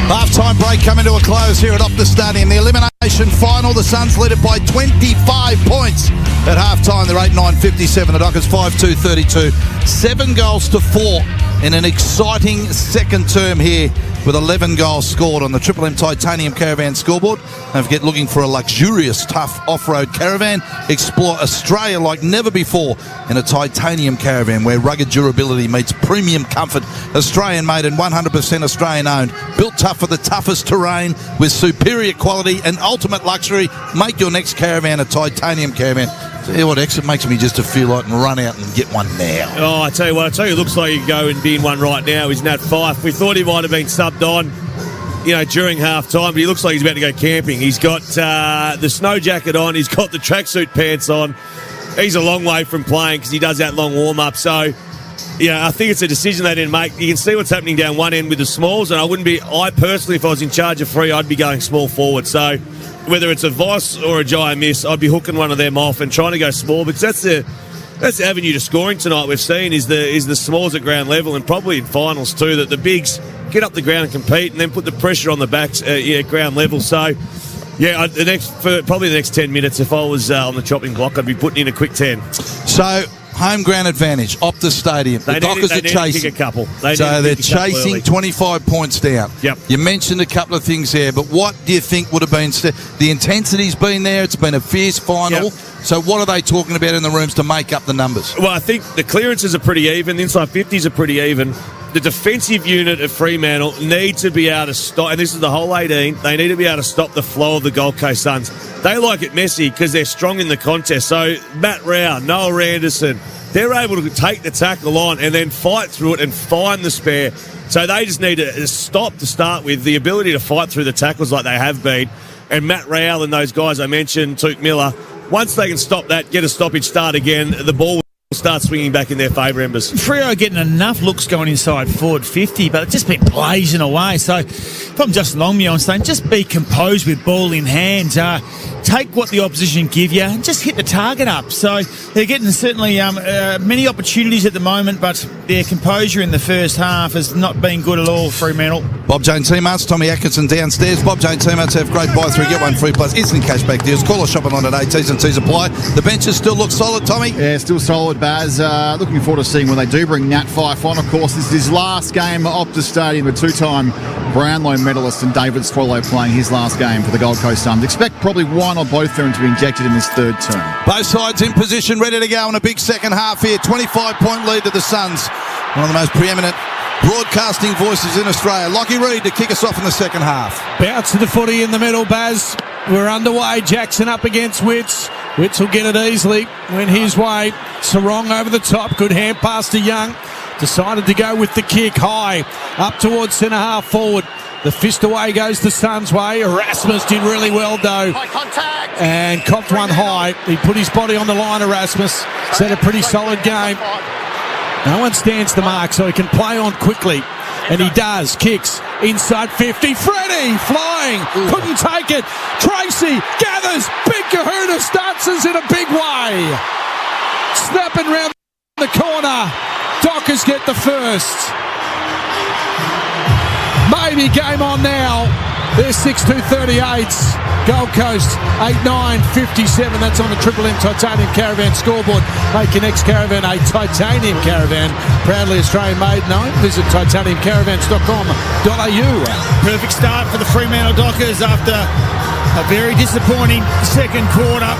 Half-time break coming to a close here at Optus Stadium. The Elimination final, the Suns lead it by 25 points at half-time. They're 8-9-57. The Dockers 5-2-32. 7 goals to 4 in an exciting second term here with 11 goals scored on the Triple M Titanium Caravan scoreboard. Don't forget, looking for a luxurious, tough off-road caravan? Explore Australia like never before in a Titanium Caravan where rugged durability meets premium comfort. Australian-made and 100% Australian-owned. Built tough for the toughest terrain with superior quality and ultimate luxury. Make your next caravan a Titanium Caravan. Tell you what, it makes me just to feel like and run out and get one now. Oh, I tell you what, it looks like you can go and be in one right now. Is Nat Fyfe. We thought he might have been subbed on, during half time, but he looks like he's about to go camping. He's got the snow jacket on, he's got the tracksuit pants on. He's a long way from playing because he does that long warm up. So, I think it's a decision they didn't make. You can see what's happening down one end with the smalls, and I personally, if I was in charge of free, I'd be going small forward. So, whether it's a Voss or a Jai Miss, I'd be hooking one of them off and trying to go small, because that's the avenue to scoring tonight we've seen is the smalls at ground level, and probably in finals too, that the bigs get up the ground and compete and then put the pressure on the backs at ground level. So, probably the next 10 minutes, if I was on the chopping block, I'd be putting in a quick 10. So, home ground advantage, Optus Stadium. The Dockers are chasing. Kick a couple. They're chasing 25 points down. Yep. You mentioned a couple of things there, but what do you think would have been... The intensity's been there. It's been a fierce final. Yep. So what are they talking about in the rooms to make up the numbers? Well, I think the clearances are pretty even. The inside 50s are pretty even. The defensive unit of Fremantle need to be able to stop, and this is the whole 18, they need to be able to stop the flow of the Gold Coast Suns. They like it messy because they're strong in the contest. So Matt Rao, Noah Randerson, they're able to take the tackle on and then fight through it and find the spare. So they just need to stop to start with, the ability to fight through the tackles like they have been. And Matt Rao and those guys I mentioned, Tuke Miller, once they can stop that, get a stoppage, start again, the ball will start swinging back in their favour, Embers. Freo getting enough looks going inside forward 50, but it's just been blazing away. So if I'm Justin Longmuir, I'm saying just be composed with ball in hand. Take what the opposition give you and just hit the target up. So they're getting certainly many opportunities at the moment, but their composure in the first half has not been good at all, Fremantle. Bob Jane Teamarts, Tommy Atkinson downstairs. Bob Jane Teamarts have great buy three, get one free plus instant cashback deals. Call or shop on today. T's and C's apply. The benches still look solid, Tommy? Yeah, still solid, Baz. Looking forward to seeing when they do bring Nat Fyfe on. Of course, this is his last game at Optus Stadium, a two-time Brownlow medalist, and David Swallow playing his last game for the Gold Coast Suns. Expect probably one or both of them to be injected in this third term. Both sides in position, ready to go in a big second half here. 25-point lead to the Suns. One of the most preeminent broadcasting voices in Australia. Lockie Reid to kick us off in the second half. Bounce to the footy in the middle, Baz. We're underway. Jackson up against Witts. Witts will get it easily. Went his way. Sarong over the top. Good hand pass to Young. Decided to go with the kick high. Up towards centre half forward. The fist away goes the Suns' way. Erasmus did really well, though. High contact. And copped one high. He put his body on the line, Erasmus. Set a pretty solid game. No one stands the mark, so he can play on quickly. And he does. Kicks. inside 50. Freddie flying, couldn't take it. Tracy gathers, big kahuna, starts us in a big way. Snapping round the corner. Dockers get the first. Maybe game on now. They're 6-2-38s. Gold Coast 8-9-57. That's on the Triple M Titanium Caravan scoreboard. Make your next caravan a Titanium Caravan. Proudly Australian made. No, visit titaniumcaravans.com.au. Perfect start for the Fremantle Dockers after a very disappointing second quarter.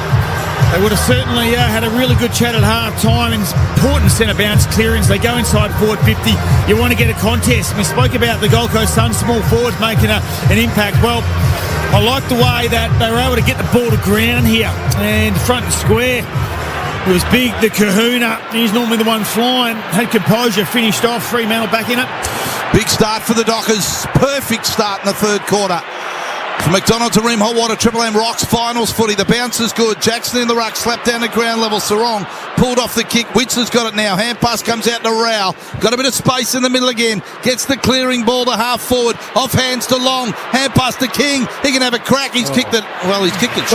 They would have certainly had a really good chat at half-time. Important centre bounce clearance. They go inside forward 50. You want to get a contest. We spoke about the Gold Coast Suns small forwards making an impact. Well, I like the way that they were able to get the ball to ground here. And front and square, it was big, the kahuna. He's normally the one flying. Had composure, finished off. Fremantle back in it. Big start for the Dockers. Perfect start in the third quarter. From McDonald to Ream, hot water, Triple M Rocks, finals footy. The bounce is good. Jackson in the ruck, slapped down to ground level. Sarong pulled off the kick. Witzler's got it now. Hand pass comes out to Rao. Got a bit of space in the middle again. Gets the clearing ball to half forward. Off hands to Long. Hand pass to King. He can have a crack. He's kicked it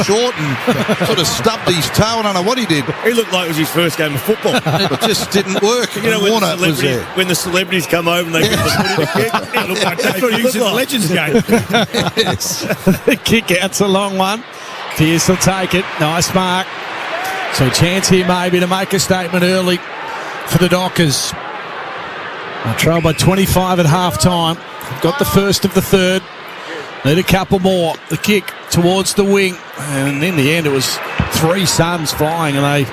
short and sort of stubbed his toe. I don't know what he did. He looked like it was his first game of football. It just didn't work. You know, when the celebrities come over and they get the footy to kick. It looked like that's what he used in the Legends game. Yes. The kick out's a long one. Pearce will take it. Nice mark. So chance here maybe to make a statement early for the Dockers. They'll trail by 25 at half-time. Got the first of the third. Need a couple more. The kick towards the wing. And in the end, it was three Suns flying and they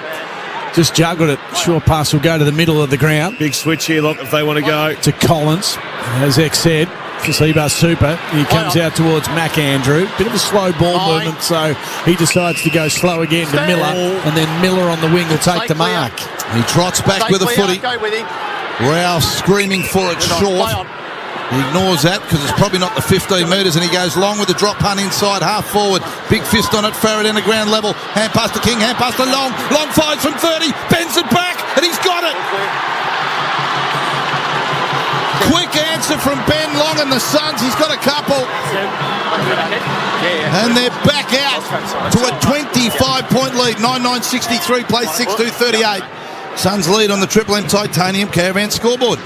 just juggled it. Short pass will go to the middle of the ground. Big switch here, look, if they want to go. To Collins, as X said. For Seabass Super. He comes out towards McAndrew. Bit of a slow ball movement, so he decides to go slow again to Miller, and then Miller on the wing will take the mark. He trots back with a footy. Rao screaming for it short. He ignores that because it's probably not the 15 metres, and he goes long with the drop punt inside, half forward. Big fist on it, Farrad in the ground level. Hand pass to King, hand pass to Long. Long fires from 30, bends it back, and he's got it. Quick answer from Ben Long and the Suns. He's got a couple. And they're back out to a 25-point lead. 9-9-63, plays 6-2-38. Suns lead on the Triple M Titanium Caravan scoreboard.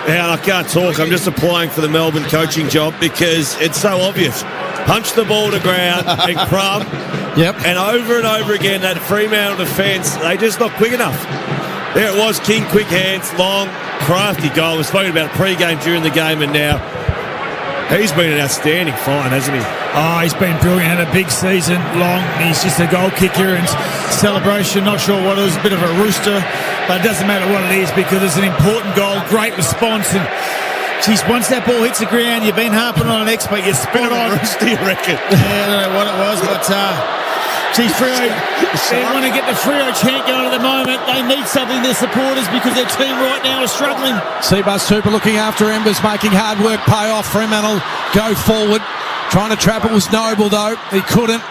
Yeah, I can't talk. I'm just applying for the Melbourne coaching job because it's so obvious. Punch the ball to ground and crumb. Yep. And over again, that Fremantle defence, they just not quick enough. There it was, King, quick hands, Long, crafty goal. We've spoken about it pre-game, during the game, and now he's been an outstanding find, hasn't he? Oh, he's been brilliant. Had a big season. Long, he's just a goal kicker and celebration. Not sure what it was, a bit of a rooster, but it doesn't matter what it is because it's an important goal. Great response. And geez, once that ball hits the ground, you've been harping on an X, but you're spot on. Rooster, you reckon? Yeah, I don't know what it was, but geez, Freo, they want to get the Freo chant going at the moment. They need something, their supporters, because their team right now is struggling. Seabass Super looking after Embers, making hard work pay off. Fremantle go forward. Trying to trap it was Noble, though. He couldn't.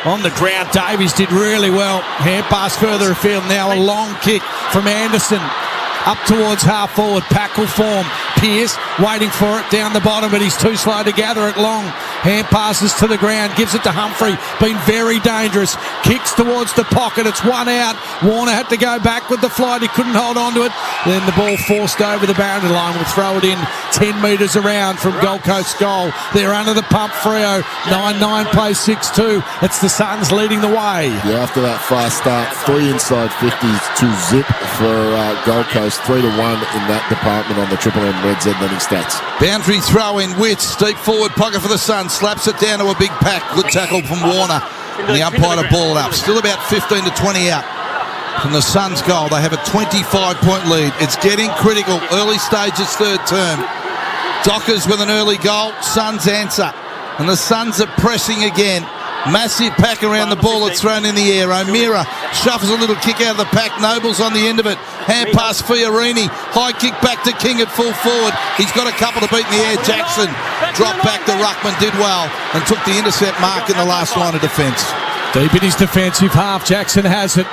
On the ground, Davies did really well. Hand pass further afield. Now a long kick from Anderson. Up towards half forward. Pack will form. Pearce waiting for it down the bottom, but he's too slow to gather it long. Hand passes to the ground, gives it to Humphrey. Been very dangerous. Kicks towards the pocket. It's one out. Warner had to go back with the flight. He couldn't hold on to it. Then the ball forced over the boundary line. We'll throw it in 10 metres around from Gold Coast goal. They're under the pump, Freo. 9-9 plays 6-2. It's the Suns leading the way. Yeah, after that fast start, 3 inside 50s to zip for Gold Coast. 3-1 in that department on the Triple M Red Z betting stats. Boundary throw in, Witts, deep forward pocket for the Suns, slaps it down to a big pack. Good tackle from Warner. And the umpire to ball up. Still about 15 to 20 out from the Suns' goal. They have a 25-point lead. It's getting critical. Early stages, third term. Dockers with an early goal. Suns answer. And the Suns are pressing again. Massive pack around the ball that's thrown in the air. O'Meara shuffles a little kick out of the pack. Noble's on the end of it. Hand pass Fiorini. High kick back to King at full forward. He's got a couple to beat in the air. Jackson dropped back to Ruckman, did well, and took the intercept mark in the last line of defence. Deep in his defensive half, Jackson has it.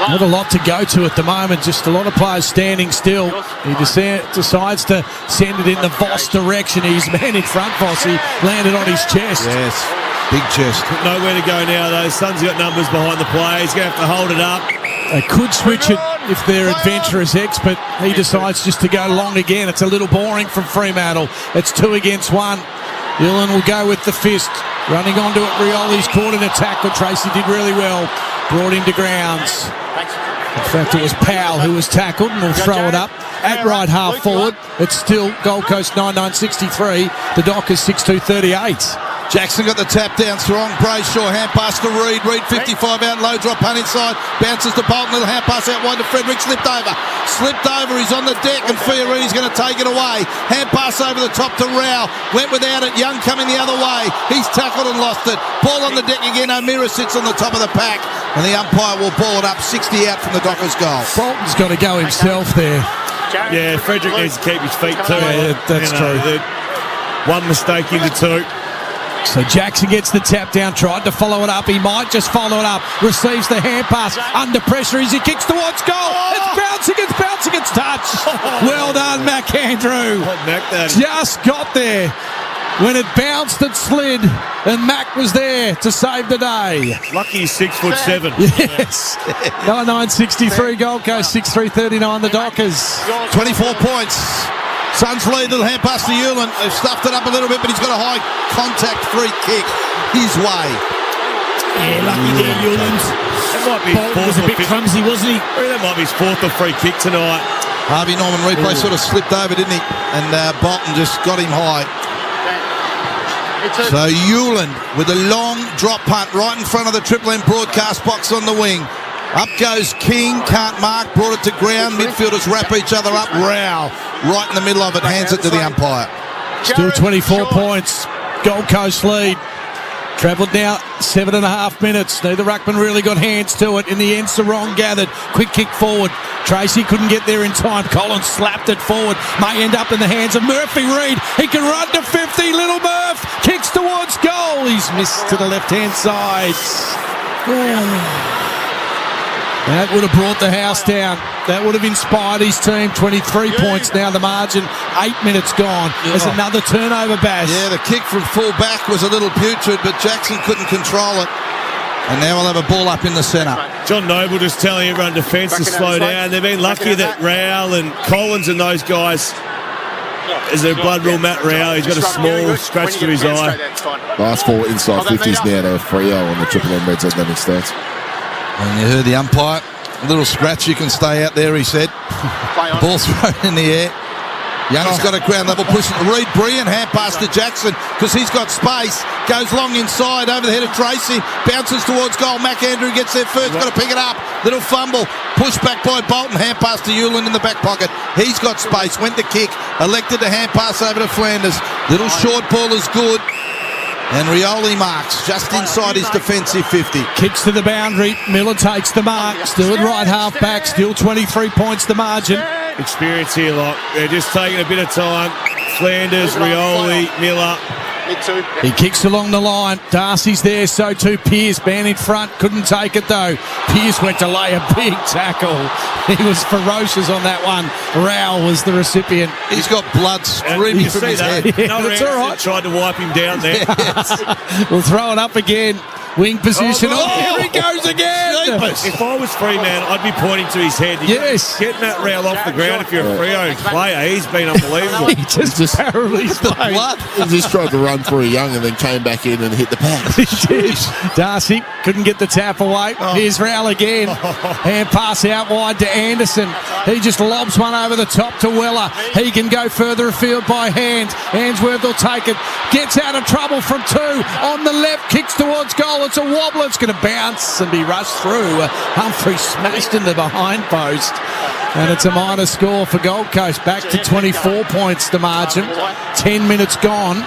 Not a lot to go to at the moment, just a lot of players standing still. He decides to send it in the Voss direction. His man in front, Voss, he landed on his chest. Yes, big chest. Nowhere to go now, though. Sun's got numbers behind the play. He's going to have to hold it up. They could switch it if they're adventurous X, but he decides just to go long again. It's a little boring from Fremantle. It's 2 against 1. Ulan will go with the fist. Running onto it, Rioli's caught in a tackle. Tracy did really well. Brought him to grounds. In fact, it was Powell who was tackled, and will throw it up at right half forward. It's still Gold Coast 9-9-63. The Dockers 6-2-38. Jackson got the tap down strong. Brayshaw, hand pass to Reed. Reed 55 out low, drop punt inside. Bounces to Bolton, little hand pass out wide to Frederick. Slipped over, he's on the deck, and Fiori's going to take it away. Hand pass over the top to Rao. Went without it, Young coming the other way. He's tackled and lost it. Ball on the deck again, O'Meara sits on the top of the pack, and the umpire will ball it up 60 out from the Dockers goal. Bolton's got to go himself there. Yeah, Frederick needs to keep his feet too. Yeah, that's true. One mistake into 2. So Jackson gets the tap down, tried to follow it up. He might just follow it up. Receives the hand pass. Under pressure as he kicks towards goal. It's bouncing, it's touched. Well done, McAndrew. Just got there. When it bounced, it slid, and Mac was there to save the day. Lucky he's 6'7". Yes. 9-9-63 Gold Coast, 6-3-39 the Dockers. 24 points. Suns lead, little hand pass to Ulan. They've stuffed it up a little bit, but he's got a high contact free kick his way. Yeah, lucky there, Ulan. That might be Bolton was a bit clumsy, wasn't he? That might be his 4th or free kick tonight. Harvey Norman replay sort of slipped over, didn't he? And Bolton just got him high. So Ulan with a long drop punt right in front of the Triple M broadcast box on the wing. Up goes King, can't mark, brought it to ground. Midfielders wrap each other up. Rao right in the middle of it, hands it to the umpire. Still 24 points. Gold Coast lead. Travelled now 7.5 minutes. Neither ruckman really got hands to it. In the end, Sarong gathered. Quick kick forward. Tracy couldn't get there in time. Collins slapped it forward. May end up in the hands of Murphy Reid. He can run to 50. Little Murph kicks towards goal. He's missed to the left-hand side. That would have brought the house down. That would have inspired his team. 23 points now, the margin. 8 minutes gone. There's another turnover, Bass. Yeah, the kick from full back was a little putrid, but Jackson couldn't control it. And now we'll have a ball up in the centre. John Noble just telling everyone defence to slow down. They've been lucky that Rowell and Collins and those guys, as their blood rule, Matt Rowell, he's got a small scratch to his eye. Last 4 inside 50s now to Freo on the Triple M Reds Dynamic stats. And you heard the umpire. A little scratch, you can stay out there, he said. The ball thrown in the air. Young's got a ground level push. Reed, brilliant hand pass to Jackson because he's got space. Goes long inside over the head of Tracy. Bounces towards goal. McAndrew gets there first. Got to pick it up. Little fumble. Pushed back by Bolton. Hand pass to Ulan in the back pocket. He's got space. Went to kick. Elected to hand pass over to Flanders. Little short ball is good. And Rioli marks just inside his defensive 50. Kicks to the boundary. Miller takes the mark. Still at right half back. Still 23 points the margin. Experience here, Locke. They're just taking a bit of time. Flanders, Rioli, Miller. He kicks along the line. Darcy's there, so too Pearce. Man in front, couldn't take it though. Pearce went to lay a big tackle. He was ferocious on that one. Rowell was the recipient. He's got blood streaming from his head. Yeah, no, that's all right. Tried to wipe him down there. We'll throw it up again. Wing position. Here he goes again. If I was Fremantle, I'd be pointing to his head. Yes. Get Matt Rowell off the ground if you're a Freo player. He's been unbelievable. He just paralyzed the blood. He just tried to run through Young and then came back in and hit the pad. Darcy couldn't get the tap away. Here's Rowell again. Hand pass out wide to Anderson. He just lobs one over the top to Weller. He can go further afield by hand. Answorth will take it. Gets out of trouble from 2. On the left, kicks towards goal. It's a wobbler. It's going to bounce and be rushed through. Humphrey smashed in the behind post. And it's a minor score for Gold Coast. Back to 24 points the margin. 10 minutes gone.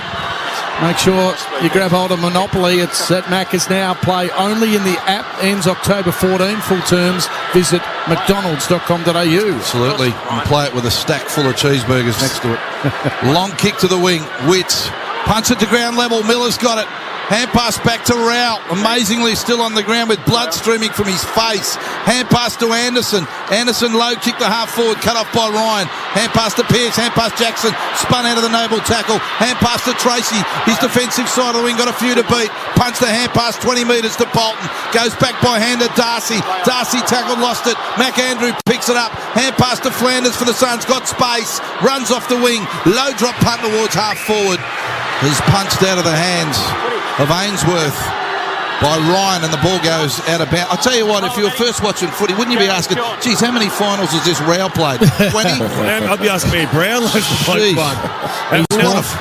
Make sure you grab hold of Monopoly. It's at Macca's now. Play only in the app. Ends October 14. Full terms. Visit mcdonalds.com.au. Absolutely. And play it with a stack full of cheeseburgers next to it. Long kick to the wing. Witts. Punch it to ground level. Miller's got it. Hand pass back to Rao. Amazingly still on the ground with blood streaming from his face. Hand pass to Anderson. Anderson low kick to half forward, cut off by Ryan. Hand pass to Pearce. Hand pass Jackson. Spun out of the Noble tackle. Hand pass to Tracy. His defensive side of the wing got a few to beat. Punch the hand pass 20 metres to Bolton. Goes back by hand to Darcy. Darcy tackled, lost it. McAndrew picks it up. Hand pass to Flanders for the Suns. Got space. Runs off the wing. Low drop punt towards half forward. Is punched out of the hands of Ainsworth by Ryan, and the ball goes out of bounds. I'll tell you what, if you were first watching footy, wouldn't you be asking, geez, how many finals has this Rao played? 20? I'd be asking me Brownlow's played one.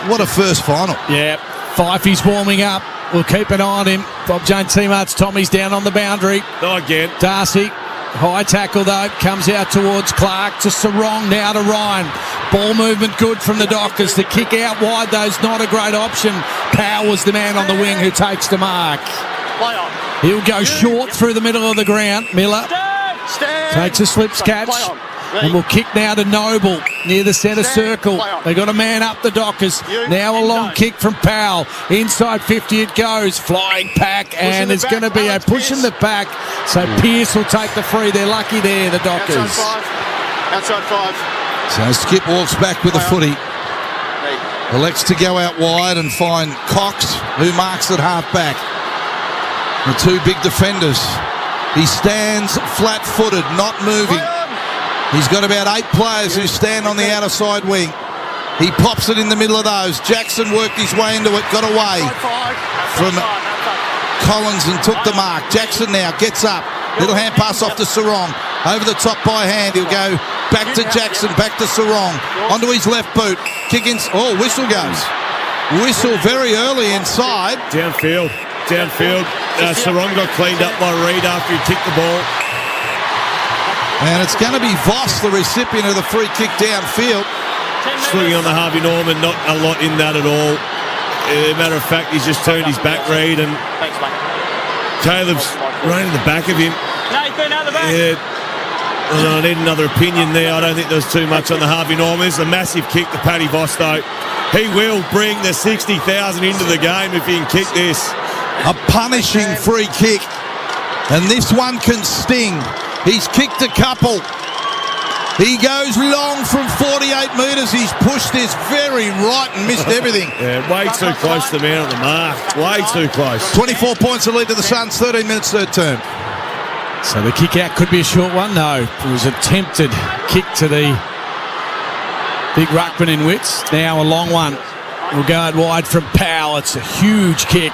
What a first final. Yeah, Fifey's warming up. We'll keep an eye on him. Bob Jane teammates, Tommy's down on the boundary. Not again. Darcy. High tackle though, comes out towards Clark to Sarong, now to Ryan. Ball movement good from the Dockers. The kick out wide though is not a great option. Powell was the man on the wing who takes the mark. He'll go short through the middle of the ground. Miller takes a slips catch. And we'll kick now to Noble near the centre circle. They got a man up the Dockers. Now a long kick from Powell. Inside 50 it goes. Flying pack, and it's going to be a push in the pack. So Pearce will take the free. They're lucky there, the Dockers. Outside five. So Skip walks back with the footy. Elects to go out wide and find Cox, who marks at half back. The two big defenders. He stands flat-footed, not moving. He's got about 8 players who stand on the outer side wing. He pops it in the middle of those. Jackson worked his way into it, got away from Collins and took the mark. Jackson now gets up. Little hand pass off to Sarong. Over the top by hand. He'll go back to Jackson, back to Sarong. Onto his left boot. Kick in. Oh, whistle goes. Whistle very early inside. Downfield. Sarong got cleaned up by Reid after he kicked the ball. And it's going to be Voss, the recipient of the free kick downfield. Just looking on the Harvey Norman, not a lot in that at all. As a matter of fact, he's just turned his back, Reid, and Caleb's right in the back of him. Nathan, out the back. Yeah. I need another opinion there. I don't think there was too much on the Harvey Norman. It's a massive kick to Paddy Voss, though. He will bring the 60,000 into the game if he can kick this. A punishing free kick. And this one can sting. He's kicked a couple. He goes long from 48 metres. He's pushed this very right and missed everything. Yeah, way too close to the man on the mark. Way too close. 24 points to lead to the Suns, 13 minutes third term. So the kick out could be a short one. No, it was a attempted kick to the big ruckman in Wits. Now a long one. Will go out wide from Powell. It's a huge kick.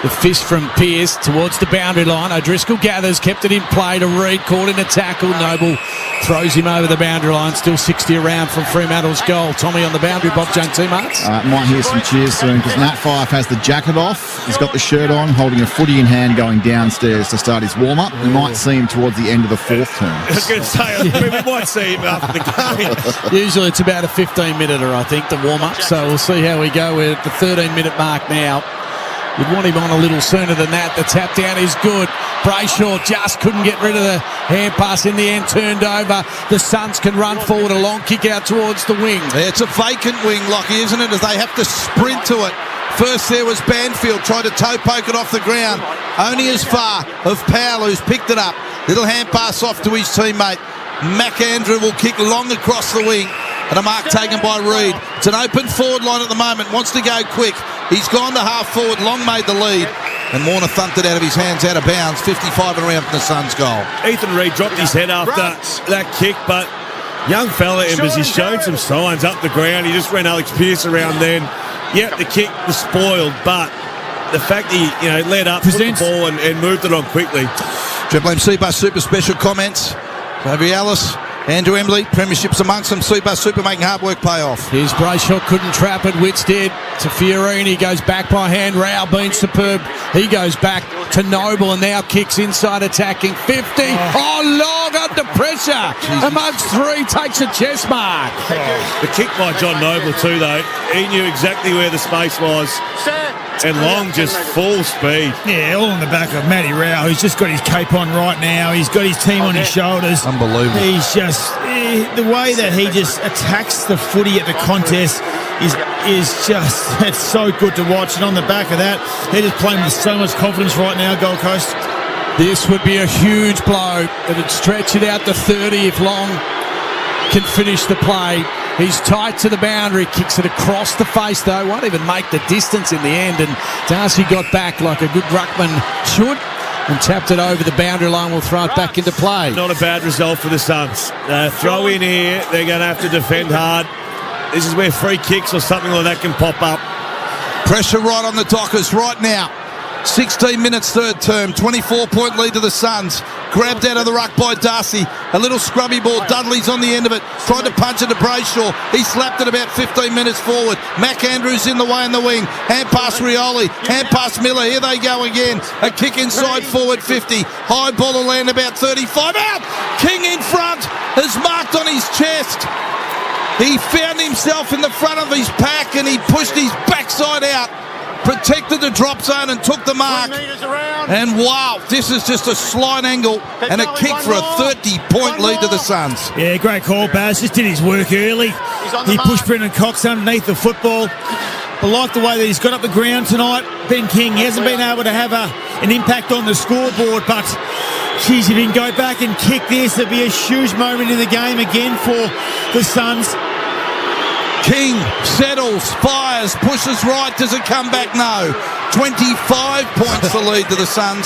The fist from Pearce towards the boundary line. O'Driscoll gathers, kept it in play to Reid, caught in a tackle. Noble throws him over the boundary line. Still 60 around from Fremantle's goal. Tommy on the boundary, Bob Jane teammates. Might hear some cheers soon because Nat Fife has the jacket off. He's got the shirt on, holding a footy in hand, going downstairs to start his warm-up. We might see him towards the end of the fourth term. I was going to say, we might see him after the game. Usually it's about a 15-minuter, I think, the warm-up. So we'll see how we go. We're at the 13-minute mark now. You'd want him on a little sooner than that. The tap down is good. Brayshaw just couldn't get rid of the hand pass in the end, turned over. The Suns can run forward, a long kick out towards the wing. It's a vacant wing, Lockie, isn't it? As they have to sprint to it. First there was Banfield, tried to toe poke it off the ground. Only as far of Powell, who's picked it up. Little hand pass off to his teammate. McAndrew will kick long across the wing. And a mark taken by Reid. It's an open forward line at the moment. Wants to go quick. He's gone to half forward. Long made the lead. And Warner thumped it out of his hands, out of bounds. 55 and around from the Suns' goal. Ethan Reid dropped his head after that kick, but young fella, Embers, he's shown some signs up the ground. He just ran Alex Pearce around then. Yep, the kick was spoiled, but the fact he led up, put the ball and moved it on quickly. Triple M Super Special comments. Xavier Ellis. Andrew Embley, premierships amongst them. Super making hard work pay off. Here's Brayshaw, couldn't trap it. Wits did to Fiorini. Goes back by hand. Rao been superb. He goes back to Noble and now kicks inside, attacking 50. Oh, long under pressure. Amongst three, takes a chest mark. The kick by John Noble too, though. He knew exactly where the space was. And Long just full speed. Yeah, all in the back of Matty Rao, who's just got his cape on right now. He's got his team on his shoulders. Unbelievable. He's just, the way that he just attacks the footy at the contest, is just, it's so good to watch. And on the back of that, they're just playing with so much confidence right now, Gold Coast. This would be a huge blow. It'd stretch it out to 30 if Long can finish the play. He's tight to the boundary, kicks it across the face though, won't even make the distance in the end, and Darcy got back like a good ruckman should and tapped it over the boundary line. We'll throw it back into play. Not a bad result for the Suns. Throw in here, they're going to have to defend hard. This is where free kicks or something like that can pop up. Pressure right on the Dockers right now. 16 minutes third term, 24-point lead to the Suns. Grabbed out of the ruck by Darcy. A little scrubby ball. Dudley's on the end of it. Tried to punch it to Brayshaw. He slapped it about 15 minutes forward. Mac Andrews in the way in the wing. Hand pass Rioli. Hand pass Miller. Here they go again. A kick inside forward 50. High ball will land about 35. Out! King in front is marked on his chest. He found himself in the front of his pack and he pushed his backside out. Protected the drop zone and took the mark. And wow, this is just a slight angle and a kick for a 30-point lead to the Suns. Yeah, great call, Baz. Just did his work early. He pushed Brendan Cox underneath the football. I like the way that he's got up the ground tonight. Ben King, he hasn't been able to have an impact on the scoreboard, but geez, if he can go back and kick this, it'd be a huge moment in the game again for the Suns. King settles, fires, pushes right. Does it come back? No. 25 points the lead to the Suns.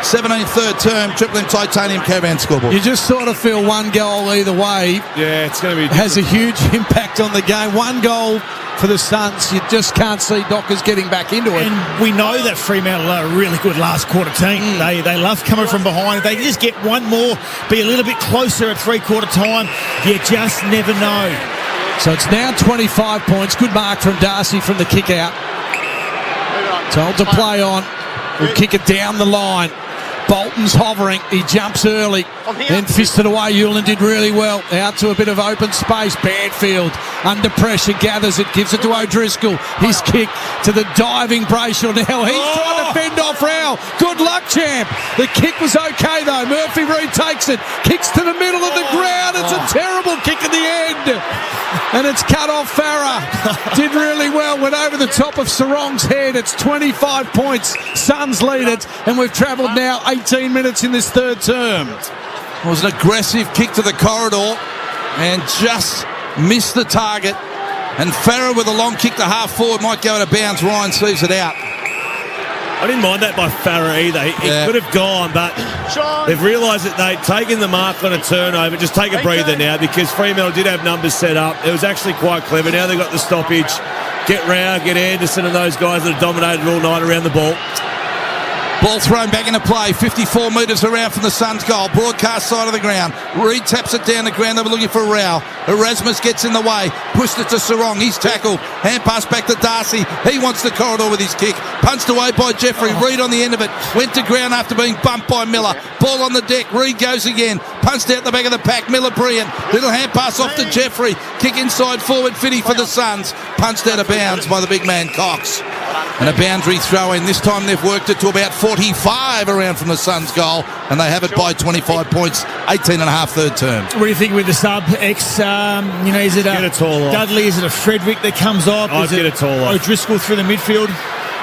17th third term, Triple M Titanium Caravan scoreboard. You just sort of feel one goal either way. Yeah, it's going to be has a huge impact on the game. One goal for the Suns, you just can't see Dockers getting back into it. And we know that Fremantle are a really good last quarter team. They love coming from behind. If they just get one more, be a little bit closer at three-quarter time, you just never know. So it's now 25 points. Good mark from Darcy from the kick out. Told to play on. We'll kick it down the line. Bolton's hovering. He jumps early. Then fisted away. Hewlin did really well. Out to a bit of open space. Banfield under pressure gathers it. Gives it to O'Driscoll. His kick to the diving Brayshaw. Now he's trying to fend off Rowell. Good luck, champ. The kick was okay though. Murphy retakes it. Kicks to the middle of the ground. It's a terrible kick at the end. And it's cut off Farah. Did really well. Went over the top of Sarong's head. It's 25 points. Suns lead it. And we've travelled now 18 minutes in this third term. It was an aggressive kick to the corridor and just missed the target. And Farah with a long kick to half forward might go out of bounds. Ryan sees it out. I didn't mind that by Farah either. He could have gone, but they've realised that they'd taken the mark on a turnover. Just take a breather now because Fremantle did have numbers set up. It was actually quite clever. Now they've got the stoppage. Get Rao, get Anderson and those guys that have dominated all night around the ball. Ball thrown back into play, 54 metres around from the Suns' goal. Broadcast side of the ground. Reed taps it down the ground. They were looking for Rao. Erasmus gets in the way. Pushed it to Sarong. He's tackled. Hand pass back to Darcy. He wants the corridor with his kick. Punched away by Jeffrey. Reed on the end of it. Went to ground after being bumped by Miller. Ball on the deck. Reed goes again. Punched out the back of the pack. Miller brilliant. Little hand pass off to Jeffrey. Kick inside forward. Fitty for the Suns. Punched out of bounds by the big man Cox. And a boundary throw in. This time they've worked it to about 45 around from the Suns' goal, and they have it by 25 points, 18 and a half third term. What do you think with the sub? Is it a Dudley? Is it a Frederick that comes off? I'd get a tall off. O'Driscoll through the midfield?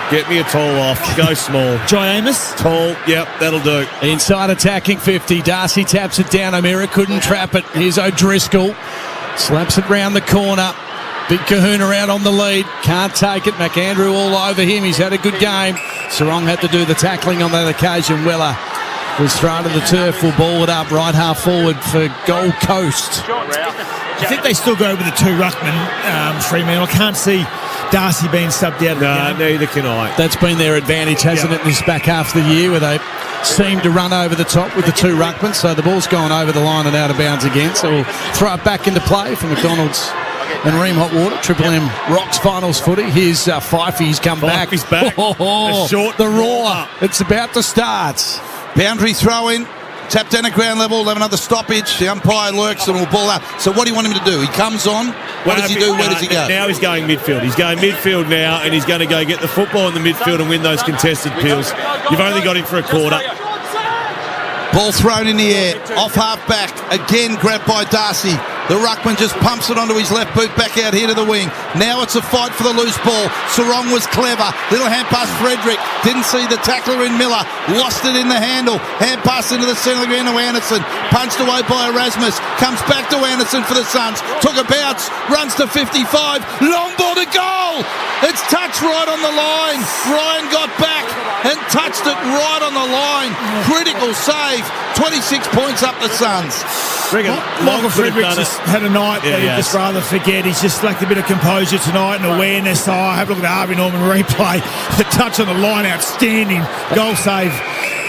Get me a tall off. Go small. Jai Amos? Tall. Yep, that'll do. Inside attacking 50. Darcy taps it down. O'Meara couldn't trap it. Here's O'Driscoll. Slaps it round the corner. Big Kahuna out on the lead. Can't take it. McAndrew all over him. He's had a good game. Sarong had to do the tackling on that occasion. Weller was thrown to the turf. Will ball it up right half forward for Gold Coast. Do you think they still go with the two ruckmen, Fremantle? I can't see Darcy being subbed out. No, neither can I. That's been their advantage, hasn't it, in this back half of the year where they seem to run over the top with the two ruckmen. So the ball's gone over the line and out of bounds again. So we'll throw it back into play for McDonald's. And Ream Hotwater, Triple M Rocks finals footy. Here's Fifey's come back. He's back. Short the roar. It's about to start. Boundary throw in. Tap down at ground level. They'll have another stoppage. The umpire lurks and will ball out. So what do you want him to do? He comes on. What does he do? Where does he go? Now he's going midfield. He's going midfield now, and he's going to go get the football in the midfield and win those contested pills. You've only got him for a quarter. Ball thrown in the air. Off half back. Again grabbed by Darcy. The ruckman just pumps it onto his left boot, back out here to the wing. Now it's a fight for the loose ball. Sarong was clever. Little hand pass Frederick. Didn't see the tackler in Miller. Lost it in the handle. Hand pass into the centre of the ground to Anderson. Punched away by Erasmus. Comes back to Anderson for the Suns. Took a bounce. Runs to 55. Long ball to goal. It's touched right on the line. Ryan got back and touched it right on the line. Critical save. 26 points up the Suns. Michael Frederick just had a night that he'd just rather forget. He's just lacked a bit of composure tonight and awareness. Have a look at the Harvey Norman replay. The touch on the line, outstanding. Goal save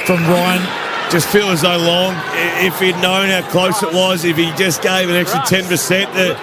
from Ryan. Just feel as though Long, if he'd known how close it was, if he just gave an extra 10% to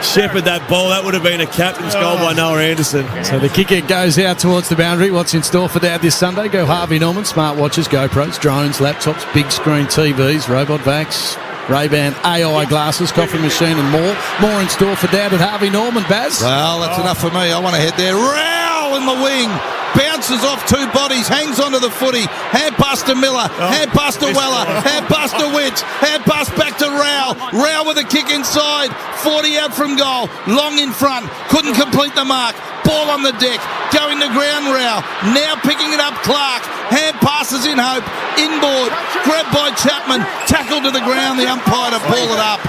shepherd that ball, that would have been a captain's goal by Noah Anderson. So the kicker goes out towards the boundary. What's in store for Dad this Sunday? Go Harvey Norman, smartwatches, GoPros, drones, laptops, big screen TVs, robot vacs, Ray-Ban AI glasses, coffee machine and more. More in store for Dad at Harvey Norman, Baz. Well, that's enough for me. I want to head there. Rowell in the wing. Bounces off two bodies, hangs onto the footy. Hand pass to Miller, hand pass to Weller, hand pass to Witch, hand pass back to Rowell. Rowell with a kick inside, 40 out from goal. Long in front, couldn't complete the mark. Ball on the deck, going to ground Rowell. Now picking it up Clark. Hand passes in hope, inboard, grabbed by Chapman, tackled to the ground, the umpire to ball it up.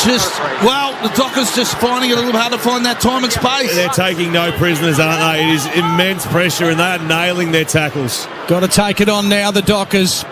The Dockers just finding it a little hard to find that time and space. They're taking no prisoners, aren't they? It is immense pressure and they're nailing their tackles. Got to take it on now, the Dockers.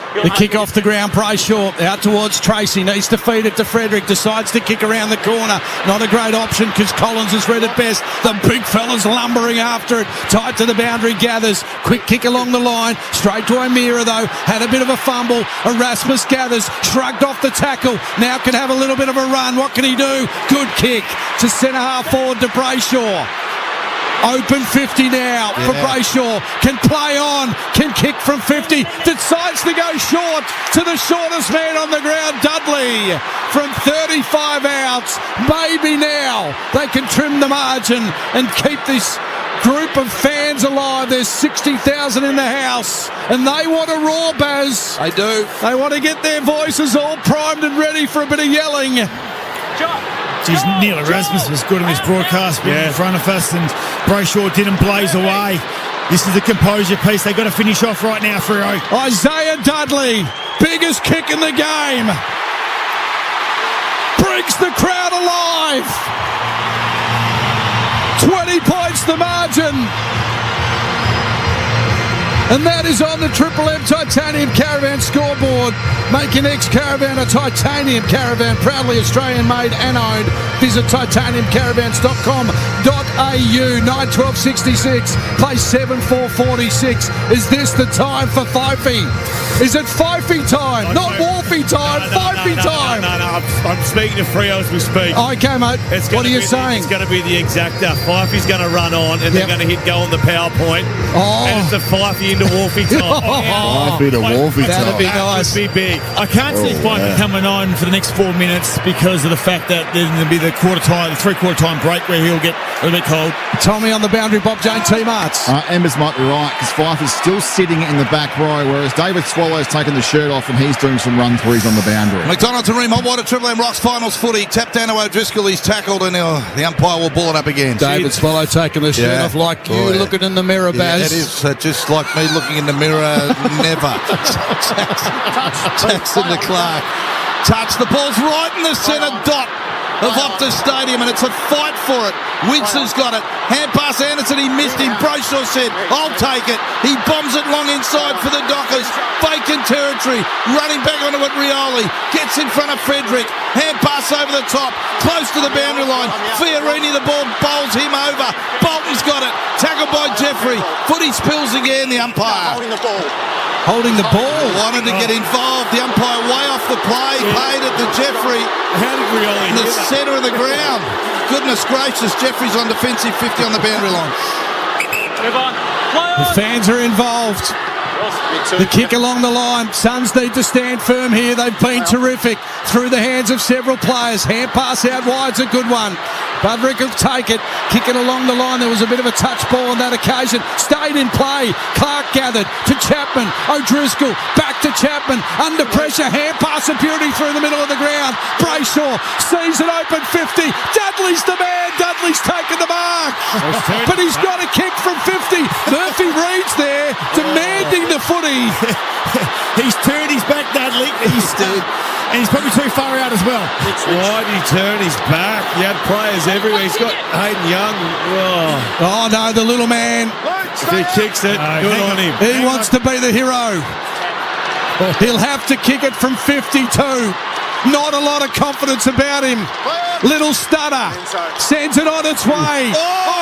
The kick off the ground, Brayshaw out towards Tracy, needs to feed it to Frederick, decides to kick around the corner. Not a great option because Collins has read it best. The big fella's lumbering after it, tight to the boundary, gathers. Quick kick along the line, straight to O'Meara though, had a bit of a fumble. Erasmus gathers, shrugged off the tackle, now can have a little bit of a run. What can he do? Good kick to centre half forward to Brayshaw. Open 50 now for Brayshaw. Can play on, can kick from 50. Decides to go short to the shortest man on the ground, Dudley. From 35 outs, maybe now they can trim the margin and keep this group of fans alive. There's 60,000 in the house and they want to roar, Baz. They do. They want to get their voices all primed and ready for a bit of yelling. Geez, Neil Erasmus was good in this broadcast being in front of us, and Brayshaw didn't blaze away. This is the composure piece. They've got to finish off right now, Freo. Isaiah Dudley, biggest kick in the game. Brings the crowd alive. 20 points the margin. And that is on the Triple M Titanium Caravan scoreboard, making ex-Caravan a Titanium Caravan, proudly Australian-made and owned. Visit titaniumcaravans.com.au, 9-12-66, play 7-4-46. Is this the time for Fifey? Is it Fifey time? Not Wolfie time, Fifey time. No, I'm speaking to Freo as we speak. Okay, mate, what are you saying? It's going to be the exacta. Fifey's going to run on and they're going to hit goal on the PowerPoint. And it's a Fifey into Wolfie time. Fifey to Wolfie time. That'd be nice. That would be big. I can't see Fifey coming on for the next 4 minutes because of the fact that there's going to be the three-quarter time break where he'll get a little bit cold. Tommy on the boundary, Bob Jane, T-Marts. Embers might be right because Fifey's still sitting in the back row, whereas David Swallow's taken the shirt off and he's doing some run-throughs on the boundary. McDonald to Ream, hot water, Triple M Rocks finals footy. Tapped down to O'Driscoll, he's tackled and the umpire will ball it up again. David Swallow taking the shirt off like you looking in the mirror, Baz. It is just like me looking in the mirror, never. Jackson to Clark. Touch, the ball's right in the centre dot of Optus Stadium and it's a fight for it. Witz has got it. Hand pass Anderson, he missed him. Brayshaw said, I'll take it. He bombs it long inside for the Dockers. Vacant territory. Running back onto it, Rioli. Gets in front of Frederick. Hand pass over the top. Close to the boundary line. Fiorini, the ball bowls him over. Bolton's got it. Tackled by Jeffrey. Footy spills again, the umpire. Holding the ball. Wanted to get involved. The umpire way off the play. Paid it to Jeffrey. How did Rioli in the centre of the ground? Goodness gracious, Jeffrey's on defensive 50 on the boundary line. The fans are involved. The kick along the line. Suns need to stand firm here. They've been terrific through the hands of several players. Hand pass out wide's a good one. Budrick will take it. Kick it along the line. There was a bit of a touch ball on that occasion. Stayed in play. Clark gathered to Chapman. O'Driscoll back to Chapman. Under pressure. Hand pass and Purity through the middle of the ground. Brayshaw sees it open 50. Dudley's the man. Dudley's taken the mark. But he's got a kick from 50. Murphy Reed's there demanding the footy. He's turned his back, Dudley. And he's probably too far out as well. Why did he turn his back? He had players everywhere. He's got Hayden Young. Oh, no, the little man. If he kicks it, good on him. He wants to be the hero. He'll have to kick it from 52. Not a lot of confidence about him. Little stutter. Sends it on its way.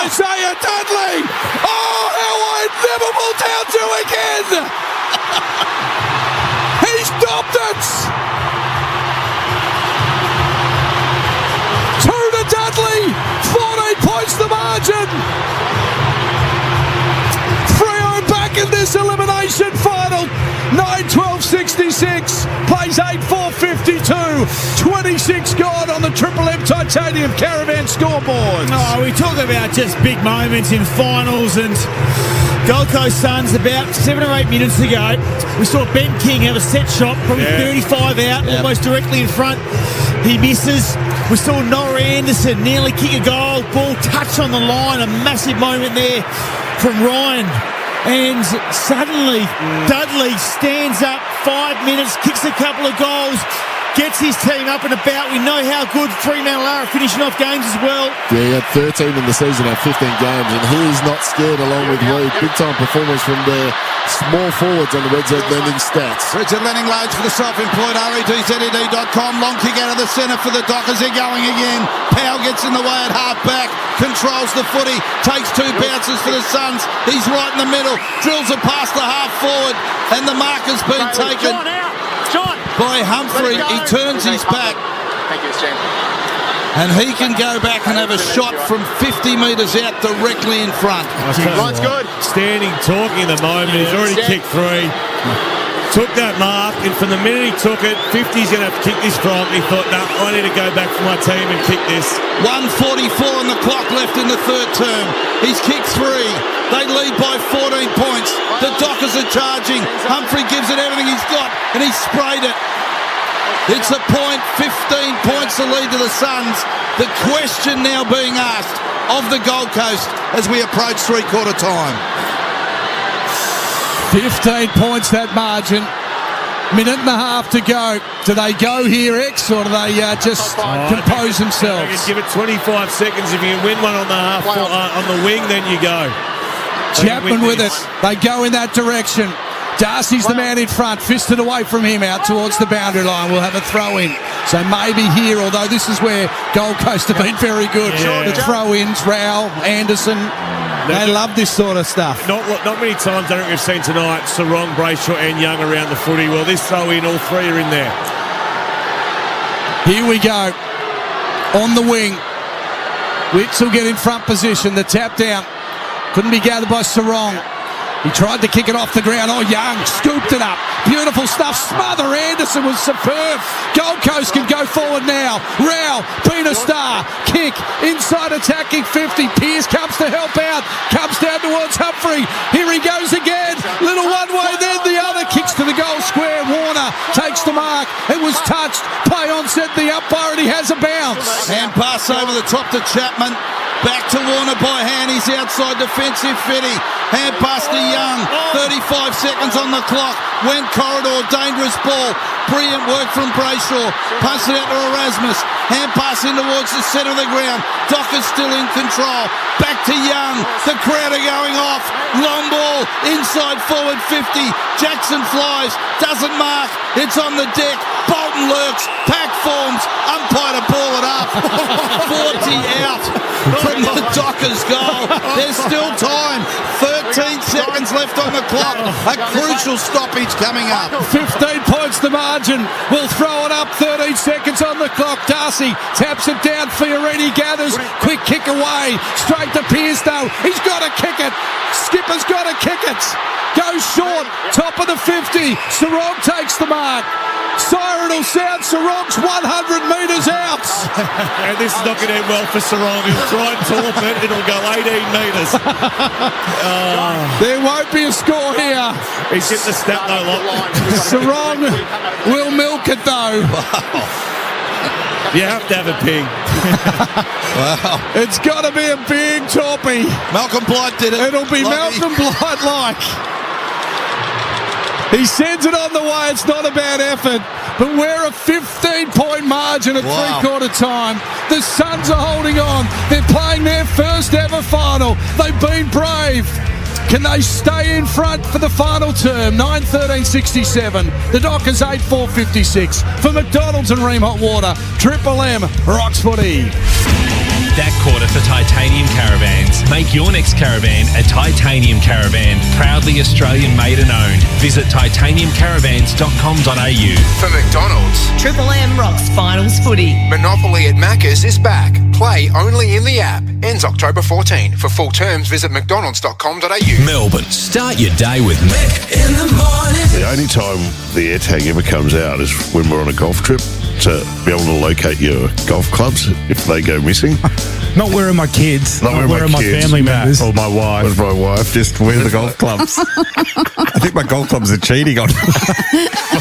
Isaiah Dudley. Oh, how I never will down to again. He stopped it. 2 to Dudley. 14 points the margin. Freo back in this elimination final. 9-12-66. Plays 8-4-52. 26 gone on the Triple M Titanium Caravan scoreboard. Oh, we talk about just big moments in finals, and Gold Coast Suns about 7 or 8 minutes ago, we saw Ben King have a set shot, probably 35 out, almost directly in front. He misses. We saw Noah Anderson nearly kick a goal. Ball touched on the line. A massive moment there from Ryan. And suddenly, Dudley stands up 5 minutes, kicks a couple of goals, gets his team up and about. We know how good Fremantle are at finishing off games as well. Yeah, he had 13 in the season, had 15 games, and he is not scared along with Reed. Big-time performance from their small forwards on the Red Z Lending stats. Red Z Lending loads for the self-employed, REDZED.com. Long kick out of the centre for the Dockers. They're going again. Powell gets in the way at half-back, controls the footy, takes 2 bounces for the Suns. He's right in the middle, drills it past the half-forward, and the mark has been taken by Humphrey. He turns his back. Thank you, Shane. And he can go back and have a shot from 50 metres out directly in front. Line's good. Standing, talking at the moment. He's already kicked 3. Took that mark, and from the minute he took it, 50's going to have to kick this from. He thought, no, I need to go back for my team and kick this. 1:44 on the clock left in the third term. He's kicked 3. They lead by 14 points. The Dockers are charging. Humphrey gives it everything he's got, and he sprayed it. It's a point, 15 points the lead to the Suns. The question now being asked of the Gold Coast as we approach three-quarter time. 15 points that margin. Minute and a half to go. Do they go here, X, or do they just compose themselves? Give it 25 seconds. If you can win one on the half on the wing, then you go. Chapman with it. They go in that direction. Darcy's the man in front, fisted away from him out towards the boundary line. We'll have a throw in. So maybe here, although this is where Gold Coast have been very good. The throw-ins, Rowell, Anderson, they love this sort of stuff. Not many times I think we've seen tonight Sarong, Brayshaw and Young around the footy. Well, this throw-in, all 3 are in there. Here we go. On the wing. Witts will get in front position. The tap down. Couldn't be gathered by Sarong. He tried to kick it off the ground. Oh, Young scooped it up. Beautiful stuff. Smother Anderson was superb. Gold Coast can go forward now. Rowell, been a star. Kick inside attacking 50. Pearce comes to help out. Comes down towards Humphrey. Here he goes again. Little one way, then the other. Kicks to the goal square. Warner takes the mark. It was touched. Play on set the umpire, and he has a bounce. Hand pass over the top to Chapman. Back to Warner by hand. He's outside defensive 50. Hand pass to Young. 35 seconds on the clock. Went corridor. Dangerous ball. Brilliant work from Brayshaw. Pass it out to Erasmus. Hand pass in towards the centre of the ground. Docker's still in control. Back to Young. The crowd are going off. Long ball. Inside forward 50. Jackson flies. Doesn't mark. It's on the deck. Bolton lurks. Pack forms. Umpire to ball it up. 40 out from the Dockers goal. There's still time. 13 seconds seconds left on the clock. A crucial stoppage coming up. 15 points the margin. We'll throw it up. 13 seconds on the clock. Darcy taps it down. Fiorini gathers. Quick kick away. Straight to Pearce though. He's got to kick it. Skipper's got to kick it. Goes short. Top of the 50. Sarong takes the mark. Siren will sound. Sarong's 100 metres out. And this is not going to end well for Sarong. He'll try and torp it. It'll go 18 metres. There won't be a score here. He's hit the step though. Sarong will milk it though. You have to have a ping. Wow. It's got to be a big torpy. Malcolm Blight did it. It'll be Malcolm Blight-like. He sends it on the way. It's not a bad effort. But we're a 15-point margin at three-quarter time. The Suns are holding on. They're playing their first ever final. They've been brave. Can they stay in front for the final term? 9:13.67. The Dockers 8:4.56. For McDonald's and Ream Hot Water, Triple M rocks footy. That quarter for Titanium Caravans. Make your next caravan a Titanium Caravan. Proudly Australian made and owned. Visit titaniumcaravans.com.au. For McDonald's, Triple M rocks finals footy. Monopoly at Macca's is back. Play only in the app. Ends October 14. For full terms, visit mcdonalds.com.au. Melbourne, start your day with Mick in the morning. The only time the AirTag ever comes out is when we're on a golf trip, to be able to locate your golf clubs if they go missing. Not where are my kids, not where are my family members. Or my wife. Where's my wife? Just where are the golf clubs? I think my golf clubs are cheating on me.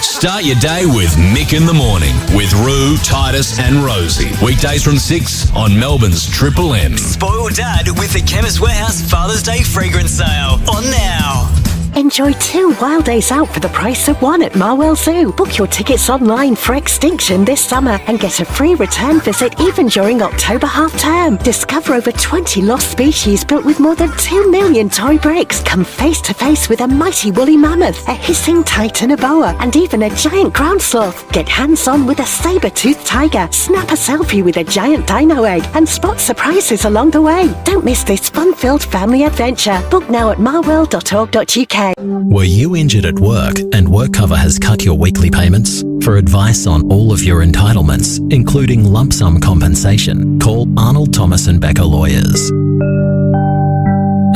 Start your day with Mick in the morning with Roo, Titus and Rosie. Weekdays from 6 on Melbourne's Triple M. Spoil Dad with the Chemist Warehouse Father's Day fragrance sale on now. Enjoy 2 wild days out for the price of 1 at Marwell Zoo. Book your tickets online for Extinction this summer and get a free return visit even during October half term. Discover over 20 lost species built with more than 2 million toy bricks. Come face to face with a mighty woolly mammoth, a hissing titan, a boa, and even a giant ground sloth. Get hands-on with a saber-toothed tiger. Snap a selfie with a giant dino egg and spot surprises along the way. Don't miss this fun-filled family adventure. Book now at marwell.org.uk. Were you injured at work and WorkCover has cut your weekly payments? For advice on all of your entitlements, including lump sum compensation, call Arnold Thomas and Becker Lawyers.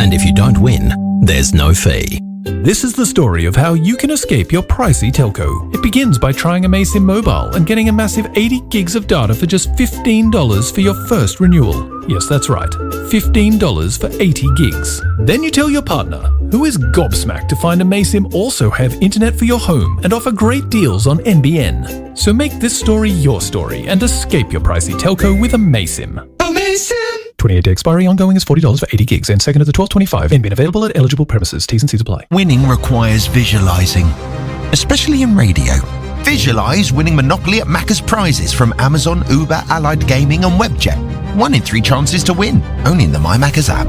And if you don't win, there's no fee. This is the story of how you can escape your pricey telco. It begins by trying Amaysim Mobile and getting a massive 80 gigs of data for just $15 for your first renewal. Yes, that's right, $15 for 80 gigs. Then you tell your partner, who is gobsmacked to find Amaysim also have internet for your home and offer great deals on NBN. So make this story your story and escape your pricey telco with Amaysim. Amaysim! 28-day expiry, ongoing is $40 for 80 gigs and second of the 12.25. NBN available at eligible premises. T's and C's apply. Winning requires visualising, especially in radio. Visualise winning Monopoly at Macca's prizes from Amazon, Uber, Allied Gaming and Webjet. 1 in 3 chances to win, only in the My Macca's app.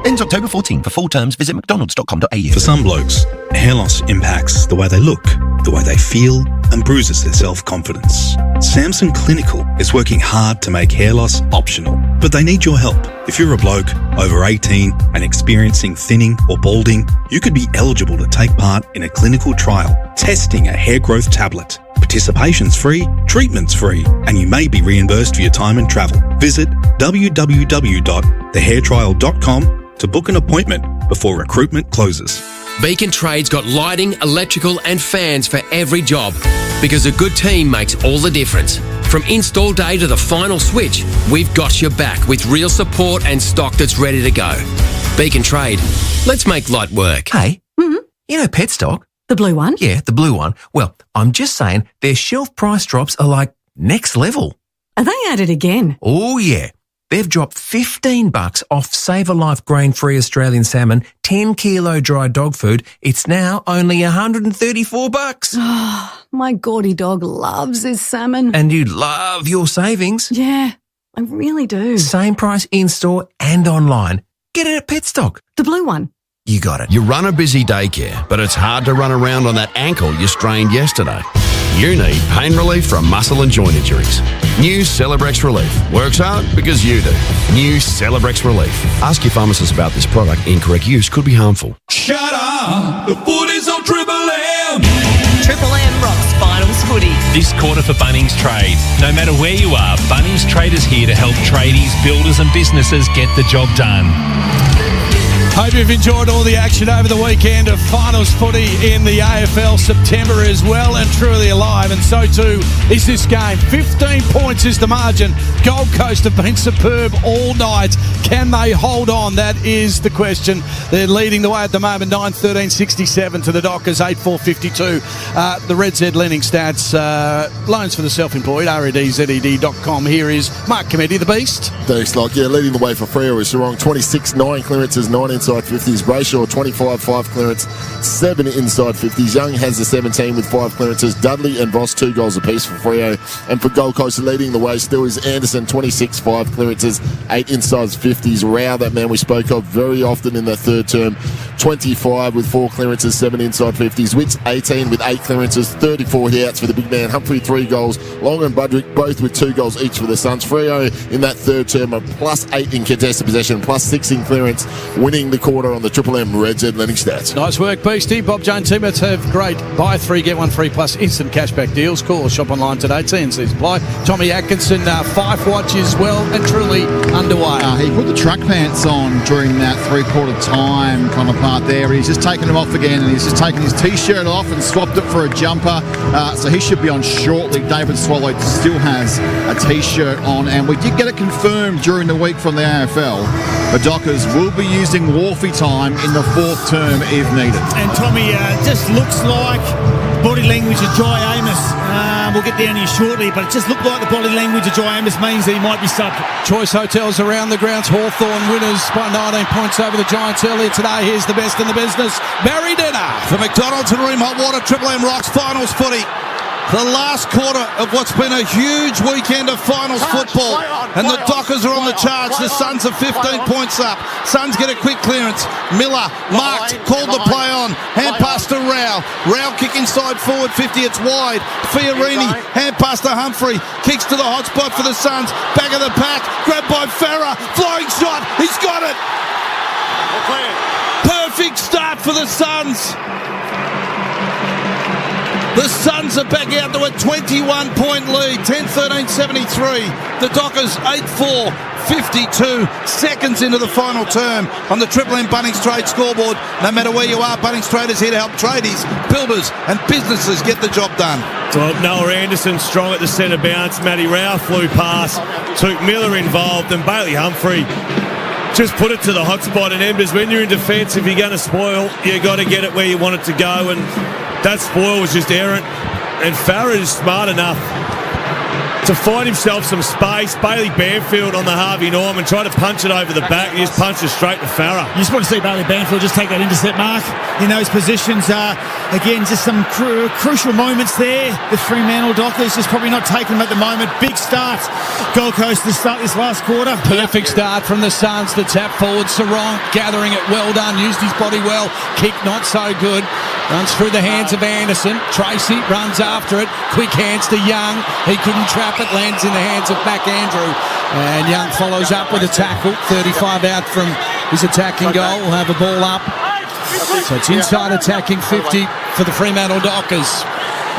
Ends October 14. For full terms, visit mcdonalds.com.au. For some blokes, hair loss impacts the way they look, the way they feel, and bruises their self-confidence. Samson Clinical is working hard to make hair loss optional, but they need your help. If you're a bloke over 18 and experiencing thinning or balding, you could be eligible to take part in a clinical trial testing a hair growth tablet. Participation's free, treatment's free, and you may be reimbursed for your time and travel. Visit www.thehairtrial.com to book an appointment before recruitment closes. Beacon Trade's got lighting, electrical and fans for every job because a good team makes all the difference. From install day to the final switch, we've got your back with real support and stock that's ready to go. Beacon Trade, let's make light work. Hey, you know Petstock? The blue one? Yeah, the blue one. Well, I'm just saying their shelf price drops are like next level. Are they at it again? Oh, yeah. They've dropped $15 off Save a Life grain-free Australian salmon, 10 kilo dry dog food. It's now only $134. Oh, my gaudy dog loves his salmon. And you love your savings. Yeah, I really do. Same price in-store and online. Get it at Petstock. The blue one. You got it. You run a busy daycare, but it's hard to run around on that ankle you strained yesterday. You need pain relief from muscle and joint injuries. New Celebrex Relief. Works hard because you do. New Celebrex Relief. Ask your pharmacist about this product. Incorrect use could be harmful. Shut up! The footy's on Triple M! Triple M rocks finals footy. This quarter for Bunnings Trade. No matter where you are, Bunnings Trade is here to help tradies, builders and businesses get the job done. Hope you've enjoyed all the action over the weekend of finals footy in the AFL. September is well and truly alive, and so too is this game. 15 points is the margin. Gold Coast have been superb all night. Can they hold on? That is the question. They're leading the way at the moment, 9-13-67 to the Dockers, 8-4-52. The Red Z lending stats, loans for the self-employed, redzed.com. Here is Mark Cometti, the Beast. Thanks, like, leading the way for Freo is Sarong, 26-9 clearances, 9 inside 50s. Brayshaw, 25-5 clearance, 7 inside 50s. Young has the 17 with 5 clearances. Dudley and Voss, 2 goals apiece for Freo. And for Gold Coast, leading the way still is Anderson, 26-5 clearances, 8 inside 50s. Rao, that man we spoke of very often in the third term, 25 with 4 clearances, 7 inside 50s. Witts, 18 with 8 clearances, 34 hit-outs for the big man. Humphrey, 3 goals. Long and Budrick, both with 2 goals each for the Suns. Freo in that third term, a +8 in contested possession, +6 in clearance, winning the quarter on the Triple M Red Z lending stats. Nice work, Beastie. Bob Jones teammates have great buy 3, get 1 free plus instant cashback deals. Call or shop online today. TNC's apply. Tommy Atkinson, Fife watch is well and truly underway. He put the track pants on during that three-quarter time kind of part there. He's just taken them off again, and he's just taken his T-shirt off and swapped it for a jumper. So he should be on shortly. David Swallow still has a T-shirt on, and we did get it confirmed during the week from the AFL. The Dockers will be using Wharfie time in the fourth term if needed. And Tommy just looks like body language of Jai Amos. We'll get down here shortly, but it just looked like the body language of Jai Amos means that he might be subbed. Choice hotels around the grounds. Hawthorn winners by 19 points over the Giants earlier today. Here's the best in the business, Barry Dinner. For McDonald's and Room Hot Water, Triple M rocks finals footy. The last quarter of what's been a huge weekend of finals football, and the Dockers are on the charge. The Suns are 15 points up. Suns get a quick clearance. Miller marked, called the play on. Hand pass to Rao. Rao kick inside forward 50. It's wide. Fiorini hand pass to Humphrey. Kicks to the hot spot for the Suns. Back of the pack. Grabbed by Farah. Flying shot. He's got it. Perfect start for the Suns. The Suns are back out to a 21-point lead, 10-13-73. The Dockers 8-4-52, seconds into the final term on the Triple M Bunnings Trade scoreboard. No matter where you are, Bunnings Trade is here to help tradies, builders and businesses get the job done. Well, Noah Anderson strong at the centre bounce. Matty Rao flew past, took Miller involved, and Bailey Humphrey just put it to the hot spot. And Embers, when you're in defence, if you're going to spoil, you got to get it where you want it to go. And that spoil was just errant, and Farah is smart enough to find himself some space. Bailey Banfield on the Harvey Norman tried to punch it over the back, and he just punched it straight to Farah. You just want to see Bailey Banfield just take that intercept mark in those positions. Again, just some crucial moments there. The Fremantle Dockers just probably not taking them at the moment. Big start, Gold Coast to start this last quarter. Perfect start from the Suns. The tap forward, Sarong gathering it well done, used his body well. Kick not so good. Runs through the hands of Anderson. Tracy runs after it. Quick hands to Young. He couldn't trap it. Lands in the hands of Mac Andrew. And Young follows up with a tackle. 35 out from his attacking goal. Will have a ball up. So it's inside attacking 50 for the Fremantle Dockers.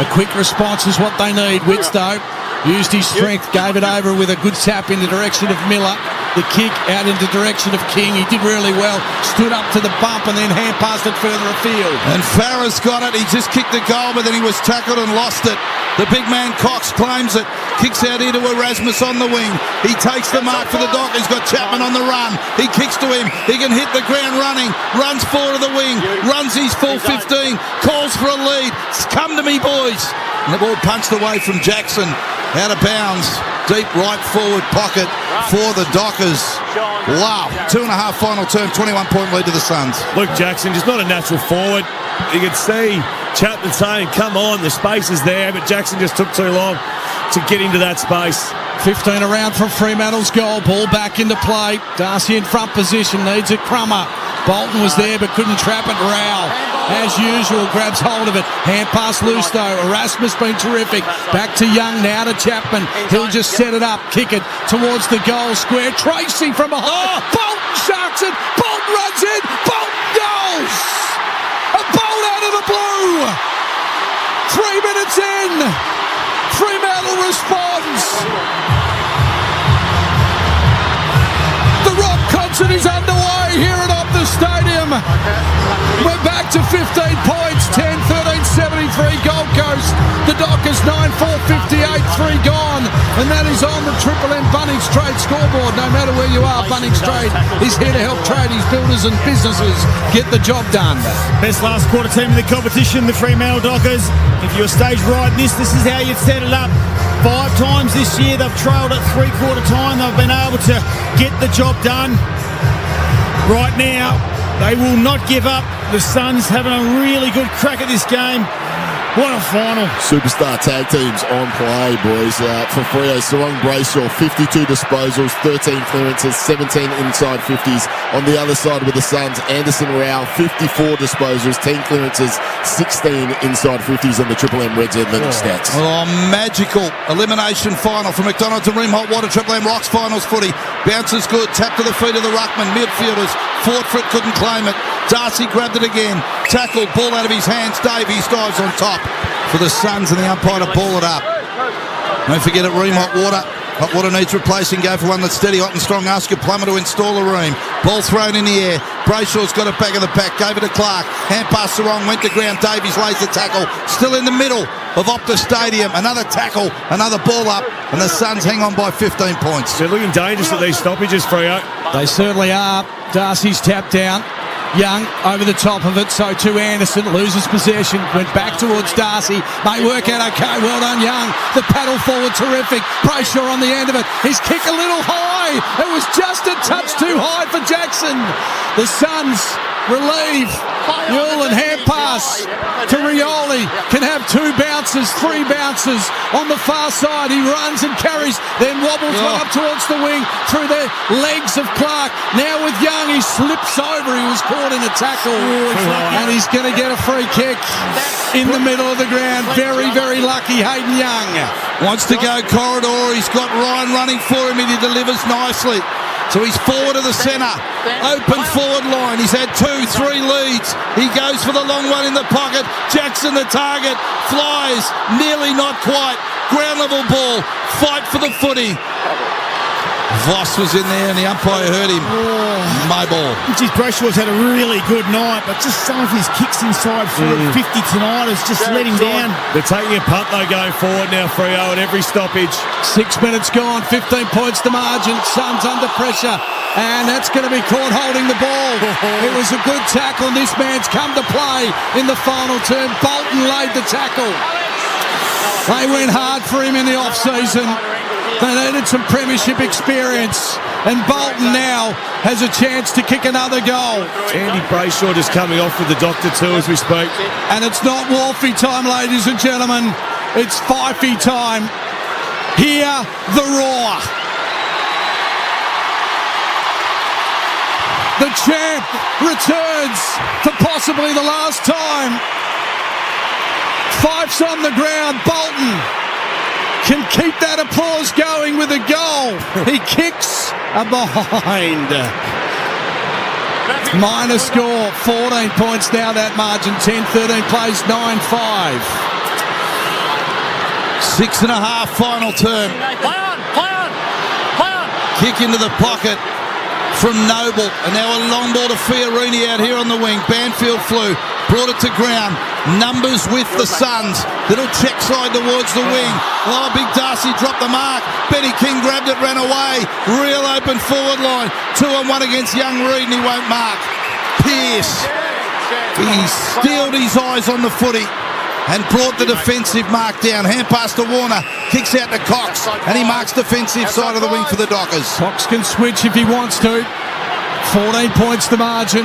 A quick response is what they need. Witts, though, used his strength. Gave it over with a good tap in the direction of Miller. The kick out in the direction of King. He did really well. Stood up to the bump and then hand passed it further afield. And Farah's got it. He just kicked the goal, but then he was tackled and lost it. The big man Cox claims it. Kicks out here to Erasmus on the wing. He takes the mark for the Dock. He's got Chapman on the run. He kicks to him. He can hit the ground running. Runs forward of the wing. Runs his full 15. Calls for a lead. Come to me, boys. And the ball punched away from Jackson. Out of bounds. Deep right forward pocket for the Dockers. Wow. 2.5 final term, 21-point lead to the Suns. Luke Jackson, just not a natural forward. You could see Chapman saying, come on, the space is there, but Jackson just took too long to get into that space. 15 around from Fremantle's goal. Ball back into play. Darcy in front position. Needs it. Crummer. Bolton was there but couldn't trap it. Rao as usual, grabs hold of it. Hand pass loose though. Erasmus been terrific. Back to Young now to Chapman. He'll just set it up, kick it towards the goal square. Tracy from behind. Bolton sharks it. Bolton runs in. Bolton goes. A bolt out of the blue. 3 minutes in. Fremantle responds. The rock concert is underway here at Optus Stadium. We're back to 15 points, 10-13, 73 Gold Coast. The Dockers 9-4, 58-3 gone. And that is on the Triple M Bunnings Trade scoreboard. No matter where you are, Bunnings Trade is here to help tradies, builders and businesses get the job done. Best last quarter team in the competition, the Fremantle Dockers. If you're stage right this is how you'd set it up. 5 times this year they've trailed at 3/4 time. They've been able to get the job done. Right now, they will not give up. The Suns having a really good crack at this game. What a final. Superstar tag teams on play, boys. For Freo, Sarong Brayshaw, 52 disposals, 13 clearances, 17 inside 50s. On the other side with the Suns, Anderson Rao, 54 disposals, 10 clearances, 16 inside 50s on the Triple M Reds Edmonton stats. Oh, magical elimination final from McDonald to Rimholt Water. Triple M Rocks finals footy. Bounces good, tap to the feet of the ruckman. Midfielders fought for it, couldn't claim it. Darcy grabbed it again. Tackled, ball out of his hands. Davies dives on top for the Suns, and the umpire to ball it up. Don't forget it, Ream Hot Water. Hot Water needs replacing. Go for one that's steady, hot and strong. Ask your plumber to install a ream. Ball thrown in the air. Brayshaw's got it back of the pack. Gave it to Clark. Hand pass the wrong. Went to ground. Davies lays the tackle. Still in the middle of Optus Stadium. Another tackle. Another ball up. And the Suns hang on by 15 points. They're looking dangerous at these stoppages, Freo. They certainly are. Darcy's tapped down. Young over the top of it, so to Anderson, loses possession, went back towards Darcy, may work out okay, well done Young, the paddle forward terrific, Brayshaw on the end of it, his kick a little high, it was just a touch too high for Jackson. The Suns relieve, Newell and hand pass to Rioli, can have 2 bounces, 3 bounces on the far side, he runs and carries, then wobbles one up towards the wing through the legs of Clark, now with Young, he slips over, he was caught in a tackle, and he's going to get a free kick in the middle of the ground, very, very lucky Hayden Young. Wants to go corridor, he's got Ryan running for him and he delivers nicely. So he's forward of the centre, open forward line. He's had 2-3 leads. He goes for the long one in the pocket. Jackson the target, flies, nearly not quite. Ground level ball, fight for the footy. Voss was in there and the umpire heard him. My ball. Brayshaw's had a really good night, but just some of his kicks inside 50 tonight has just let him down. They're taking a punt though going forward now, Freo, at every stoppage. 6 minutes gone, 15 points to margin. Suns under pressure, and that's going to be caught holding the ball. It was a good tackle. This man's come to play in the final term. Bolton laid the tackle. They went hard for him in the off-season. They needed some premiership experience, and Bolton now has a chance to kick another goal. Andy Brayshaw just coming off with the doctor too as we speak. And it's not Wolfie time, ladies and gentlemen. It's Fifey time. Hear the roar. The champ returns for possibly the last time. Fife's on the ground. Bolton can keep that applause going with a goal. He kicks a behind. Minor score, 14 points now that margin. 10-13 plays 9-5. 6.5 final term. Play on. Kick into the pocket from Noble. And now a long ball to Fiorini out here on the wing. Banfield flew. Brought it to ground. Numbers with the Suns. Little check side towards the wing. Oh, Big Darcy dropped the mark. Benny King grabbed it, ran away. Real open forward line. 2-on-1 against Young Reid, and he won't mark. Pearce. He steeled his eyes on the footy and brought the defensive mark down. Hand pass to Warner. Kicks out to Cox. And he marks defensive side of the wing for the Dockers. Cox can switch if he wants to. 14 points to margin.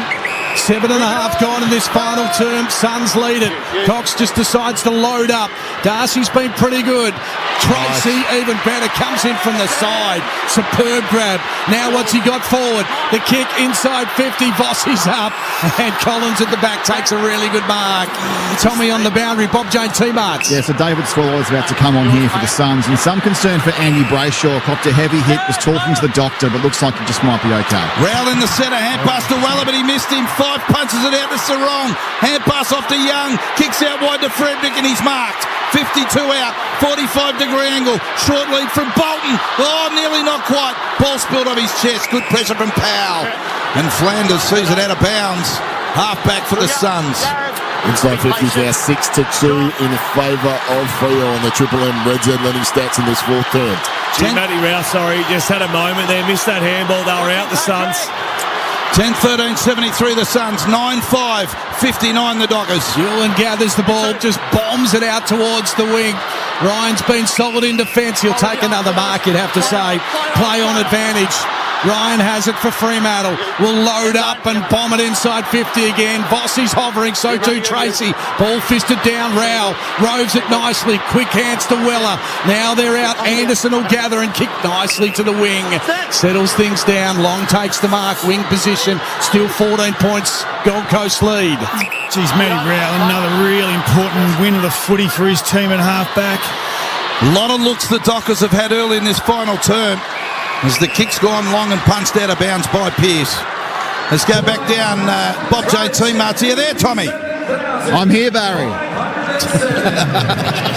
7.5 gone in this final term. Suns lead it. Cox just decides to load up. Darcy's been pretty good. Tracy even better, comes in from the side. Superb grab. Now what's he got forward? The kick inside 50. Vossi's up. And Collins at the back takes a really good mark. Tommy on the boundary. Bob Jane T-Marts. Yeah, so David Swallow is about to come on here for the Suns. And some concern for Andy Brayshaw. Copped a heavy hit, was talking to the doctor, but looks like he just might be okay. Rowell in the centre, hand pass to Weller, but he missed him. 5 punches it out to Sarong. Hand pass off to Young. Kicks out wide to Frederick, and he's marked. 52 out, 45-degree angle. Short lead from Bolton. Oh, nearly not quite. Ball spilled off his chest. Good pressure from Powell. And Flanders sees it out of bounds. Half back for the Suns. Inside 50s now 6-2 in favour of Freo on the Triple M Red Z Lenny stats in this fourth term. Matty Rouse, just had a moment there. Missed that handball. They were out, the Suns. 10-13, 73 the Suns. 9-5, 59 the Dockers. Hewlin gathers the ball, just bombs it out towards the wing. Ryan's been solid in defence. He'll take another mark, you'd have to say. Play on advantage. Ryan has it for Fremantle. Will load up and bomb it inside 50 again. Vossi's hovering, so too Tracy. Ball fisted down, Rowell. Roves it nicely. Quick hands to Weller. Now they're out. Anderson will gather and kick nicely to the wing. Settles things down. Long takes the mark. Wing position. Still 14 points. Gold Coast lead. Geez, Matty Rowell, another really important win of the footy for his team at half-back. A lot of looks the Dockers have had early in this final term, as the kick's gone long and punched out of bounds by Pearce. Let's go back down. Bob J. T-Marts, are you there, Tommy? I'm here, Barry.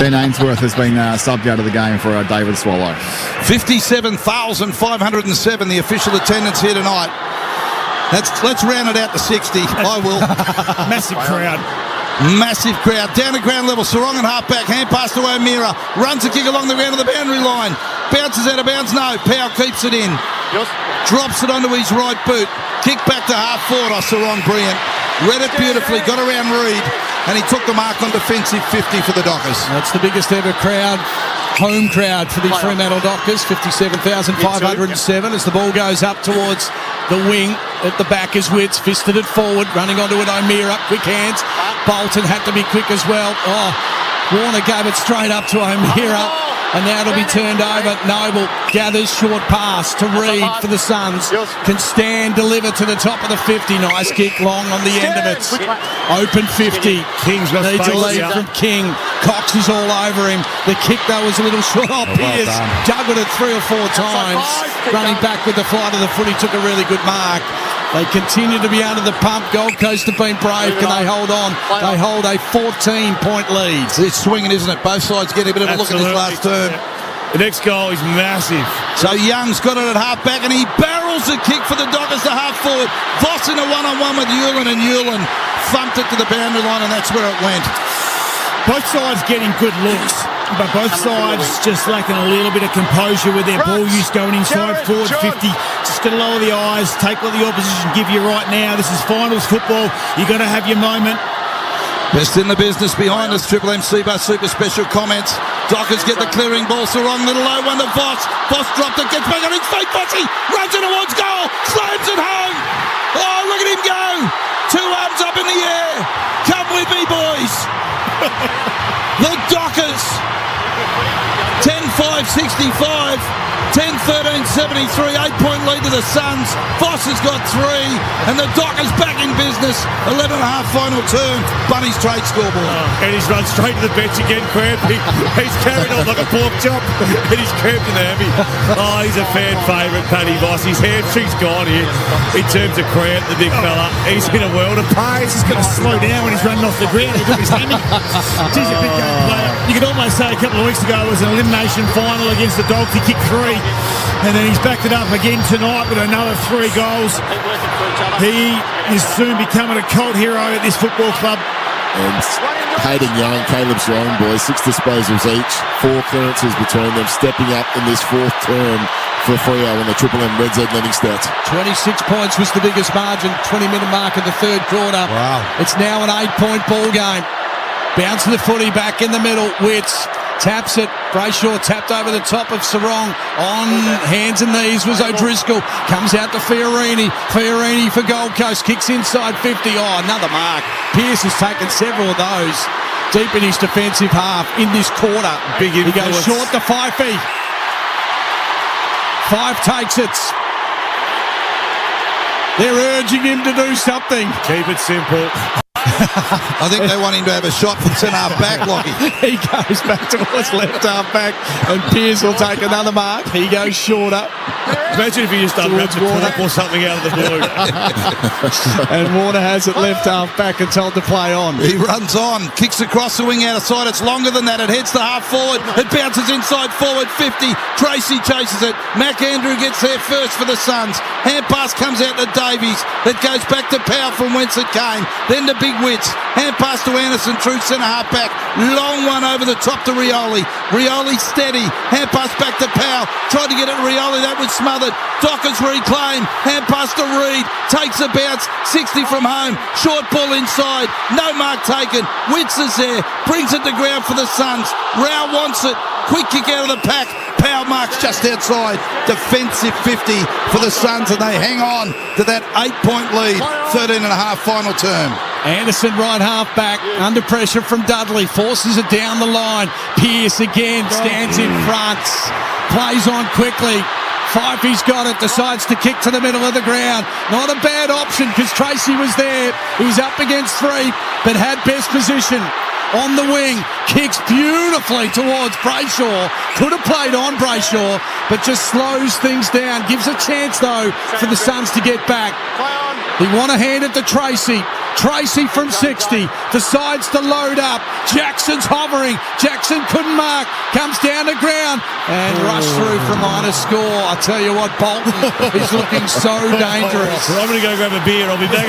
Ben Ainsworth has been subbed out of the game for David Swallow. 57,507, the official attendance here tonight. Let's round it out to 60. I will. Massive crowd. Massive crowd. Down to ground level. Sarong and half-back. Hand pass to O'Meara. Runs a kick along the ground of the boundary line. Bounces out of bounds. No. Powell keeps it in. Drops it onto his right boot. Kick back to half-forward. Sarong, brilliant. Read it beautifully. Got around Reed. And he took the mark on defensive 50 for the Dockers. That's the biggest ever crowd. Home crowd for the Fremantle Dockers. 57,507 as the ball goes up towards the wing. At the back is Witts. Fisted it forward. Running onto it. O'Meara. Quick hands. Bolton had to be quick as well. Warner gave it straight up to O'Meara. And now it'll be turned over. Noble gathers short pass to Reed for the Suns. Can stand, deliver to the top of the 50. Nice kick long on the end of it. Open 50. King's needs a lead from King. Cox is all over him. The kick though was a little short. Pearce juggled it 3 or 4 times. Running back with the flight of the foot. He took a really good mark. They continue to be under the pump. Gold Coast have been brave. Can they hold on? They hold a 14-point lead. It's swinging, isn't it? Both sides getting a bit of a look at this last term. The next goal is massive. So Young's got it at half-back, and he barrels the kick for the Dockers to half-forward. Voss in a one-on-one with Hewlin, and Hewlin thumped it to the boundary line, and that's where it went. Both sides getting good looks, but both sides just lacking a little bit of composure with their ball use going inside forward 50. Just got to lower the eyes, take what the opposition give you right now. This is finals football. You got to have your moment. Best in the business behind us. Triple M C-Bus Super Special comments. Dockers get the clearing ball. Sarong, little low one to Voss. Voss dropped it, gets back on his feet. Vossi runs it towards goal, slams it home. Oh, look at him go. 2 arms up in the air. Come with me, boys. The Dockers. 10-5-65. 10-13-73, 8-point lead to the Suns. Voss has got 3, and the Dockers back in business. 11.5 final term. Bunny's trade scoreboard. And he's run straight to the bench again, cramping. He's carried on like a pork chop, and he's cramped in the heavy. Oh, he's a fan favourite, Paddy Voss. His hamstring's gone here in terms of cramp, the big fella. He's in a world of pain. He's going to slow down when he's running off the ground. He's got his hammy. He's a big game player. You could almost say a couple of weeks ago it was an elimination final against the Dogs. He kicked 3. And then he's backed it up again tonight with another 3 goals. He is soon becoming a cult hero at this football club. And Hayden Young, Caleb Sarong, boys, 6 disposals each, 4 clearances between them, stepping up in this 4th term for Freo on the Triple M Red Z Lenny stats. 26 points was the biggest margin, 20-minute mark in the 3rd quarter. Wow. It's now an 8-point ball game. Bounce to the footy, back in the middle. Witts taps it. Brayshaw tapped over the top of Sarong. On hands and knees was O'Driscoll. Comes out to Fiorini. Fiorini for Gold Coast. Kicks inside 50. Oh, another mark. Pearce has taken several of those deep in his defensive half in this quarter. Big He influence. goes short to Fifey. Fife takes it. They're urging him to do something. Keep it simple. I think they want him to have a shot from centre-half back, Lockie. He goes back towards left-half back, and Pearce will take another mark. He goes shorter. Imagine if he just unwrapped a cork or something out of the blue. And Warner has it left-half back and told to play on. He runs on, kicks across the wing out of sight. It's longer than that. It heads to half-forward. It bounces inside forward 50. Tracy chases it. McAndrew gets there first for the Suns. Hand pass comes out to Davies. It goes back to Powell from whence it came. Then to Big Wits. Hand pass to Anderson, true centre-half back. Long one over the top to Rioli. Rioli steady. Hand pass back to Powell. Tried to get it to Rioli. That was smothered. Dockers reclaim. Hand pass to Reed. Takes a bounce. 60 from home. Short ball inside. No mark taken. Wits is there. Brings it to ground for the Suns. Rao wants it. Quick kick out of the pack. Powell marks just outside. Defensive 50 for the Suns, and they hang on to that 8-point lead. 13 and a half final term. Anderson right half back, under pressure from Dudley, forces it down the line. Pearce again stands in front, plays on quickly. Fifey's got it, decides to kick to the middle of the ground. Not a bad option because Tracy was there. He was up against three, but had best position. On the wing, kicks beautifully towards Brayshaw. Could have played on Brayshaw, but just slows things down. Gives a chance, though, for the Suns to get back. He want to hand it to Tracy. Tracy from 60 decides to load up. Jackson's hovering. Jackson couldn't mark. Comes down to ground and rush through for a minor score. I tell you what, Bolton is looking so dangerous. I'm going to go grab a beer. I'll be back.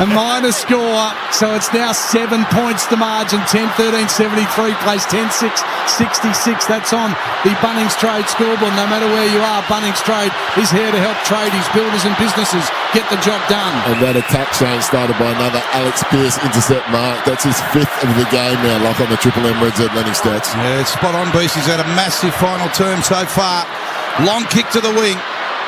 A minor score, so it's now 7 points to margin. 10-13, 73 plays 10-6, 66. That's on the Bunnings Trade scoreboard. No matter where you are, Bunnings Trade is here to help tradies, builders and businesses get the job done. And that attack chain started by another Alex Pearce intercept mark. That's his 5th of the game now, like on the Triple M Red Z Learning Stats. Yeah, it's spot on, Beast. He's had a massive final term so far. Long kick to the wing.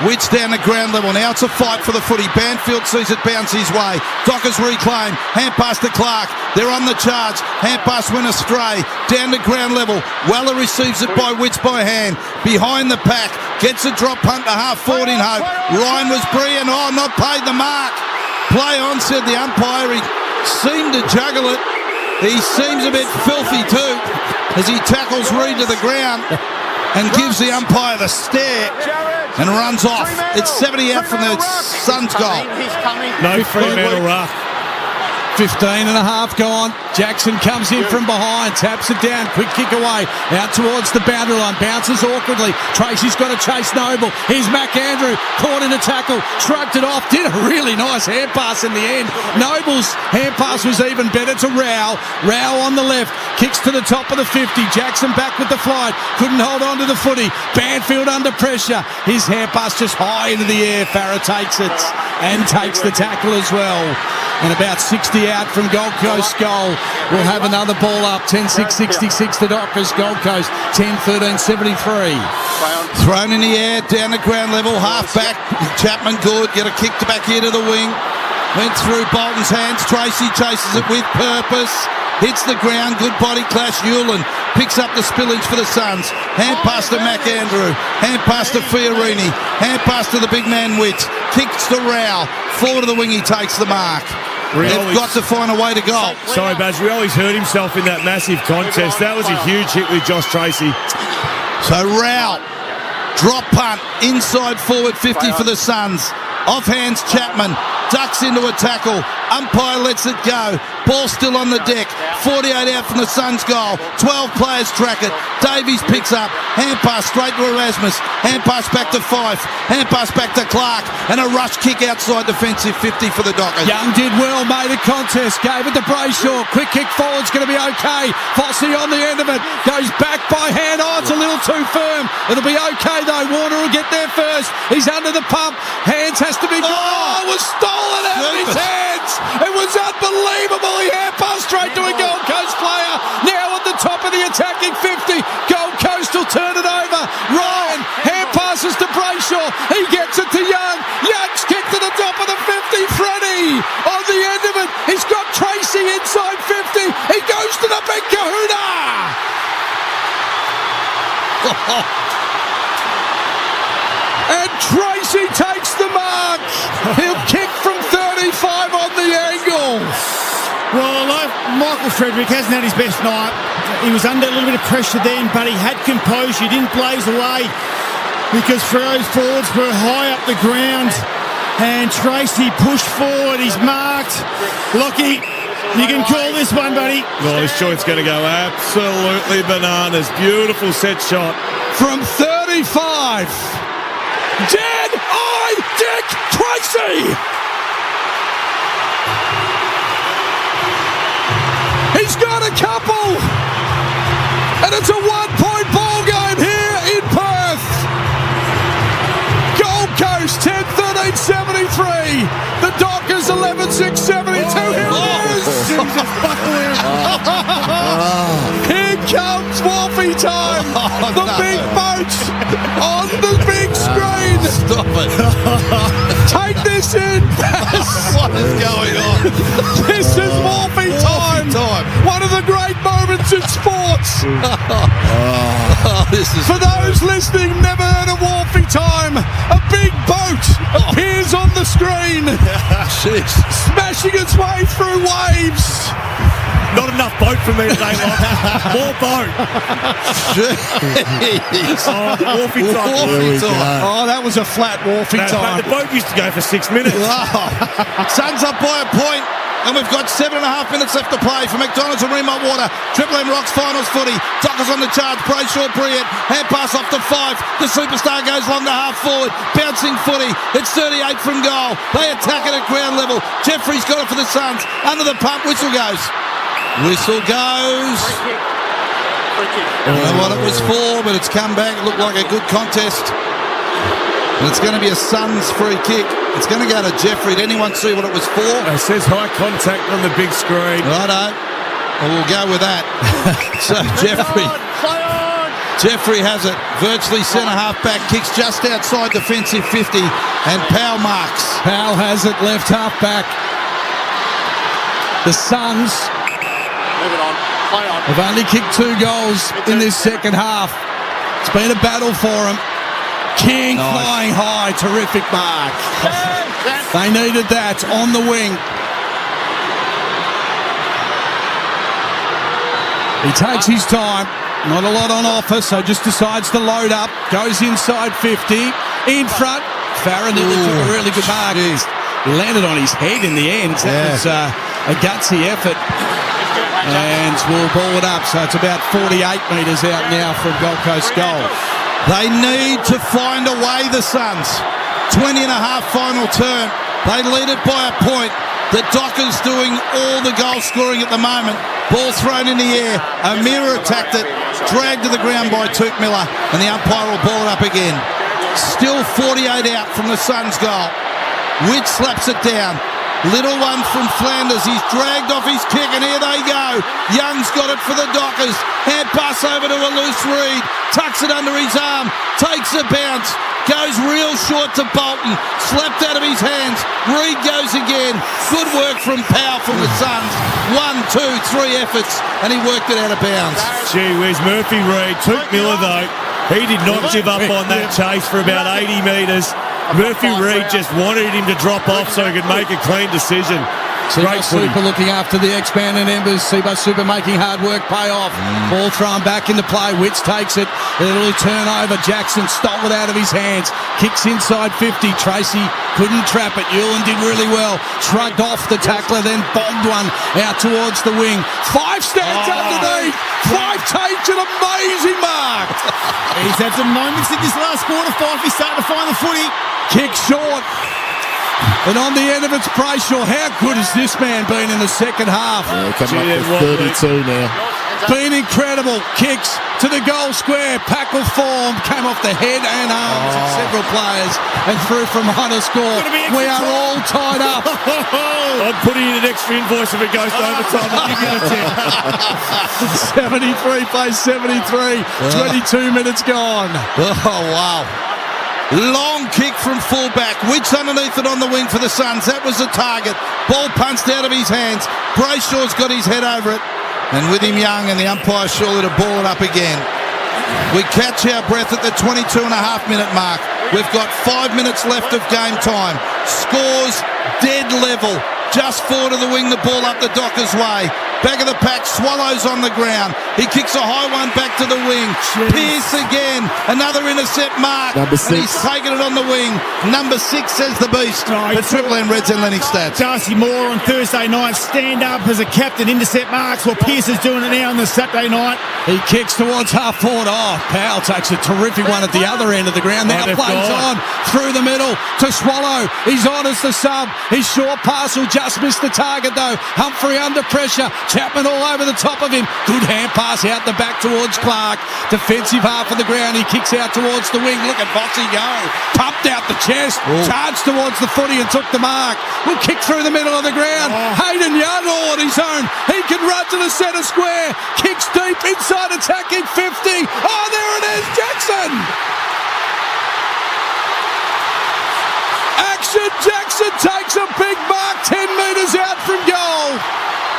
Wits down the ground level. Now it's a fight for the footy. Banfield sees it bounce his way. Dockers reclaim. Hand pass to Clark. They're on the charge. Hand pass went astray. Down to ground level. Weller receives it by Wits by hand. Behind the pack. Gets a drop punt to half forward in hope. Ryan was brilliant. Oh, not paid the mark. Play on, said the umpire. He seemed to juggle it. He seems a bit filthy too as he tackles Reed to the ground and gives the umpire the stare and runs off. It's 70 out from the Suns goal. No Fremantle ruck. 15 and a half gone. Jackson comes in from behind, taps it down, quick kick away, out towards the boundary line, bounces awkwardly. Tracy's got to chase Noble. Here's McAndrew, caught in a tackle, shrugged it off, did a really nice hand pass in the end. Noble's hand pass was even better to Rao. Rao on the left, kicks to the top of the 50. Jackson back with the flight, couldn't hold on to the footy. Banfield under pressure. His hand pass just high into the air. Farah takes it and takes the tackle as well. And about 60 out from Gold Coast goal. We'll have another ball up. 10-6, 66 to Dockers. Gold Coast 10-13, 73. Thrown in the air, down the ground level, half back. Chapman good. Get a kick back here to the wing. Went through Bolton's hands. Tracy chases it with purpose. Hits the ground. Good body clash. Hewlin picks up the spillage for the Suns. Hand pass to McAndrew. Hand pass to Fiorini. Hand pass to the big man Witts. Kicks to Rao. Forward of the wing, he takes the mark. They've got to find a way to go. Sorry, Baz. Rioli's hurt himself in that massive contest. That was a huge hit with Josh Tracy. So Rao, drop punt, inside forward 50 for the Suns. Off hands Chapman, ducks into a tackle. Umpire lets it go. Ball still on the deck. 48 out from the Suns goal. 12 players track it. Davies picks up. Hand pass straight to Erasmus. Hand pass back to Fife. Hand pass back to Clark. And a rush kick outside defensive 50 for the Dockers. Young did well, made a contest. Gave it to Brayshaw. Quick kick forward's going to be okay. Fossey on the end of it. Goes back by hand. Oh, it's a little too firm. It'll be okay though. Warner will get there first. He's under the pump. Hands has to be... Oh, it was stolen out of his hands. It was unbelievable. He hand passed straight to a Gold Coast player. Now at the top of the attacking 50. Gold Coast will turn it over. Ryan, hand passes to Brayshaw. He gets it to Young. Young's kicked to the top of the 50. Freddie on the end of it. He's got Tracy inside 50. He goes to the big kahuna. And Tracy takes the mark. He'll kick from 35 on the angle. Well, Michael Frederick hasn't had his best night. He was under a little bit of pressure then, but he had composure. He didn't blaze away because Freo's forwards were high up the ground. And Tracy pushed forward. He's marked. Lockie, you can call this one, buddy. Oh, this joint's going to go absolutely bananas. Beautiful set shot. From 35. Dick Tracy! He's got a couple! And it's a 1-point ball game here in Perth. Gold Coast 10-13-73. The Dockers 11-6-72. Here it is! Jesus, buckle in. Here comes Wolfie time. The big boat on the big screen. Stop it. Take this in. What is going on? This is Wolfie time. One of the great moments in sports. For those listening, never heard of Wolfie time. A big boat appears on the screen. Smashing its way through waves. Not enough boat for me today, Locke. More boat. Wolfie time. Oh, that was a flat Wolfie time. The boat used to go for 6 minutes. Suns up by a point. And we've got 7.5 minutes left to play for McDonald's and Remont Water. Triple M Rocks finals footy. Dockers on the charge. Brayshaw, brilliant. Hand pass off to 5. The superstar goes long to half forward. Bouncing footy. It's 38 from goal. They attack it at ground level. Jeffrey's got it for the Suns. Under the pump. Whistle goes. Whistle goes. I don't know what it was for, but it's come back. It looked like a good contest. And it's going to be a Suns free kick. It's going to go to Jeffrey. Did anyone see what it was for? It says high contact on the big screen. Righto. Well, we'll go with that. So Jeffrey has it. Virtually centre-half back. Kicks just outside defensive 50. And Powell marks. Powell has it left half back. The Suns have only kicked 2 goals in this second half. It's been a battle for them. King flying high, terrific mark. They needed that on the wing. He takes his time, not a lot on offer, so just decides to load up. Goes inside 50, in front. Farron took a really good mark. He landed on his head in the end. That was a gutsy effort. And we'll ball it up, so it's about 48 metres out now from Gold Coast goal. They need to find a way, the Suns. 20.5 final term. They lead it by a point. The Dockers doing all the goal scoring at the moment. Ball thrown in the air. O'Meara attacked it. Dragged to the ground by Took Miller. And the umpire will ball it up again. Still 48 out from the Suns goal. Witt slaps it down. Little one from Flanders. He's dragged off his kick, and here they go. Young's got it for the Dockers. Hand pass over to a loose Reed. Tucks it under his arm. Takes a bounce. Goes real short to Bolton. Slapped out of his hands. Reed goes again. Good work from Powell from the Suns. 1, 2, 3 efforts, and he worked it out of bounds. Gee whiz, Murphy Reed. Took Miller, though. He did not give up on that chase for about 80 metres. Murphy Reed just wanted him to drop off so he could make a clean decision. Seabus Super looking after the expanded embers. Seabus Super making hard work pay off. Ball thrown back into play. Witts takes it. A little turnover. Jackson stole it out of his hands. Kicks inside 50. Tracy couldn't trap it. Hewlin did really well. Shrugged off the tackler, then bombed one out towards the wing. Five stands underneath. Five takes an amazing mark. He's had some moments in this last quarter. Five, he's starting to find the footy. Kick short. And on the end of it's Brayshaw. How good has this man been in the second half? Coming up to 32 now. been incredible. Kicks to the goal square. Tackle form came off the head and arms of several players and through from Hunter score. We are all tied up. I'm putting in an extra invoice if it goes to overtime. You get a tip. 73 plays 73. 22 minutes gone. Oh, wow. Long kick from fullback. Wicks underneath it on the wing for the Suns. That was the target. Ball punched out of his hands. Brayshaw's got his head over it. And with him young and the umpire surely to ball it up again. We catch our breath at the 22.5-minute mark. We've got 5 minutes left of game time. Scores dead level. Just forward of the wing, the ball up the Dockers' way. Back of the pack, Swallows on the ground. He kicks a high one back to the wing. Pearce again, another intercept mark. Number 6. And he's taken it on the wing. Number 6 says the beast. The Triple M Reds and Lenny Stats. Darcy Moore on Thursday night, stand up as a captain, intercept marks. Well, Pearce is doing it now on the Saturday night. He kicks towards half forward. Oh, Powell takes a terrific one at the other end of the ground. Now plays on through the middle to Swallow. He's on as the sub. His short pass will just miss the target though. Humphrey under pressure. Chapman all over the top of him. Good hand pass out the back towards Clark. Defensive half of the ground. He kicks out towards the wing. Look at Bossy go. Pumped out the chest. Charged towards the footy and took the mark. Will kick through the middle of the ground. Hayden Young all on his own. He can run to the centre square. Kicks deep inside attacking 50. Oh, there it is. Jackson. Jackson takes a big mark 10 metres out from goal.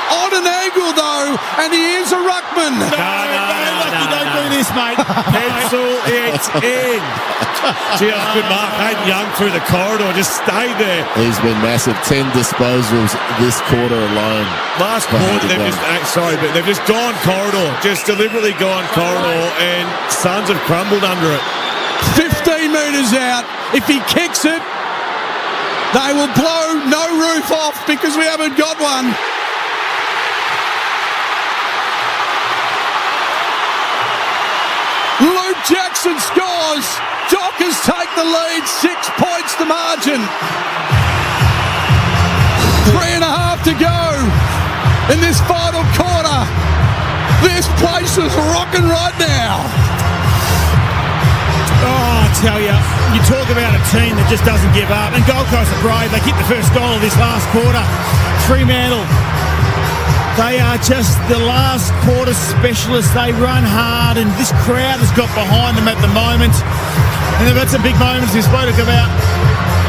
On an angle though, and he is a ruckman. No, don't do this, mate. Pencil it in. Gee, that's a good mark. Hayden Young through the corridor, just stayed there. He's been massive. 10 disposals this quarter alone. Last quarter, they've just gone corridor, just deliberately gone corridor, and Suns have crumbled under it. 15 metres out. If he kicks it, they will blow no roof off because we haven't got one. Luke Jackson scores. Dockers take the lead. 6 points the margin. 3.5 to go in this final quarter. This place is rocking right now. Oh, I tell you, you talk about a team that just doesn't give up. And Gold Coast are brave. They kicked the first goal of this last quarter. Fremantle, they are just the last quarter specialists. They run hard, and this crowd has got behind them at the moment. And they've had some big moments. We spoke about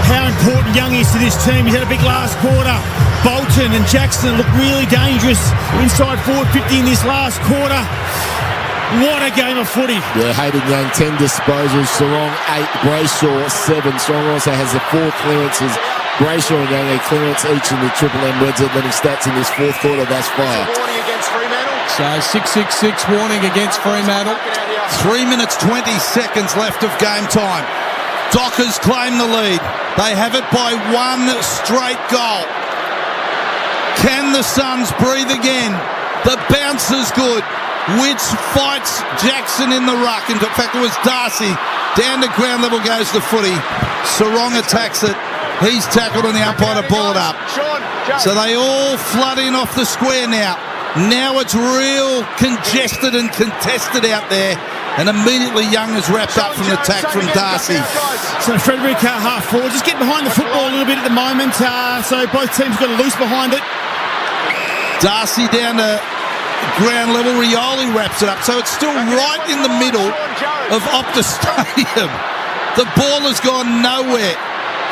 how important Young is to this team. He's had a big last quarter. Bolton and Jackson look really dangerous inside forward 50 in this last quarter. What a game of footy. Yeah, Hayden Young, 10 disposals. Sarong, 8. Brayshaw, 7. Sarong also has the 4 clearances. Brayshaw and Young, a clearance each in the Triple M Reds at Lenny Stats in this fourth quarter thus far. Warning against Fremantle. So 666 warning against Fremantle. 3 minutes 20 seconds left of game time. Dockers claim the lead. They have it by 1 straight goal. Can the Suns breathe again? The bounce is good. Witts fights Jackson in the ruck. In fact, it was Darcy. Down to ground level goes the footy. Sarong attacks it. He's tackled and the umpire to ball it up. So they all flood in off the square now. Now it's real congested and contested out there. And immediately Young is wrapped up from the attack from Darcy. So Frederick half forward. Just get behind the football a little bit at the moment. So both teams got a loose behind it. Darcy down to ground level. Rioli wraps it up. So it's still right in the middle of Optus Stadium. The ball has gone nowhere.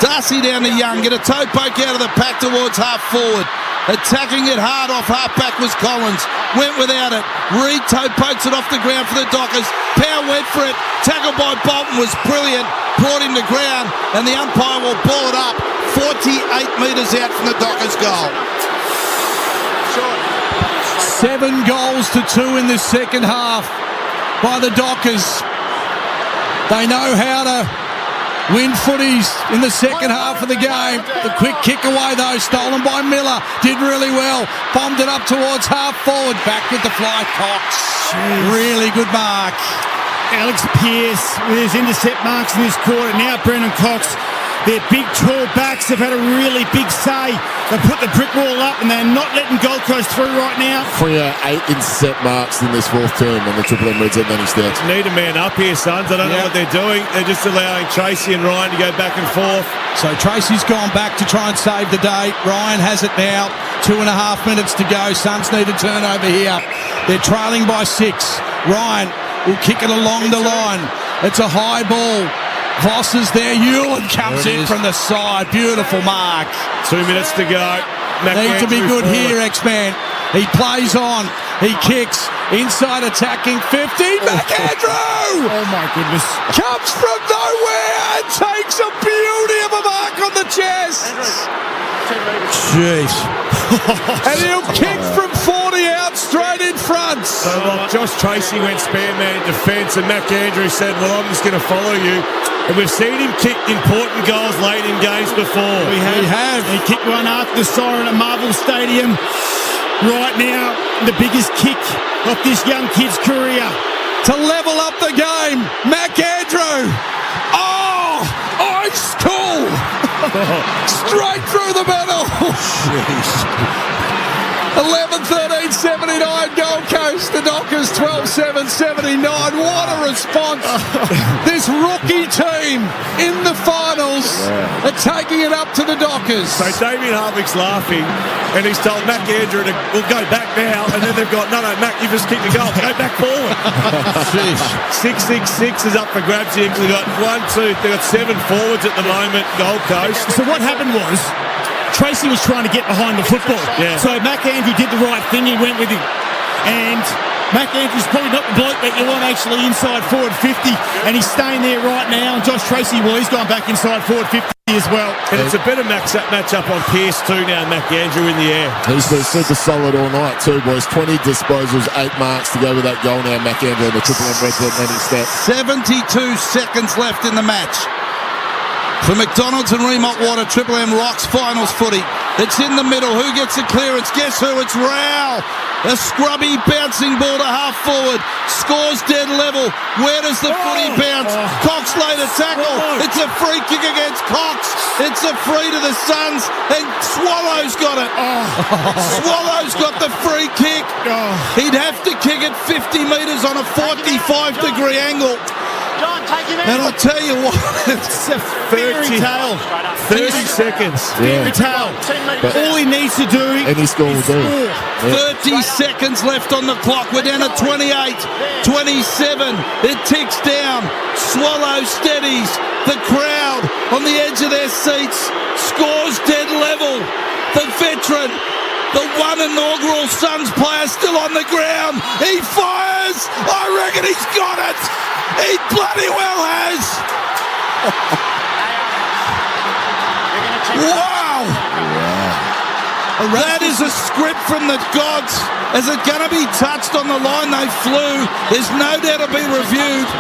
Darcy down to Young. Get a toe poke out of the pack towards half forward. Attacking it hard off half back was Collins. Went without it. Reed toe pokes it off the ground for the Dockers. Power went for it. Tackled by Bolton was brilliant. Brought him to ground. And the umpire will ball it up 48 metres out from the Dockers goal. 7 goals to 2 in this second half by the Dockers. They know how to win footies in the second half of the game. The quick kick away though, stolen by Miller. Did really well. Bombed it up towards half forward. Back with the fly, Cox. Really good mark. Alex Pearce with his intercept marks in this quarter. Now Brendan Cox Their big, tall backs have had a really big say. They've put the brick wall up and they're not letting Gold Coast through right now. Freo 8 intercept marks in this fourth term on the Triple M Reds at many stats. Need a man up here, sons. I don't know what they're doing. They're just allowing Tracy and Ryan to go back and forth. So Tracy's gone back to try and save the day. Ryan has it now. 2.5 minutes to go. Suns need a turnover here. They're trailing by 6. Ryan will kick it along the line. It's a high ball. Voss is there. Hewlett comes in from the side. Beautiful mark. 2 minutes to go. Need to be good here, X-Man. He plays on. He kicks. Inside attacking 50. McAndrew! Oh, my goodness. Comes from nowhere and takes a beauty of a mark on the chest. Jeez. And he'll kick from 40 out straight in front. So Josh Tracy went spare man in defence and McAndrew said, well, I'm just going to follow you. And we've seen him kick important goals late in games before. We have. He kicked one after the siren at Marvel Stadium. Right now, the biggest kick of this young kid's career. To level up the game, McAndrew. Oh, ice cool. Straight through the middle. 11-13-79 Gold Coast. The Dockers 12-7-79. What a response. This rookie team in the finals are taking it up to the Dockers. So Damien Harvick's laughing and he's told McAndrew to go back now, and then they've got, no, Mac, you just kicked the goal. Go back forward. 6-6-6 is up for grabs here because they've got 7 forwards at the moment, Gold Coast. So what happened was, Tracy was trying to get behind the football. Yeah. So McAndrew did the right thing. He went with him. And McAndrew's probably not the bloke that you want actually inside forward 50. And he's staying there right now. And Josh Tracy, well, he's gone back inside forward 50 as well. And it's a better match-up on Pearce too now, McAndrew in the air. He's been super solid all night too, boys. 20 disposals, 8 marks to go with that goal now, McAndrew, the Triple M Reds at many stats. 72 seconds left in the match. For McDonald's and Remont Water, Triple M Rocks finals footy. It's in the middle. Who gets the clearance? Guess who? It's Rao. A scrubby bouncing ball to half forward. Scores dead level. Where does the footy bounce? Cox later tackle. It's a free kick against Cox. It's a free to the Suns. And Swallow's got it. Swallow's got the free kick. He'd have to kick it 50 metres on a 45-degree angle. John, take him out. And I'll tell you what, it's a fairy tale. 30 seconds. Fairy tale. All he needs to do is score. 30 seconds left on the clock. We're down to 28, 27. It ticks down. Swallow steadies. The crowd on the edge of their seats. Scores dead level. The veteran, the one inaugural Suns player still on the ground. He fires. I reckon he's got it. He bloody well has. Wow. That is a script from the gods. Is it going to be touched on the line they flew? There's no doubt it'll be reviewed.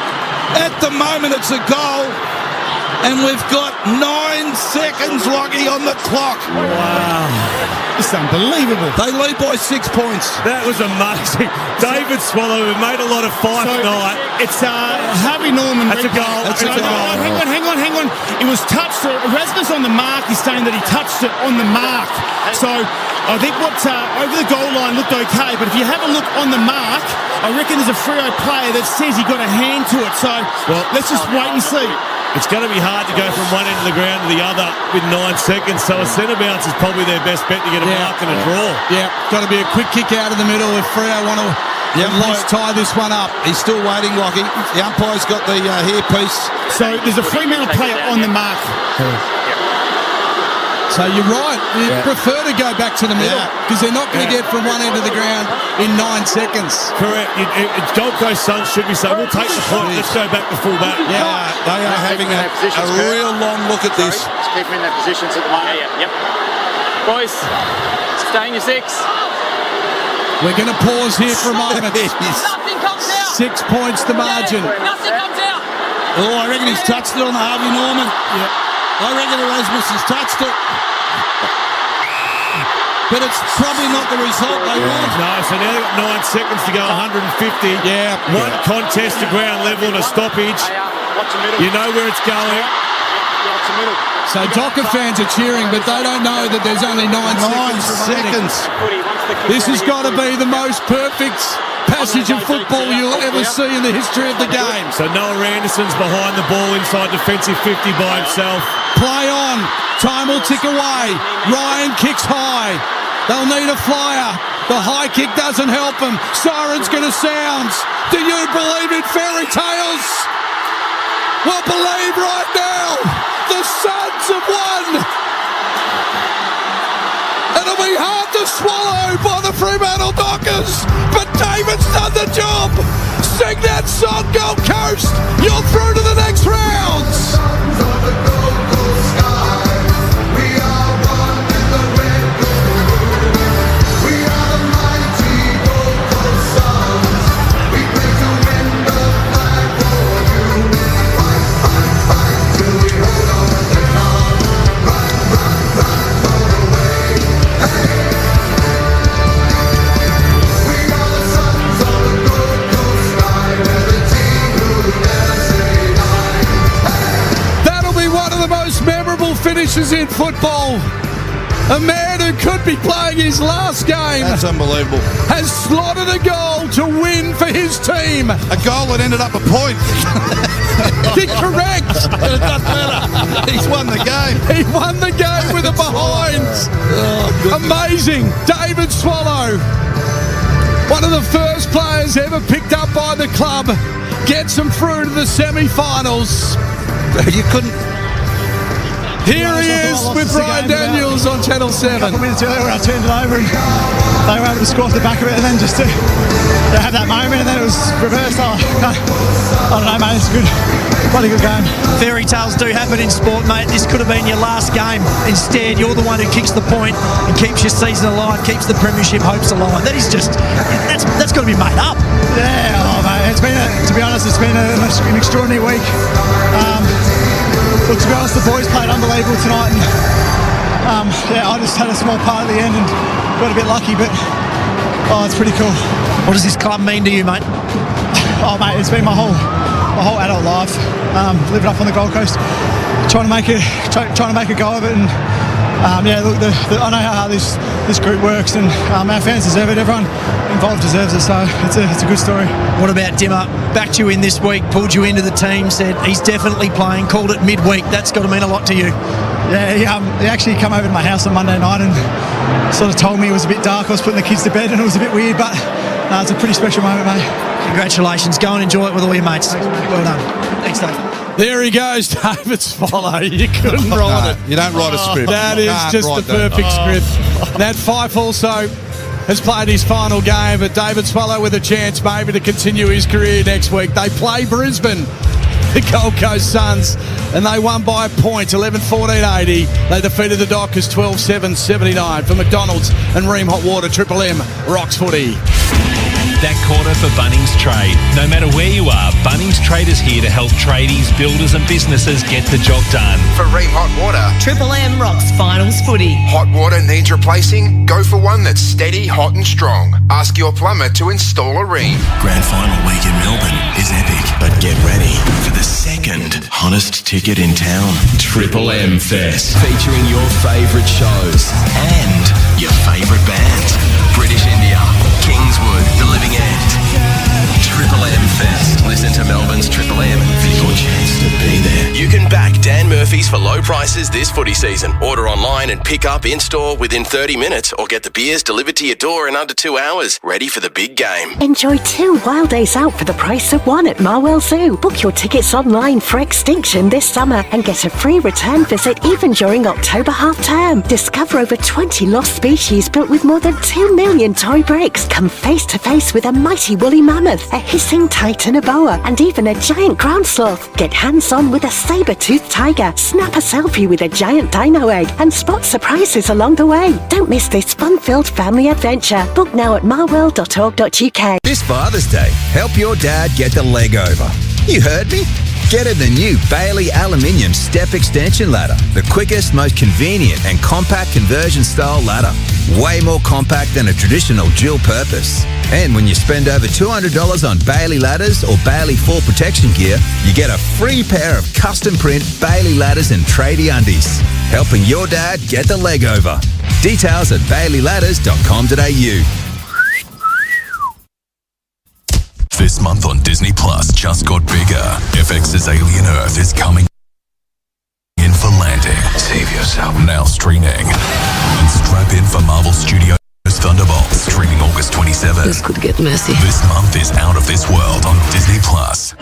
At the moment, it's a goal. And we've got 9 seconds, Lockie, on the clock. Wow. It's unbelievable. They lead by 6 points. That was amazing. David Swallow made a lot of fight tonight. It's Harvey Norman. That's a goal. That's a goal. Hang on. It was touched. Erasmus on the mark is saying that he touched it on the mark. So I think what over the goal line looked okay, but if you have a look on the mark, I reckon there's a Freo player that says he got a hand to it. So let's just wait and see. It's going to be hard to go from one end of the ground to the other with 9 seconds. So a centre bounce is probably their best bet to get a mark and a draw. Yeah, got to be a quick kick out of the middle if Freo want to at least tie this one up. He's still waiting, Lockie. The umpire's got the hairpiece. So there's a Fremantle player on the mark. So you're right. You prefer to go back to the middle because they're not going to get from one end of the ground in 9 seconds. Correct. Gold Coast Suns should be saying, we'll take the point. Let's go back to full back. Yeah, they are having a real long look at this. Just keep them in their positions at the moment. Yep. Boys, stay in your 6. We're going to pause here for a moment. Nothing comes out. 6 points the margin. Nothing comes out. Oh, I reckon he's touched it on Harvey Norman. Yeah. I reckon Erasmus has touched it. But it's probably not the result they want. No, so now they've got 9 seconds to go, 150. Yeah. One contest to ground level and a stoppage. You know where it's going. So Docker fans are cheering, but they don't know that there's only 9 seconds. This has got to be the most perfect passage of football you'll ever see in the history of the game. So Noah Randerson's behind the ball inside defensive 50 by himself. Play on. Time will tick away. Ryan kicks high. They'll need a flyer. The high kick doesn't help them. Siren's going to sound. Do you believe in fairy tales? Well, believe right now. The Suns have won. It'll be hard to swallow by the Fremantle Dockers, but David's done the job. Sing that song, Gold Coast. You're through to the next rounds. Finishes in football. A man who could be playing his last game. That's unbelievable. Has slotted a goal to win for his team. A goal that ended up a point. Correct. It doesn't matter. He's won the game. He won the game with a behind. Amazing. David Swallow, one of the first players ever picked up by the club, gets them through to the semi-finals. You couldn't. Here he is with Ryan Daniels on Channel 7. A couple of minutes earlier when I turned it over and they were able to score off the back of it, and then just to have that moment, and then it was reversed. I don't know, mate, it's good. Bloody good game. Fairy tales do happen in sport, mate. This could have been your last game. Instead, you're the one who kicks the point and keeps your season alive, keeps the premiership hopes alive. That is just, that's got to be made up. Yeah, mate, it's been, to be honest, it's been an extraordinary week. Look, to be honest, the boys played unbelievable tonight, and I just had a small part at the end and got a bit lucky, but it's pretty cool. What does this club mean to you, mate? Oh, mate, it's been my whole adult life, living up on the Gold Coast, trying to make a go of it, and look, I know how this group works, and our fans deserve it. Everyone involved deserves it, so it's a good story. What about Dimmer? Backed you in this week, pulled you into the team, said he's definitely playing, called it midweek. That's got to mean a lot to you. Yeah, he actually came over to my house on Monday night and sort of told me it was a bit dark. I was putting the kids to bed and it was a bit weird, but it's a pretty special moment, mate. Congratulations. Go and enjoy it with all your mates. Well done. Thanks, David. There he goes, David Swallow. You couldn't write it. You don't write a script. That is just the perfect script. Nat Fyfe also has played his final game, but David Swallow with a chance maybe to continue his career next week. They play Brisbane, the Gold Coast Suns, and they won by a point, 11-14-80. They defeated the Dockers 12-7-79. For McDonald's and Ream Hot Water, Triple M, Rocks Footy. That quarter for Bunnings Trade. No matter where you are, Bunnings Trade is here to help tradies, builders and businesses get the job done. For Ream Hot Water, Triple M rocks finals footy. hot water needs replacing? Go for one that's steady, hot and strong. Ask your plumber to install a Ream. Grand final week in Melbourne is epic, but get ready for the second hottest ticket in town. Triple M Fest, featuring your favourite shows and your favourite bands. British India, Kingswood, The Living End. Triple M Fest. Listen to Melbourne's Triple M for your chance to be there. You can back Dan Murphy's for low prices this footy season. Order online and pick up in-store within 30 minutes or get the beers delivered to your door in under 2 hours. Ready for the big game. Enjoy 2 wild days out for the price of 1 at Marwell Zoo. Book your tickets online for Extinction this summer and get a free return visit even during October half term. Discover over 20 lost species built with more than 2 million toy bricks. Come face to face with a mighty woolly mammoth, a hissing titan, a boa, and even a giant ground sloth. Get hands-on with a saber-toothed tiger, snap a selfie with a giant dino egg, and spot surprises along the way. Don't miss this fun-filled family adventure. Book now at marwell.org.uk. This Father's Day, help your dad get the leg over. You heard me. Get her the new Bailey Aluminium Step Extension Ladder, the quickest, most convenient and compact conversion style ladder. Way more compact than a traditional dual purpose. And when you spend over $200 on Bailey ladders or Bailey Fall Protection gear, you get a free pair of custom print Bailey ladders and tradie undies, helping your dad get the leg over. Details at baileyladders.com.au. This month on Disney Plus just got bigger. FX's Alien Earth is coming in for landing. Save yourself. Now streaming. And strap in for Marvel Studios' Thunderbolts, streaming August 27th. This could get messy. This month is Out of This World on Disney Plus.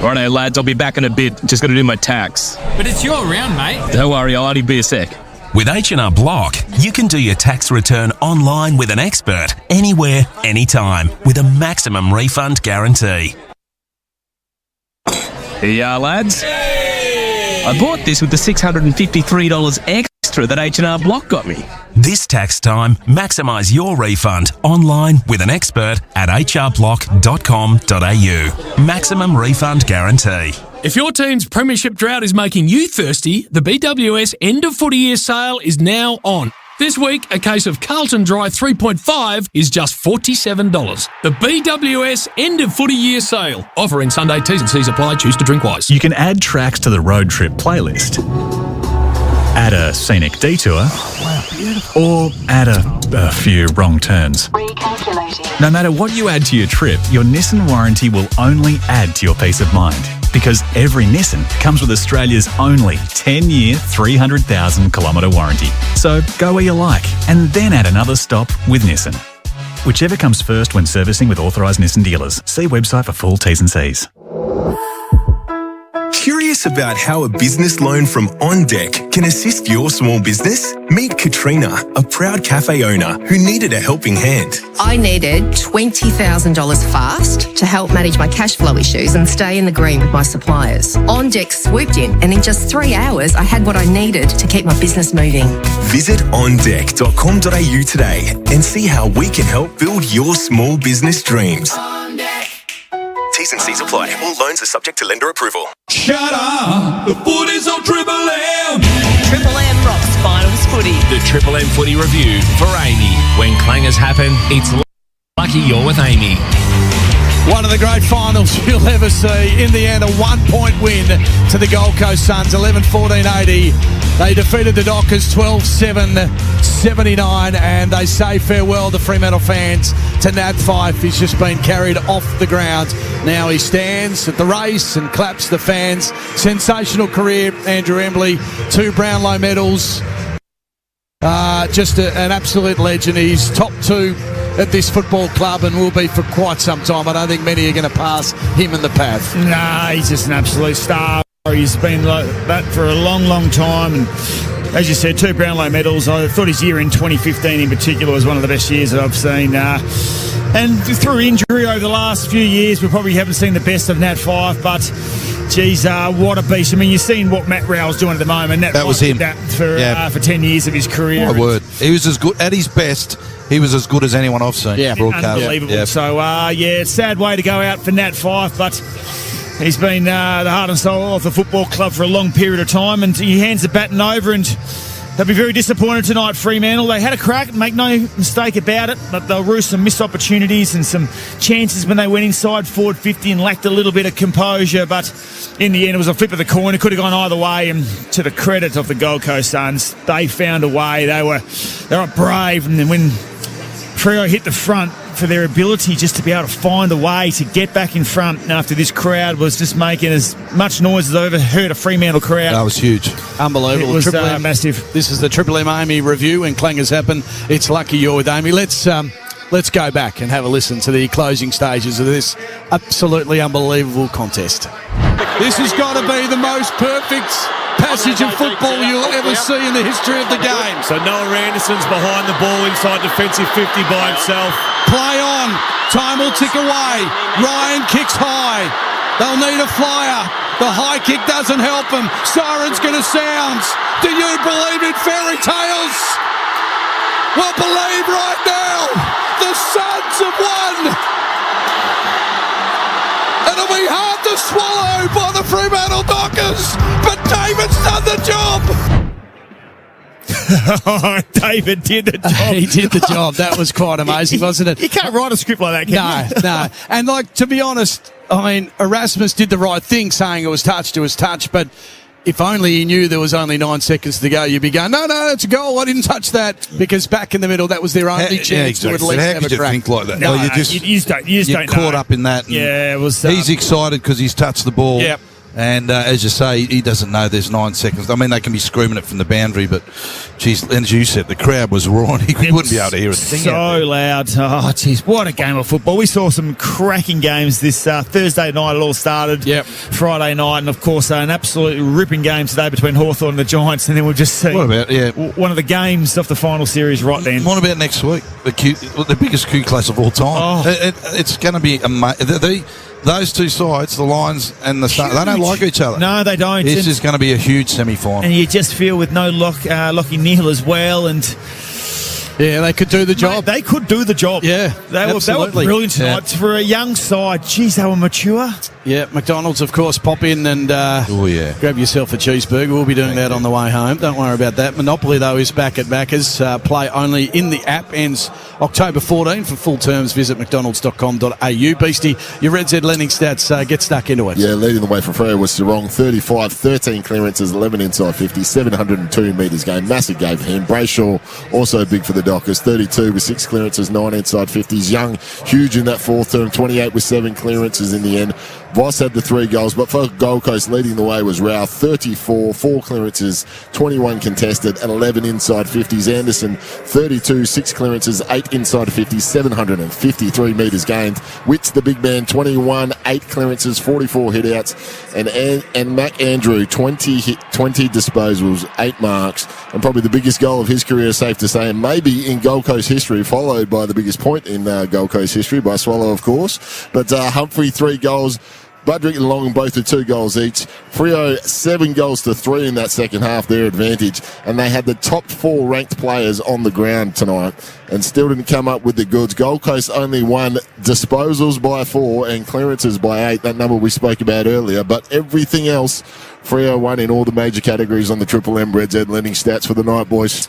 Righto, lads, I'll be back in a bit. Just got to do my tax. But it's your round, mate. Don't worry, I'll only be a sec. With H&R Block, you can do your tax return online with an expert, anywhere, anytime, with a maximum refund guarantee. Here you are, lads. I bought this with the $653 extra that H&R Block got me. This tax time, maximise your refund online with an expert at hrblock.com.au. Maximum refund guarantee. If your team's premiership drought is making you thirsty, the BWS end of footy year sale is now on. This week, a case of Carlton Dry 3.5 is just $47. The BWS end of footy year sale. Offering Sunday, T's and C's apply. Choose to drink wise. You can add tracks to the road trip playlist. Add a scenic detour. Or add a few wrong turns. No matter what you add to your trip, your Nissan warranty will only add to your peace of mind. Because every Nissan comes with Australia's only 10-year, 300,000 kilometre warranty. So go where you like, and then add another stop with Nissan. Whichever comes first when servicing with authorised Nissan dealers. See website for full T's and C's. Curious about how a business loan from On Deck can assist your small business? Meet Katrina, a proud cafe owner who needed a helping hand. I needed $20,000 fast to help manage my cash flow issues and stay in the green with my suppliers. On Deck swooped in, and in just 3 hours, I had what I needed to keep my business moving. Visit ondeck.com.au today and see how we can help build your small business dreams. T's and C's apply. All loans are subject to lender approval. Shut up! The footy's on Triple M! Triple M rocks finals footy. The Triple M footy review for Amy. When clangers happen, it's lucky you're with Amy. One of the great finals you'll ever see. In the end, a 1-point win to the Gold Coast Suns, 11-14-80. They defeated the Dockers 12-7-79, and they say farewell to Fremantle fans to Nat Fyfe. He's just been carried off the ground. Now he stands at the race and claps the fans. Sensational career, Andrew Embley. 2 Brownlow medals. Just an absolute legend. He's top 2 at this football club and will be for quite some time. I don't think many are going to pass him in the path. Nah, he's just an absolute star. He's been like that for a long, long time. And as you said, 2 Brownlow medals. I thought his year in 2015 in particular was one of the best years that I've seen. And through injury over the last few years, we probably haven't seen the best of Nat Fyfe, but geez, what a beast. I mean, you've seen what Matt Rowell's doing at the moment. That was him. That for 10 years of his career. My word. He was as good, at his best, he was as good as anyone I've seen. Yeah, unbelievable. Yeah. So, it's a sad way to go out for Nat Fyfe, but he's been the heart and soul of the football club for a long period of time, and he hands the baton over, and they'll be very disappointed tonight, Fremantle. They had a crack, make no mistake about it, but they'll rue some missed opportunities and some chances when they went inside forward 50 and lacked a little bit of composure. But in the end, it was a flip of the coin. It could have gone either way, and to the credit of the Gold Coast Suns, they found a way. They were brave, and then when Freo hit the front, for their ability just to be able to find a way to get back in front after this crowd was just making as much noise as I ever heard a Fremantle crowd. That was huge. Unbelievable. It was massive. This is the Triple M Amy review. When clangers happen, it's lucky you're with Amy. Let's go back and have a listen to the closing stages of this absolutely unbelievable contest. This has got to be the most perfect passage of football you'll ever see in the history of the game. So Noah Anderson's behind the ball inside defensive 50 by himself. Play on. Time will tick away. Ryan kicks high. They'll need a flyer. The high kick doesn't help them. Siren's going to sound. Do you believe in fairy tales? Well, believe right now. The Suns have won. It'll be hard Dropped a swallow by the Fremantle Dockers, but David's done the job. David did the job. He did the job. That was quite amazing, wasn't it? You can't write a script like that, can you? No. And, like, to be honest, I mean, Erasmus did the right thing saying it was touch, but if only he knew there was only 9 seconds to go, you'd be going, no, it's a goal. I didn't touch that. Because back in the middle, that was their only chance to at least How have a could you crack. think like that? No, Well, you just don't caught know. up in that. and Yeah, it was. He's excited because he's touched the ball. Yep. And as you say, he doesn't know there's 9 seconds. I mean, they can be screaming it from the boundary, but, geez, and as you said, the crowd was roaring. He wouldn't be able to hear a thing. So loud. Oh, geez, what a game of football. We saw some cracking games this Thursday night. It all started. Yep. Friday night, and, of course, an absolutely ripping game today between Hawthorn and the Giants, and then we'll just see What about, one of the games of the final series right then. What about next week? The biggest Q class of all time. It's going to be amazing. Those two sides, the Lions and the Stars, they don't like each other. No, they don't. This is going to be a huge semi-final. And you just feel with no Lockie Neal as well, and yeah, they could do the job. Mate, they could do the job. Yeah, they were brilliant tonight for a young side. Geez, they were mature. Yeah, McDonald's, of course, pop in and grab yourself a cheeseburger. We'll be doing that on the way home. Don't worry about that. Monopoly, though, is back at Macca's. Play only in the app. Ends October 14. For full terms, visit mcdonalds.com.au. Beastie, your Red Z lending stats, get stuck into it. Yeah, leading the way for Freo was Sarong, 35, 13 clearances, 11 inside 50, 702 metres game. Massive game for him. Brayshaw, also big for the Dockers, 32 with 6 clearances, 9 inside 50s. Young, huge in that fourth term, 28 with 7 clearances in the end. Voss had the 3 goals, but for Gold Coast, leading the way was Rao, 34, 4 clearances, 21 contested, and 11 inside 50s. Anderson, 32, 6 clearances, 8 inside 50s, 753 metres gained. Witts, the big man, 21, 8 clearances, 44 hit-outs, and Mac Andrew, 20 disposals, 8 marks, and probably the biggest goal of his career, safe to say, and maybe in Gold Coast history, followed by the biggest point in Gold Coast history, by Swallow, of course. But Humphrey, 3 goals. Budrick and Long both with 2 goals each. Freo 7 goals to 3 in that second half, their advantage. And they had the top 4 ranked players on the ground tonight and still didn't come up with the goods. Gold Coast only won disposals by 4 and clearances by 8, that number we spoke about earlier. But everything else, Freo won in all the major categories on the Triple M Red Z lending stats for the night, boys.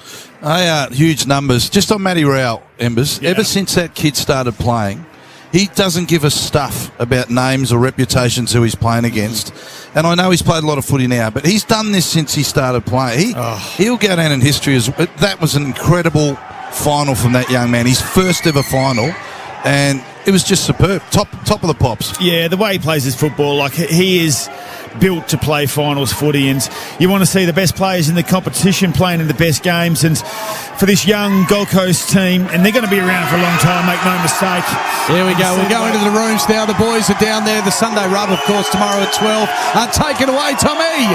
Huge numbers. Just on Matty Rowell, Embers, ever since that kid started playing, he doesn't give us stuff about names or reputations who he's playing against. And I know he's played a lot of footy now, but he's done this since he started playing. He'll go down in history as that was an incredible final from that young man. His first ever final. And it was just superb. Top of the pops. Yeah, the way he plays his football, like he is built to play finals footy, and you want to see the best players in the competition playing in the best games. And for this young Gold Coast team, and they're going to be around for a long time, make no mistake. Here we go. We'll go into the rooms now. The boys are down there. The Sunday Rub, of course, tomorrow at 12. Take it away, Tommy.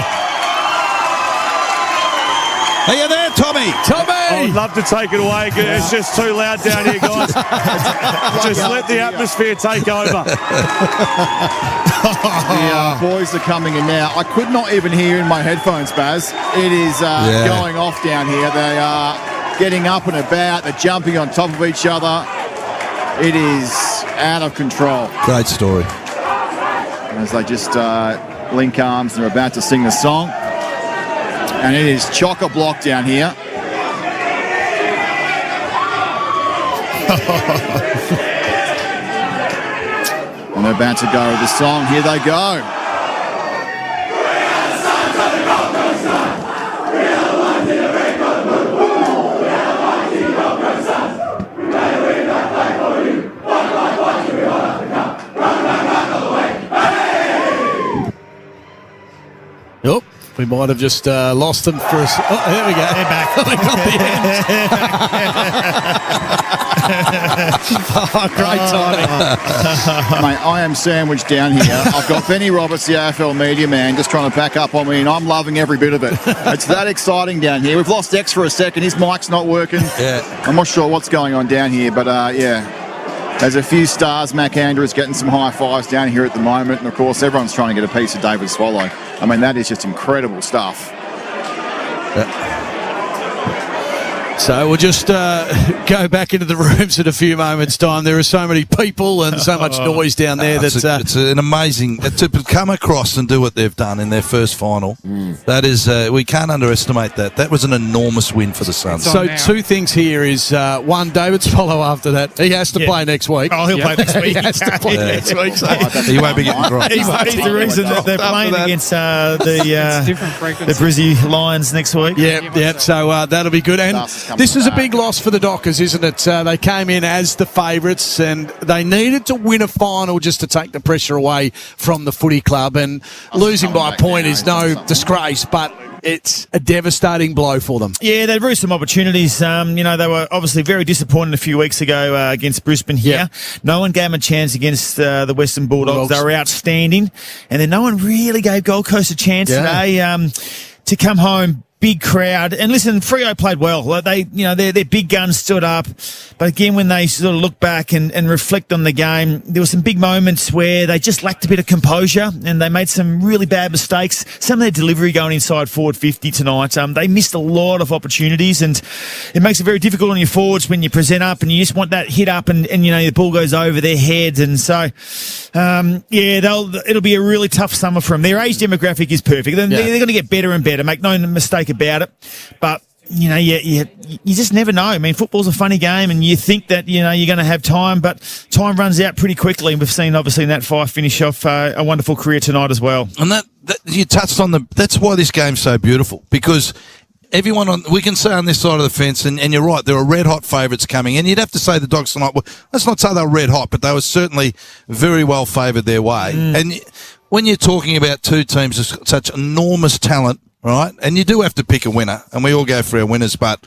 Are you there, Tommy? I'd love to take it away. It's just too loud down here, guys. Just let the atmosphere take over. The boys are coming in now. I could not even hear in my headphones, Baz. It is going off down here. They are getting up and about. They're jumping on top of each other. It is out of control. Great story. As they just link arms and are about to sing the song. And it is chock-a-block down here. And they're about to go with the song. Here they go. Oh, we might have just lost them for a... Oh, there we go. They're back. They got the end. Great timing. Mate, I am sandwiched down here. I've got Benny Roberts, the AFL media man, just trying to back up on me, and I'm loving every bit of it. It's that exciting down here. We've lost X for a second. His mic's not working. Yeah. I'm not sure what's going on down here, but yeah. There's a few stars. Mac Andrews getting some high fives down here at the moment. And, of course, everyone's trying to get a piece of David Swallow. I mean, that is just incredible stuff. So we'll just go back into the rooms in a few moments' time. There are so many people and so much noise down there. It's an amazing to come across and do what they've done in their first final. That is, we can't underestimate that. That was an enormous win for the Suns. So two things here is one, David Swallow after that. He has to play next week. Oh, he'll play next week. He has to play next week. So he won't be getting dropped. He's the reason that they're playing against the Brizzy Lions next week. Yeah. So that'll be good. And this is a big loss for the Dockers, isn't it? They came in as the favourites and they needed to win a final just to take the pressure away from the footy club. And losing by a point is no disgrace, but it's a devastating blow for them. Yeah, they drew some opportunities. They were obviously very disappointed a few weeks ago against Brisbane here. No one gave them a chance against the Western Bulldogs. They were outstanding. And then no one really gave Gold Coast a chance today to come home. Big crowd. And listen, Freo played well. Their big guns stood up. But again, when they sort of look back and reflect on the game, there were some big moments where they just lacked a bit of composure and they made some really bad mistakes. Some of their delivery going inside forward 50 tonight. They missed a lot of opportunities and it makes it very difficult on your forwards when you present up and you just want that hit up and the ball goes over their head. And so, it'll be a really tough summer for them. Their age demographic is perfect. They're going to get better and better. Make no mistake about it, but you just never know. I mean, football's a funny game, and you think that you're going to have time, but time runs out pretty quickly. And we've seen obviously Nat Fyfe finish off a wonderful career tonight as well. And that you touched on that's why this game's so beautiful, because everyone we can say on this side of the fence, and you're right, there are red hot favourites coming, and you'd have to say the Dogs tonight. Well, let's not say they were red hot, but they were certainly very well favoured their way. And when you're talking about two teams of such enormous talent. Right, and you do have to pick a winner, and we all go for our winners, but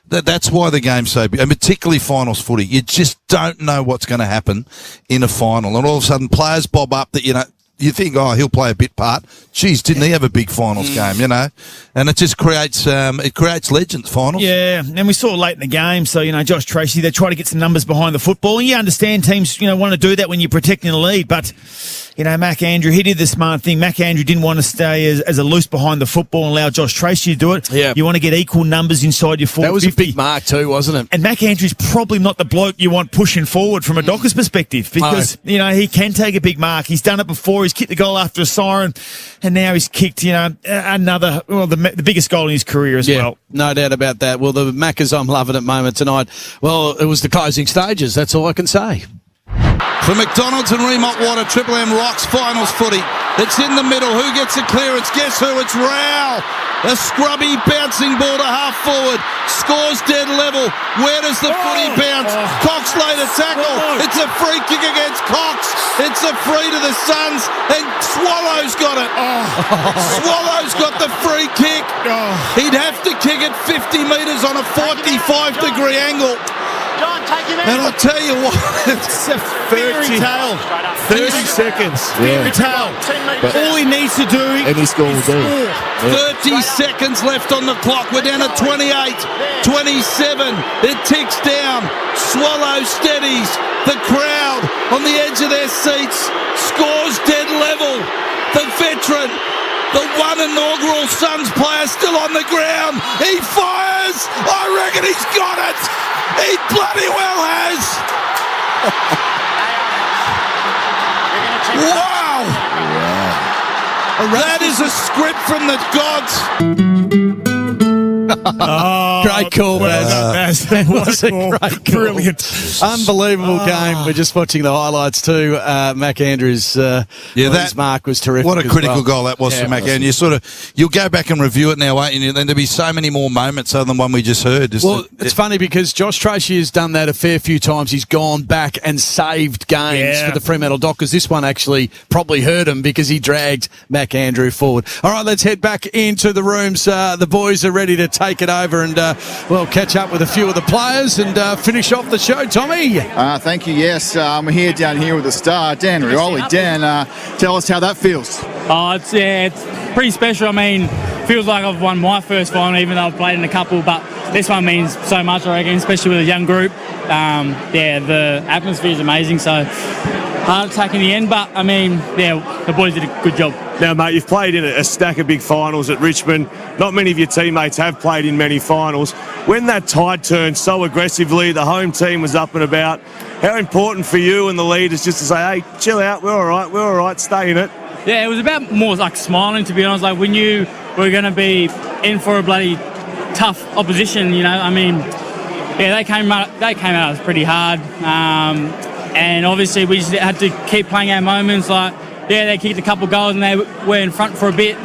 that's why the game's so big, and particularly finals footy. You just don't know what's going to happen in a final, and all of a sudden players bob up that you think, he'll play a bit part. Geez, didn't he have a big finals game, And it just creates legends, finals. Yeah, and we saw late in the game, so, Josh Tracy, they try to get some numbers behind the football. And you understand teams, want to do that when you're protecting the lead, but, Mac Andrew, he did the smart thing. Mac Andrew didn't want to stay as a loose behind the football and allow Josh Tracy to do it. Yeah. You want to get equal numbers inside your forward. That was 50. A big mark too, wasn't it? And Mac Andrew's probably not the bloke you want pushing forward from a Dockers perspective because, he can take a big mark. He's done it before. He's kicked the goal after a siren, and now he's kicked, another, the biggest goal in his career as well. No doubt about that. Well, the Maccas I'm loving at the moment tonight, well, it was the closing stages. That's all I can say. For McDonald's and Remont Water, Triple M Rocks finals footy. It's in the middle. Who gets the clearance? Guess who? It's Rao. A scrubby bouncing ball to half forward. Scores dead level. Where does the footy bounce? Cox laid a tackle. It's a free kick against Cox. It's a free to the Suns. And Swallow's got it. Swallow's got the free kick. He'd have to kick it 50 metres on a 45-degree angle. And I'll tell you what, it's a fairy tale. 30 seconds. Fairy tale. All he needs to do is score. 30 seconds left on the clock. We're down at 28, 27. It ticks down. Swallow steadies. The crowd on the edge of their seats. Scores dead level. The veteran, the one inaugural Suns player still on the ground. He fires. I reckon he's got it. He bloody well has. Wow. That is a script from the gods. Great call, Baz. That was a great call. Brilliant. Unbelievable game. We're just watching the highlights too. Mac Andrews' that mark was terrific. What a critical goal that was for Mac Andrews. You'll go back and review it now, won't you? And there'll be so many more moments other than one we just heard. It's funny because Josh Tracy has done that a fair few times. He's gone back and saved games for the Fremantle Dockers. This one actually probably hurt him because he dragged Mac Andrew forward. All right, let's head back into the rooms. The boys are ready to take it over and we'll catch up with a few of the players and finish off the show. Tommy? Thank you, yes. I'm here down here with the star, Dan Rioli. Dan, tell us how that feels. It's pretty special. I mean, feels like I've won my first final, even though I've played in a couple, but this one means so much, I reckon, especially with a young group. The atmosphere is amazing, so hard attack in the end, but I mean, yeah, the boys did a good job. Now, mate, you've played in a stack of big finals at Richmond. Not many of your teammates have played in many finals. When that tide turned so aggressively, the home team was up and about. How important for you and the leaders just to say, hey, chill out, we're all right, stay in it? Yeah, it was about more like smiling, to be honest. Like, we knew we were going to be in for a bloody tough opposition, you know. I mean, yeah, they came at us pretty hard. And obviously we just had to keep playing our moments. Like, yeah, they kicked a couple goals and they were in front for a bit.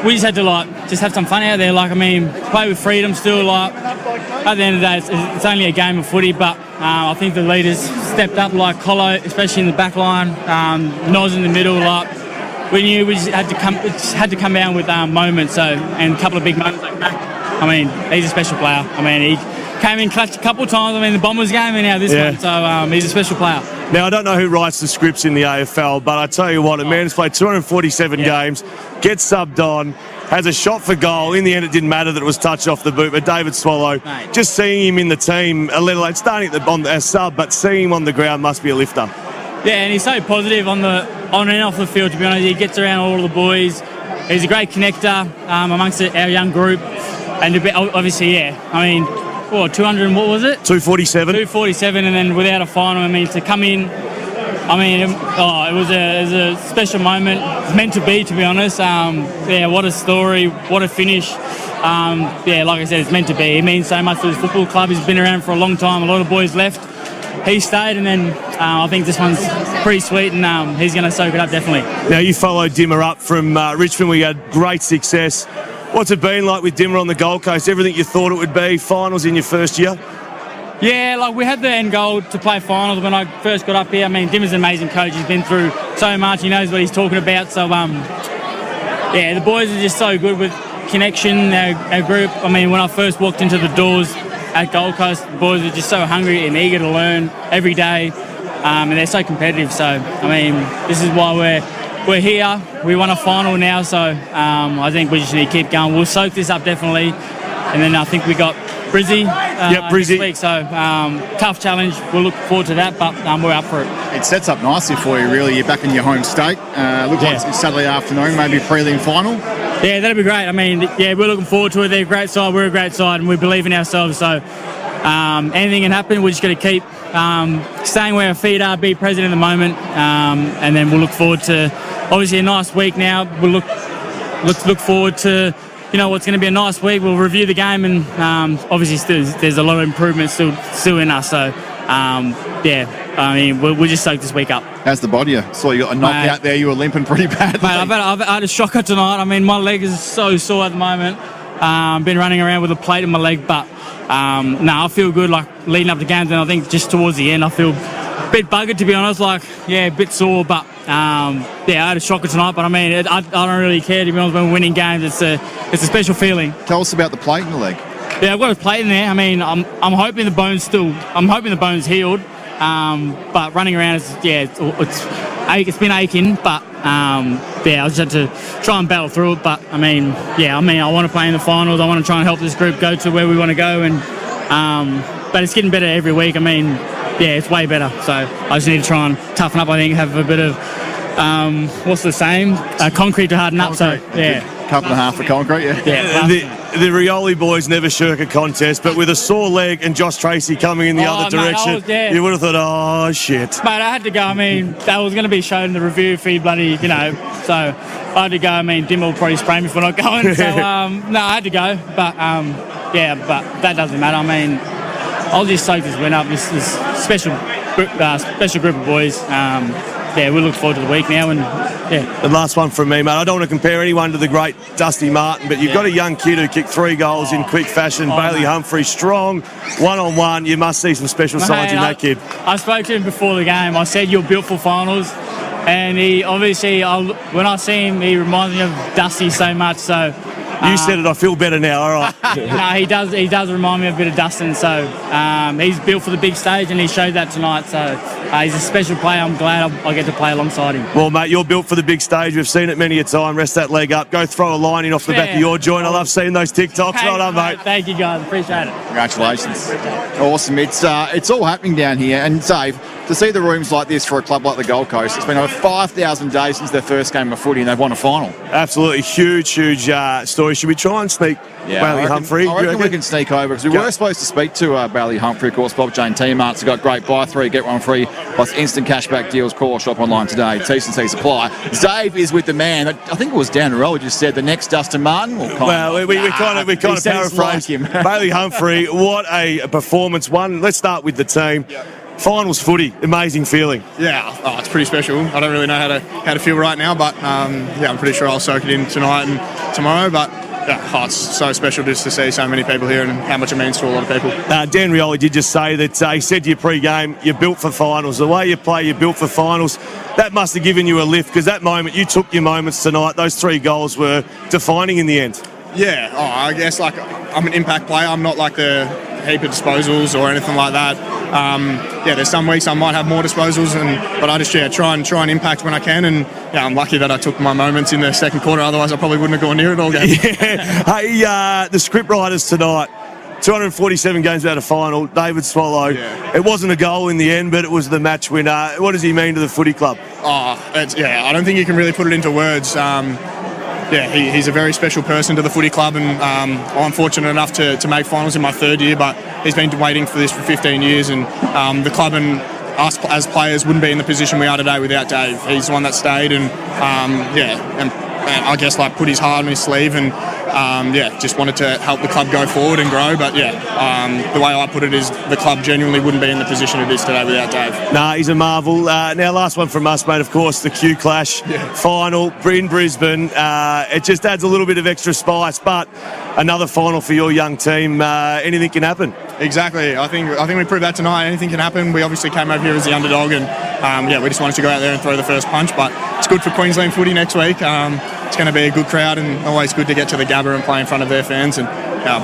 We just had to just have some fun out there. Like, I mean, play with freedom still. Like, at the end of the day, it's only a game of footy, but I think the leaders stepped up, like Colo, especially in the back line, Noz in the middle. Like, we knew we just had to come down with moments. And a couple of big moments like that. I mean, he's a special player. I mean, he came in clutch a couple of times. I mean, the Bombers game and now this one. So he's a special player. Now, I don't know who writes the scripts in the AFL, but I tell you what, a man who's played 247 games, gets subbed on, has a shot for goal. In the end, it didn't matter that it was touched off the boot, but David Swallow, just seeing him in the team, let alone starting as sub, but seeing him on the ground must be a lifter. Yeah, and he's so positive on and off the field, to be honest. He gets around all the boys. He's a great connector amongst our young group. And obviously, I mean, 200 and what was it? 247. 247, and then without a final, I mean, to come in, I mean, it was a special moment. It's meant to be honest. What a story, what a finish. Like I said, it's meant to be. It means so much to this football club. He's been around for a long time. A lot of boys left. He stayed, and then I think this one's pretty sweet, and he's going to soak it up, definitely. Now, you followed Dimmer up from Richmond. We had great success. What's it been like with Dimmer on the Gold Coast? Everything you thought it would be, finals in your first year? Yeah, like we had the end goal to play finals when I first got up here. I mean, Dimmer's an amazing coach. He's been through so much. He knows what he's talking about. So, the boys are just so good with connection, our group. I mean, when I first walked into the doors at Gold Coast, the boys are just so hungry and eager to learn every day. And they're so competitive. So, I mean, this is why we're here. We won a final now, so I think we just need to keep going. We'll soak this up definitely, and then I think we got Brizzy Brizzy this week, so tough challenge. We'll look forward to that, but we're up for it. It sets up nicely for you, really. You're back in your home state. Looks like it's Saturday afternoon, maybe prelim final. Yeah, that'd be great. I mean, we're looking forward to it. They're a great side, we're a great side, and we believe in ourselves. So anything can happen. We're just going to keep staying where our feet are, be present in the moment, and then we'll look forward to obviously a nice week now. We'll look forward to what's going to be a nice week. We'll review the game, and obviously there's a lot of improvement still in us. So I mean, we'll just soak this week up. How's the body? I saw you got a knockout there. You were limping pretty bad. Mate, I've had a shocker tonight. I mean, my leg is so sore at the moment. Been running around with a plate in my leg, but I feel good. Like leading up to games, and I think just towards the end, I feel a bit buggered, to be honest. Like, a bit sore, but I had a shocker tonight. But I mean, I don't really care, to be honest. When we're winning games, it's a special feeling. Tell us about the plate in the leg. Yeah, I've got a plate in there. I mean, I'm hoping the bone's healed. But running around, it's been aching. But I just had to try and battle through it. But I mean, I want to play in the finals. I want to try and help this group go to where we want to go. And but it's getting better every week. I mean, it's way better. So I just need to try and toughen up. I think have a bit of what's the saying? Concrete to harden up. So cup and a half of concrete. The Rioli boys never shirk a contest, but with a sore leg and Josh Tracy coming in the other direction, you would have thought, oh shit. Mate, I had to go. I mean, that was going to be shown in the review for bloody, so I had to go. I mean, Dim will probably spray me for not going. So I had to go. But but that doesn't matter. I mean, I'll just soak this win up. This special group of boys. We look forward to the week now, and The last one from me, mate. I don't want to compare anyone to the great Dusty Martin, but you've got a young kid who kicked 3 goals in quick fashion. Bailey Humphrey, strong, one-on-one. You must see some special sides in that kid. I spoke to him before the game. I said, you're built for finals. And he obviously, when I see him, he reminds me of Dusty so much. So you said it. I feel better now. All right. No, he does. He does remind me a bit of Dustin. So he's built for the big stage, and he showed that tonight. So he's a special player. I'm glad I get to play alongside him. Well, mate, you're built for the big stage. We've seen it many a time. Rest that leg up. Go throw a line in off the back of your joint. I love seeing those TikToks. Well done, mate. Thank you, guys. Appreciate it. Congratulations. Awesome. It's all happening down here. And Dave, to see the rooms like this for a club like the Gold Coast, it's been over 5,000 days since their first game of footy and they've won a final. Absolutely. Huge story. Should we try and sneak Bailey Humphrey? I reckon we can sneak over because we were supposed to speak to Bailey Humphrey. Of course, Bob Jane T-Mart's got great buy 3, get 1 free, plus instant cashback deals. Call or shop online today. T&C supply. Dave is with the man. I think it was down the road. Just said the next Dustin Martin. We kind of paraphrase him. Bailey Humphrey. What a performance! Let's start with the team. Finals footy, amazing feeling. Yeah, it's pretty special. I don't really know how to feel right now, but I'm pretty sure I'll soak it in tonight and tomorrow. But it's so special just to see so many people here and how much it means to a lot of people. Dan Rioli did just say that he said to you pre-game, you're built for finals. The way you play, you're built for finals. That must have given you a lift because that moment, you took your moments tonight. Those 3 goals were defining in the end. Yeah, I guess I'm an impact player. I'm not like the heap of disposals or anything like that. There's some weeks I might have more disposals, but I just try and impact when I can. And I'm lucky that I took my moments in the second quarter. Otherwise, I probably wouldn't have gone near it all game. Hey, the script writers tonight. 247 games without a final. David Swallow. Yeah. It wasn't a goal in the end, but it was the match winner. What does he mean to the footy club? I don't think you can really put it into words. He's a very special person to the footy club, and I'm fortunate enough to make finals in my 3rd year, but he's been waiting for this for 15 years, and the club and us as players wouldn't be in the position we are today without Dave. He's the one that stayed, and I guess put his heart on his sleeve, and just wanted to help the club go forward and grow. But the way I put it is the club genuinely wouldn't be in the position it is today without Dave. Nah, he's a marvel. Now, last one from us, mate, of course, the Q Clash final in Brisbane. It just adds a little bit of extra spice, but another final for your young team. Anything can happen. Exactly. I think we proved that tonight. Anything can happen. We obviously came over here as the underdog, and we just wanted to go out there and throw the first punch. But it's good for Queensland footy next week. It's going to be a good crowd, and always good to get to the Gabba and play in front of their fans. And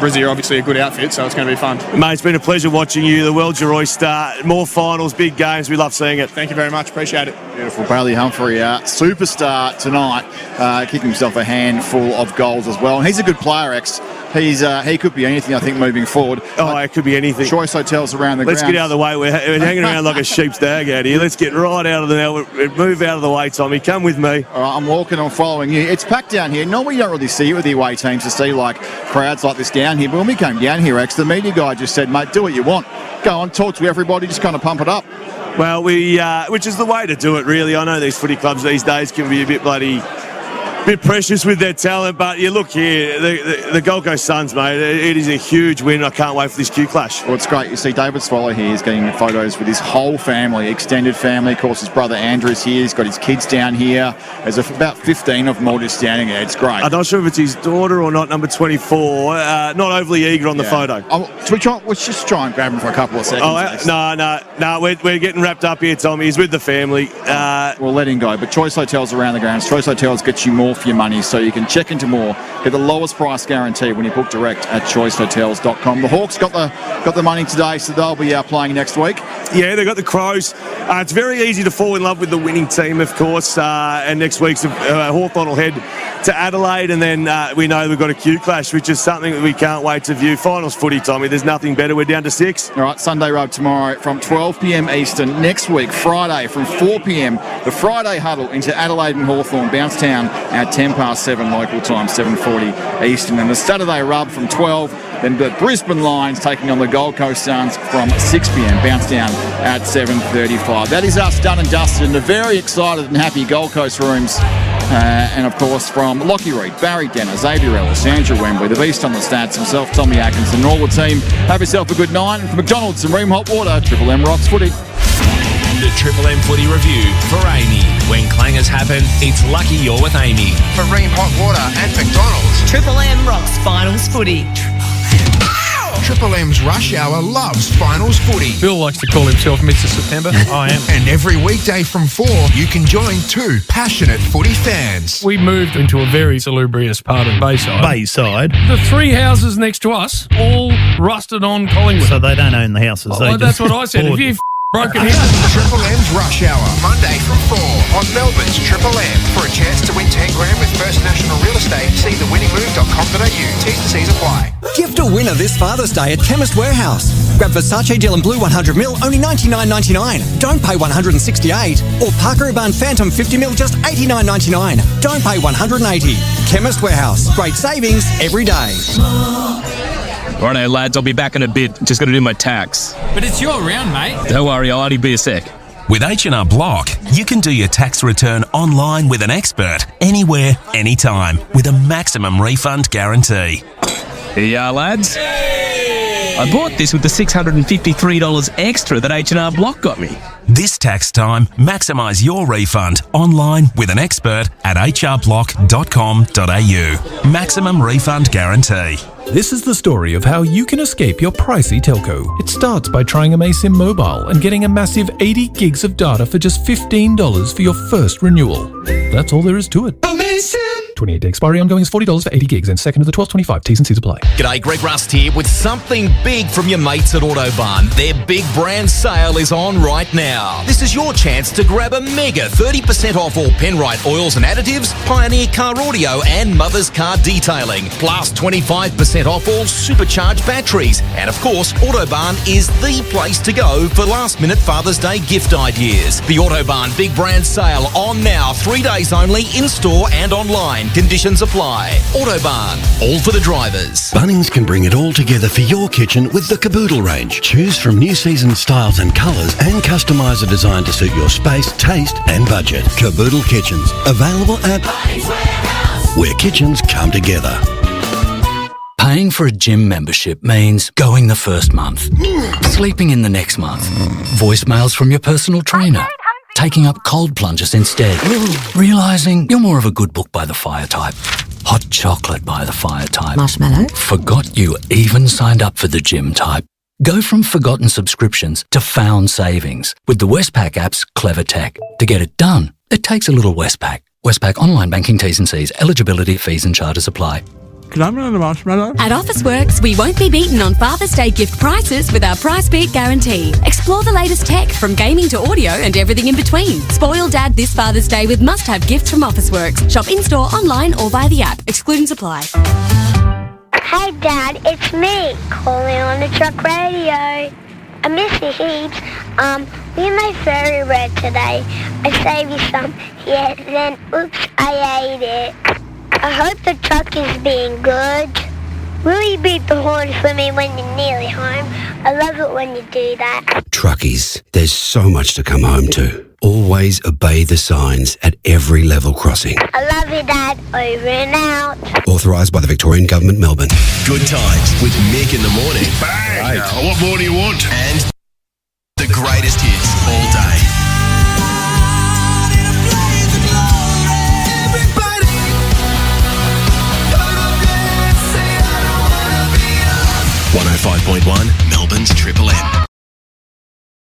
Brizzy are obviously a good outfit, so it's going to be fun. Mate, it's been a pleasure watching you. The world's your oyster. More finals, big games. We love seeing it. Thank you very much. Appreciate it. Beautiful. Bailey Humphrey, superstar tonight, kicking himself a handful of goals as well. And he's a good player, X. He could be anything, I think, moving forward. It could be anything. Choice hotels around the Let's grounds. get out of the way. We're hanging around like a sheep's dag out here. Let's get right out of the move out of the way, Tommy. Come with me. All right, I'm walking. I'm following you. It's packed down here. Normally, you don't really see it with the away teams to see crowds like this down here. But when we came down here, X, the media guy just said, "Mate, do what you want. Go on, talk to everybody. Just kind of pump it up." Well, which is the way to do it, really. I know these footy clubs these days can be a bit precious with their talent, but you look here, the Gold Coast Suns, mate, it is a huge win. I can't wait for this Q Clash. Well, it's great. You see David Swallow here. He's getting photos with his whole family, extended family. Of course, his brother Andrew's here. He's got his kids down here. There's about 15 of them all just standing there. It's great. I'm not sure if it's his daughter or not, number 24. Not overly eager on the photo. Let's just try and grab him for a couple of seconds. No, we're getting wrapped up here, Tommy. He's with the family. We'll let him go. But Choice Hotels around the grounds. Choice Hotels gets you more for your money, so you can check into more. Get the lowest price guarantee when you book direct at choicehotels.com. The Hawks got the money today, so they'll be playing next week. Yeah, they got the Crows. It's very easy to fall in love with the winning team, of course. And next week's Hawthorn will head to Adelaide, and then we know we've got a Q Clash, which is something that we can't wait to view. Finals footy, Tommy. There's nothing better. We're down to 6. All right, Sunday rub tomorrow from 12 p.m. Eastern. Next week, Friday from 4 p.m. The Friday huddle into Adelaide and Hawthorn, Bouncetown at 7 local time, 7:40 Eastern. And the Saturday rub from 12. Then the Brisbane Lions taking on the Gold Coast Suns from 6 p.m. Bouncetown at 7:35. That is us done and dusted in the very excited and happy Gold Coast rooms. And of course from Lockie Reed, Barry Denner, Xavier Ellis, Andrew Wembley, the beast on the stats himself, Tommy Atkinson, and all the team. Have yourself a good night. And from McDonald's and Ream Hot Water, Triple M rocks footy. The Triple M Footy Review for Amy. When clangers happen, it's lucky you're with Amy. For Ream Hot Water and McDonald's. Triple M rocks finals footy. Triple M's Rush Hour loves finals footy. Bill likes to call himself Mr. September. I am. And every weekday from 4, you can join 2 passionate footy fans. We moved into a very salubrious part of Bayside. The 3 houses next to us, all rusted on Collingwood. So they don't own the houses. That's what I said. If you Broken hip. Triple M's Rush Hour. Monday from 4 on Melbourne's Triple M. For a chance to win 10 grand with First National Real Estate, see thewinningmove.com.au. T's and C's apply. Gift a winner this Father's Day at Chemist Warehouse. Grab Versace Gel and Blue 100ml, only $99.99. Don't pay $168. Or Parker Urban Phantom 50ml, just $89.99. Don't pay $180. Chemist Warehouse. Great savings every day. Righto, lads, I'll be back in a bit. Just got to do my tax. But it's your round, mate. Don't worry, I'll only be a sec. With H&R Block, you can do your tax return online with an expert, anywhere, anytime, with a maximum refund guarantee. Here you are, lads. I bought this with the $653 extra that H&R Block got me. This tax time, maximise your refund online with an expert at hrblock.com.au. Maximum refund guarantee. This is the story of how you can escape your pricey telco. It starts by trying Amaysim Mobile and getting a massive 80 gigs of data for just $15 for your first renewal. That's all there is to it. Amazing! 28-day expiry ongoing is $40 for 80 gigs and 2nd of the 12th 25. T's and C's apply. G'day, Greg Rust here with something big from your mates at Autobarn. Their big brand sale is on right now. This is your chance to grab a mega 30% off all Penrite oils and additives, Pioneer car audio and Mother's car detailing, plus 25% off all supercharged batteries. And of course, Autobarn is the place to go for last minute Father's Day gift ideas. The Autobarn big brand sale on now, 3 days only, in store and online. Conditions apply. Autobarn, all for the drivers. Bunnings can bring it all together for your kitchen with the Caboodle range. Choose from new season styles and colours and customise a design to suit your space, taste and budget. Caboodle Kitchens, available at Bunnings Warehouse, where kitchens come together. Paying for a gym membership means going the first month, sleeping in the next month, voicemails from your personal trainer, taking up cold plunges instead, realising you're more of a good book by the fire type, hot chocolate by the fire type, marshmallow, forgot you even signed up for the gym type. Go from forgotten subscriptions to found savings with the Westpac app's clever tech. To get it done, it takes a little Westpac. Westpac online banking T's and C's. Eligibility, fees and charges apply. Can I have another marshmallow? At Officeworks, we won't be beaten on Father's Day gift prices with our price beat guarantee. Explore the latest tech from gaming to audio and everything in between. Spoil Dad this Father's Day with must-have gifts from Officeworks. Shop in-store, online or via the app. Excluding supply. Hey Dad, it's me, calling on the truck radio. I miss you heaps. We made fairy red today. I saved you some. Yeah, then oops, I ate it. I hope the truck is being good. Will you beat the horn for me when you're nearly home? I love it when you do that. Truckies, there's so much to come home to. Always obey the signs at every level crossing. I love you, Dad. Over and out. Authorised by the Victorian Government, Melbourne. Good times with Mick in the morning. Bang! What more do you want? And the greatest hits all day.